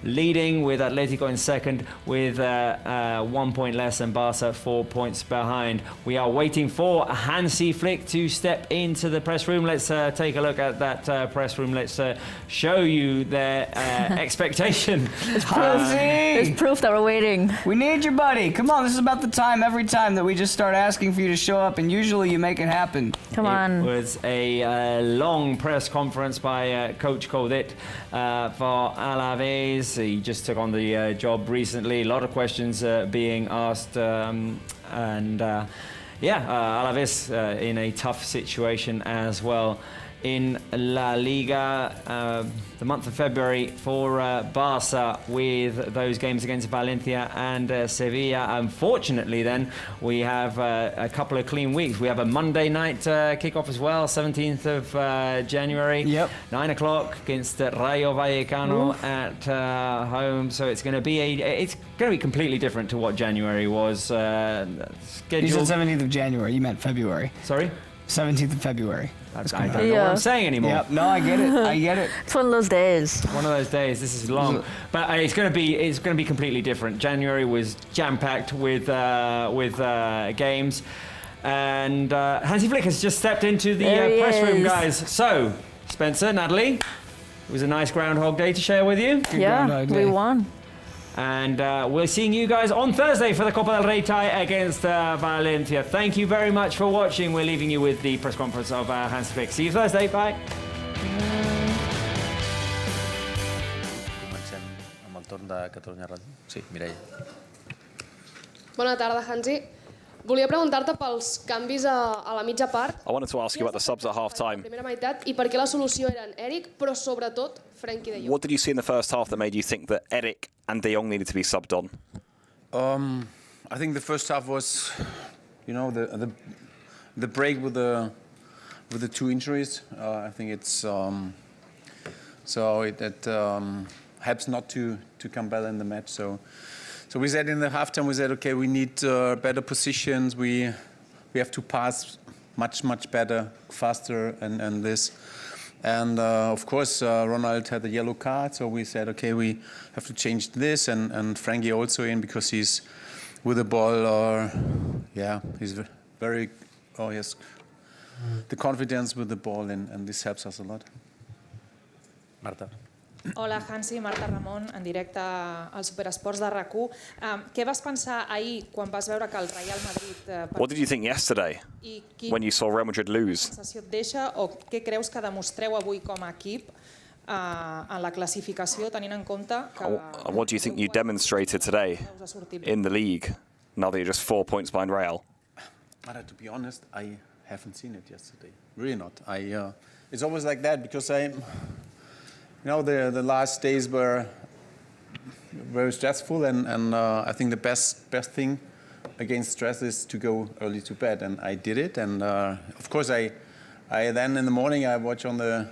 leading with Atletico in second with 1 point less and Barça 4 points behind. We are waiting for Hansi Flick to step into the press room. Let's take a look at that press room. Let's show you their expectation. It's proof that we're waiting. We need your buddy. Come on, this is about the time every time that we just start asking for you to show up, and usually you make it happen. Come on. It was a long press conference by Coach Coudet for Alavés. He just took on the job recently. A lot of questions being asked, Alavés in a tough situation as well. In La Liga, the month of February for Barça with those games against Valencia and Sevilla. Unfortunately then, we have a couple of clean weeks. We have a Monday night kickoff as well, 17th of January. Yep. 9 o'clock against Rayo Vallecano at home. So it's going to be completely different to what January was scheduled. You said 17th of January. You meant February. Sorry? 17th of February. I don't know what I'm saying anymore. Yep. No, I get it. I get it. It's one of those days. One of those days. This is long, but it's going to be completely different. January was jam-packed with games, and Hansi Flick has just stepped into the press room, guys. So, Spencer, Natalie, it was a nice Groundhog Day to share with you. Yeah, we won. And we're seeing you guys on Thursday for the Copa del Rey tie against Valencia. Thank you very much for watching. We're leaving you with the press conference of Hansi Flick. See you Thursday. Bye. Comencem amb el torn de Catalunya Ràdio. Sí, Mireia. Bona tarda, Hansi. Volia preguntar-te pels canvis a la mitja part. I wanted to ask you about the subs at half-time. Primera meitat i per què la solució eren Eric, però sobretot Frenkie de Jong. What did you see in the first half that made you think that Eric and De Jong needed to be subbed on? I think the first half was, the break with the 2 injuries. I think it's it helps not to come better in the match. So we said in the halftime, okay, we need better positions. We have to pass much better, faster, and this. And of course, Ronald had a yellow card, so we said, okay, we have to change this. And Frankie also in because he's with the ball. He's very. He has the confidence with the ball, and this helps us a lot. Marta. Hola, Hansi, Marta Ramon, en directe al Superesports de RAC1. Què vas pensar ahir quan vas veure que el Real Madrid... What did you think yesterday when you saw Real Madrid lose? Quina sensació et deixa o què creus que demostreu avui com a equip en la classificació, tenint en compte que... And what do you think you demonstrated today in the league, now that you're just 4 points behind Real? Marta, to be honest, I haven't seen it yesterday. Really not. It's always like that because the last days were very stressful, and I think the best thing against stress is to go early to bed, and I did it. And of course, I then in the morning I watch on the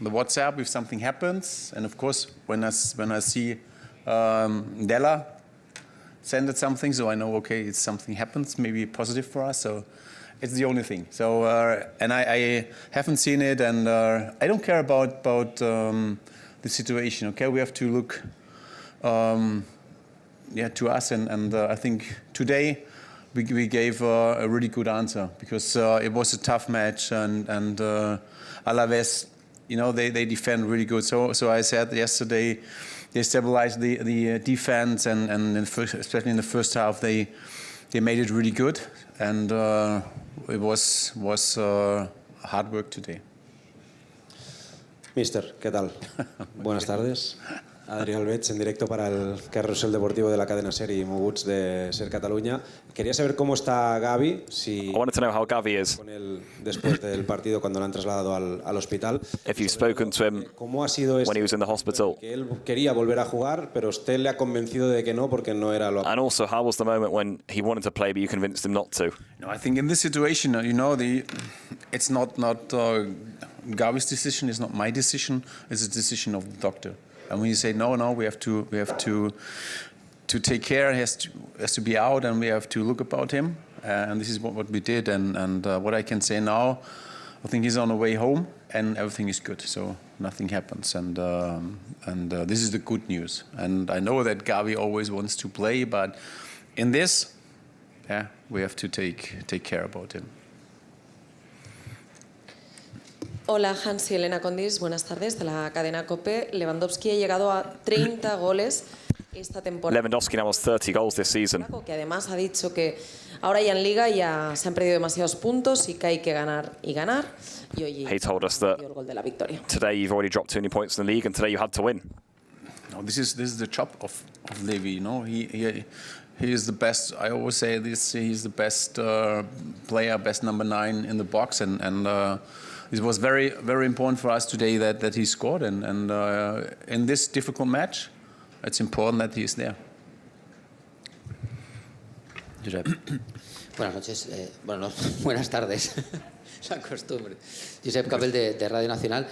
WhatsApp if something happens, and of course when I see Della send it something, so I know okay, it's something happens, maybe positive for us. So it's the only thing. So and I haven't seen it, and I don't care about the situation. Okay, we have to look to us, and I think today we gave a really good answer, because it was a tough match, and Alavés, they defend really good. So I said yesterday, they stabilized the defense, and especially in the first half, they made it really good, and it was hard work today. Mister, ¿qué tal? Buenas tardes. Adrián Alavés, en directo para el carrusel deportivo de la cadena SER y Moguts de SER Cataluña. Quería saber cómo está Gavi, I wanted to know how Gavi is. Con él después del partido cuando lo han trasladado al hospital. If you've spoken to him ¿Cómo ha sido when he was in the hospital. Que él quería volver a jugar, pero usted le ha convencido de que no porque no era lo. And also, how was the moment when he wanted to play but you convinced him not to? No, I think in this situation, it's not Gavi's decision. It's not my decision. It's a decision of the doctor. And when you say no, we have to take care. He has to be out, and we have to look about him. And this is what we did. And what I can say now, I think he's on the way home, and everything is good. So nothing happens. And this is the good news. And I know that Gavi always wants to play, but in this, we have to take care about him. Hola, Hans y Elena Condis, buenas tardes, de la cadena COPE. Lewandowski ha llegado a 30 goles esta temporada. Lewandowski now has 30 goals this season. Que además ha dicho que ahora ya en Liga ya se han perdido demasiados puntos y que hay que ganar y ganar. Y hoy he told us that el gol de la victoria. Today you've already dropped too many points in the league, and today you had to win. No, this is the job of Levy. He is the best. I always say this. He's the best player, best number 9 in the box, and it was very, very important for us today that he scored, and in this difficult match, it's important that he is there. Josep. Buenas noches, buenas tardes, la costumbre. Josep Capel de Radio Nacional.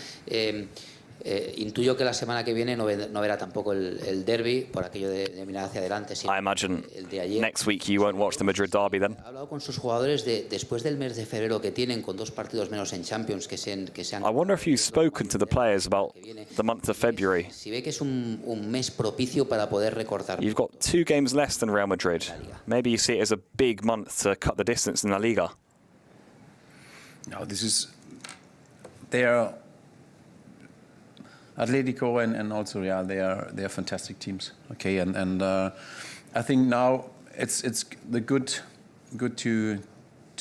Intuyo que la semana que viene no verá tampoco el derbi por aquello de mirar hacia adelante. I imagine next week you won't watch the Madrid derby then. He hablado con sus jugadores después del mes de febrero que tienen con 2 partidos menos en Champions que se han. I wonder if you've spoken to the players about the month of February. Si ve que es un mes propicio para poder recortar. You've got 2 games less than Real Madrid. Maybe you see it as a big month to cut the distance in La Liga. No, they are Atletico and also Real. They are fantastic teams. Okay, and I think now it's good to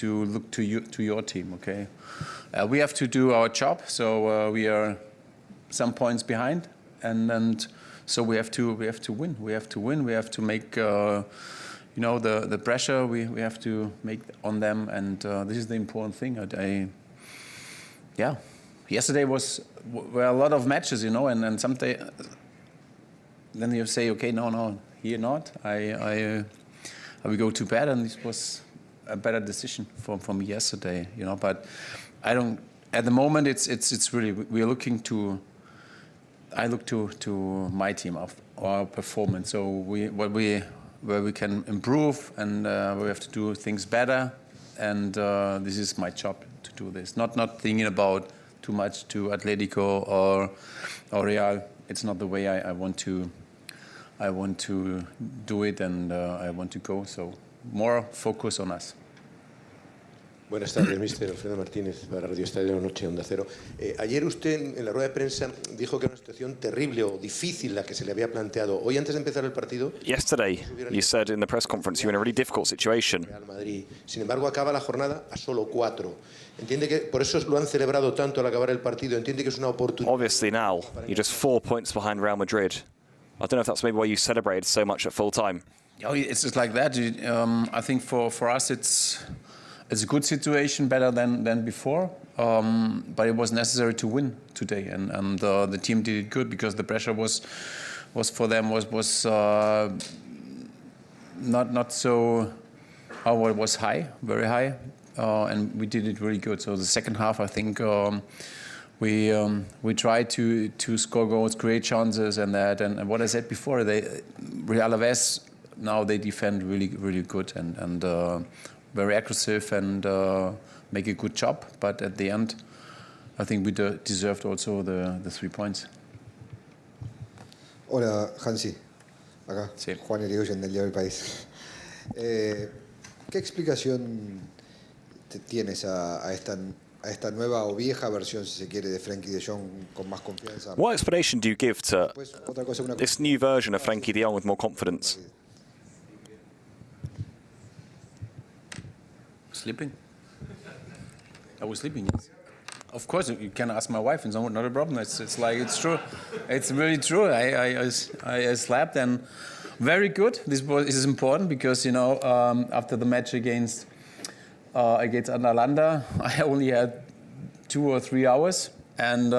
look to your team. Okay, we have to do our job. So we are some points behind, and so we have to win. We have to win. We have to make the pressure. We have to make on them, and this is the important thing. Yesterday were a lot of matches, and someday then you say, okay, no, here not. I will go to bed, and this was a better decision for me yesterday, But I don't. At the moment, it's really we are looking to. I look to my team, our performance. So where we can improve, and we have to do things better, and this is my job to do this. Not thinking about too much to Atletico or Real. It's not the way I want to do it, and I want to go. So more focus on us. Buenas tardes, mister. Alfredo Martínez, para Radio Estadio Noche, Onda Cero. Ayer usted, en la rueda de prensa, dijo que era una situación terrible o difícil la que se le había planteado. Hoy, antes de empezar el partido... Yesterday, you said in the press conference you're in a really difficult situation. Real Madrid. Sin embargo, acaba la jornada a solo 4. Entiende que por eso lo han celebrado tanto al acabar el partido. Entiende que es una oportunidad... Obviously now, you're just 4 points behind Real Madrid. I don't know if that's maybe why you celebrated so much at full time. Oh, it's just like that. I think for us it's a good situation, better than before. But it was necessary to win today, and the team did it good because the pressure was for them was not so. It was high, very high, and we did it really good. So the second half, I think. We tried to score goals, create chances, and that. And what I said before, Real Alavés now they defend really, really good and very aggressive and make a good job. But at the end, I think we deserved also the 3 points. Hola, Hansi. Acá, Sí. Juan Irigoyen del Diario del País. ¿Qué explicación tienes a esta nueva o vieja versión, si se quiere, de Frenkie de Jong con más confianza? What explanation do you give to this new version of Frenkie de Jong with more confidence? Sleeping. I was sleeping, yes. Of course, you can ask my wife, and it's not a problem. It's like, it's true. It's really true. I slept, and very good. This is important because, you know, after the match against Atalanta, I only had 2 or 3 hours, and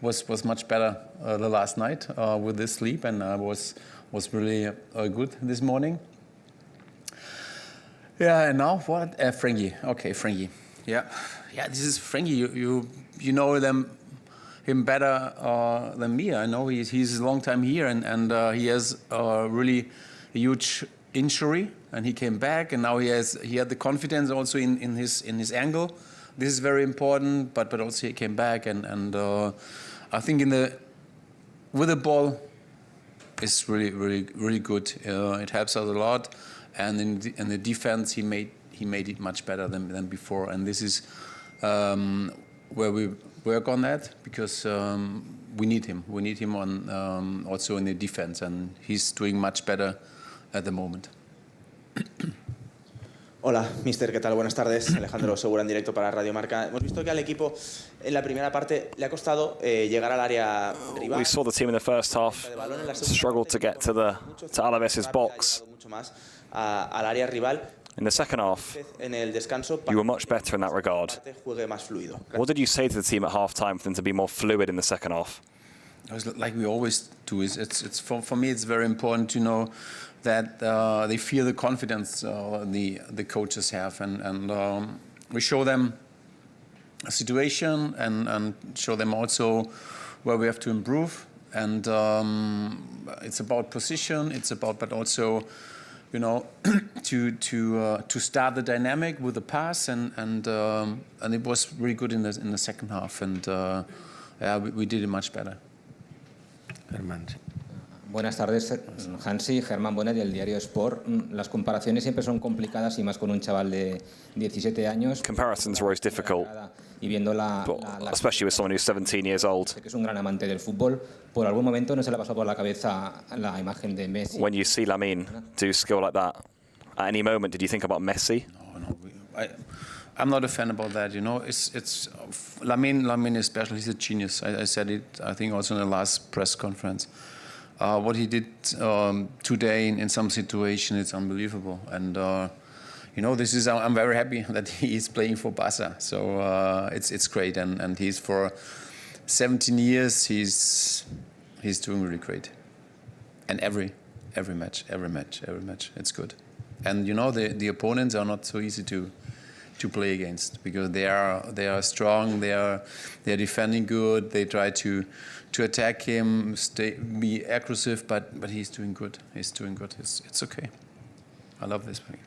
was much better the last night with this sleep, and was really good this morning. Yeah, and now what? Frenkie. Okay, Frenkie. Yeah, this is Frenkie. You know him better than me. I know he's a long time here, and he has really a huge injury, and he came back, and now he had the confidence also in his angle. This is very important, but also he came back, and I think with the ball, it's really good. It helps us a lot. And in the defense, he made it much better than before. And this is where we work on that, because we need him. We need him on also in the defense, and he's doing much better at the moment. Hola, mister, ¿qué tal? Buenas tardes. Alejandro Segura en directo para Radio Marca. Hemos visto que al equipo en la primera parte le ha costado llegar al área rival. We saw the team in the first half struggle to get to Alavés' box. Mucho más al área rival. In the second half, En el descanso, you were much better in that regard. juegue más fluido. What did you say to the team at half-time for them to be more fluid in the second half? It was like we always do. It's for me, it's very important to know that they feel the confidence the coaches have, and we show them a situation and show them also where we have to improve. And it's about position. It's about, but also, you know, to start the dynamic with the pass, and it was really good in the second half, and yeah, we did it much better. Germán. Buenas tardes, Hansi, Germán Bonet del diario Sport. Las comparaciones siempre son complicadas y más con un chaval de 17 años. Comparisons are always difficult, y viendo especially with someone who's 17 years old. Que es un gran amante del fútbol. Por algún momento no se le pasó por la cabeza la imagen de Messi. When you see Lamine do skill like that, at any moment did you think about Messi? No. I'm not a fan about that. You know, it's Lamine especially. He's a genius. I said it, I think, also in the last press conference. What he did today in some situation, it's unbelievable. And you know, I'm very happy that he's playing for Barça. So it's great, and he's for 17 years. He's doing really great. And every match, it's good. And you know, the opponents are not so easy to play against, because they are strong. They are defending good. They try to attack him, be aggressive, but he's doing good. It's okay. I love this play.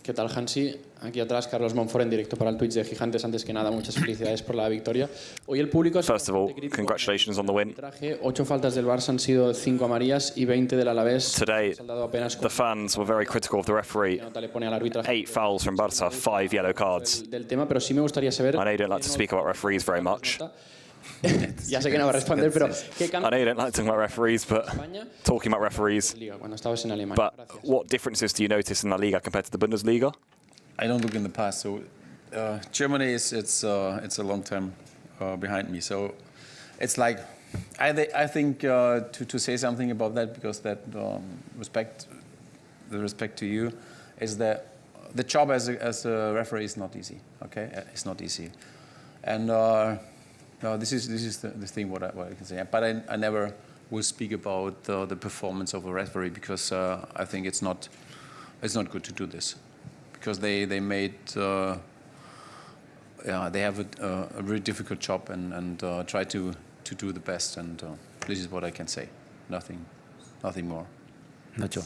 ¿Qué tal, Hansi? Aquí atrás, Carlos Monfort en directo para el Twitch de Gigantes. Antes que nada, muchas felicidades por la victoria. Hoy el público... First of all, congratulations on the win. 8 faltas del Barça han sido 5 amarillas y 20 del Alavés. Today, the fans were very critical of the referee. 8 fouls from Barça, 5 yellow cards. Del tema, pero sí me gustaría saber... I know you don't like to speak about referees very much. Ya sé que no va a responder, pero ¿qué I know you don't like talking about referees, but talking about referees. But what differences do you notice in La Liga compared to the Bundesliga? I don't look in the past. So Germany it's a long time behind me. So it's like I think to say something about that, because that respect to you is that the job as a referee is not easy. Okay, it's not easy, and. No, this is the thing what I can say. But I never will speak about the performance of a referee, because I think it's not good to do this, because they made they have a really difficult job and try to do the best, and this is what I can say. Nothing more. Nacho.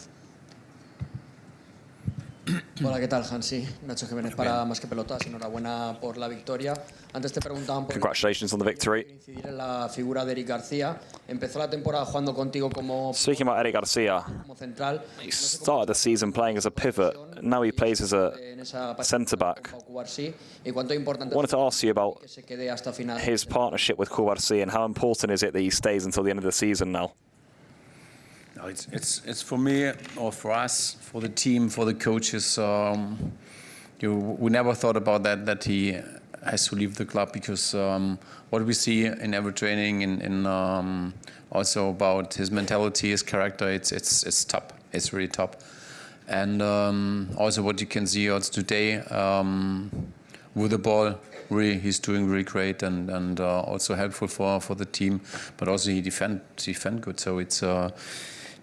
Hola, ¿qué tal, Hansi? Nacho Jiménez para Más que Pelotas. Enhorabuena por la victoria. Antes te preguntaban por Congratulations on the victory. incidir en la figura de Eric García. Empezó la temporada jugando contigo como Speaking about Eric Garcia, central. he started the season playing as a pivot. Now he plays as a centre-back. ¿Y cuánto importante I wanted to ask you about que se quede hasta final? his partnership with Kouarsi and how important is it that he stays until the end of the season now? No, it's for me or for us, for the team, for the coaches. We never thought about that he has to leave the club because what we see in every training, in also about his mentality, his character, it's top. It's really top. And also what you can see also today with the ball, really he's doing really great and also helpful for the team. But also he defend good. So it's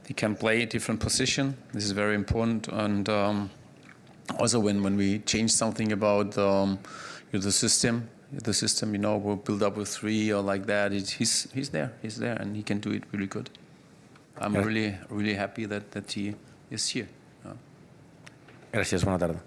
he can play a different position. This is very important. And also when we change something about the system, we'll build up with 3 or like that. He's there, and he can do it really good. I'm really happy that he is here. Gracias, buena tarde.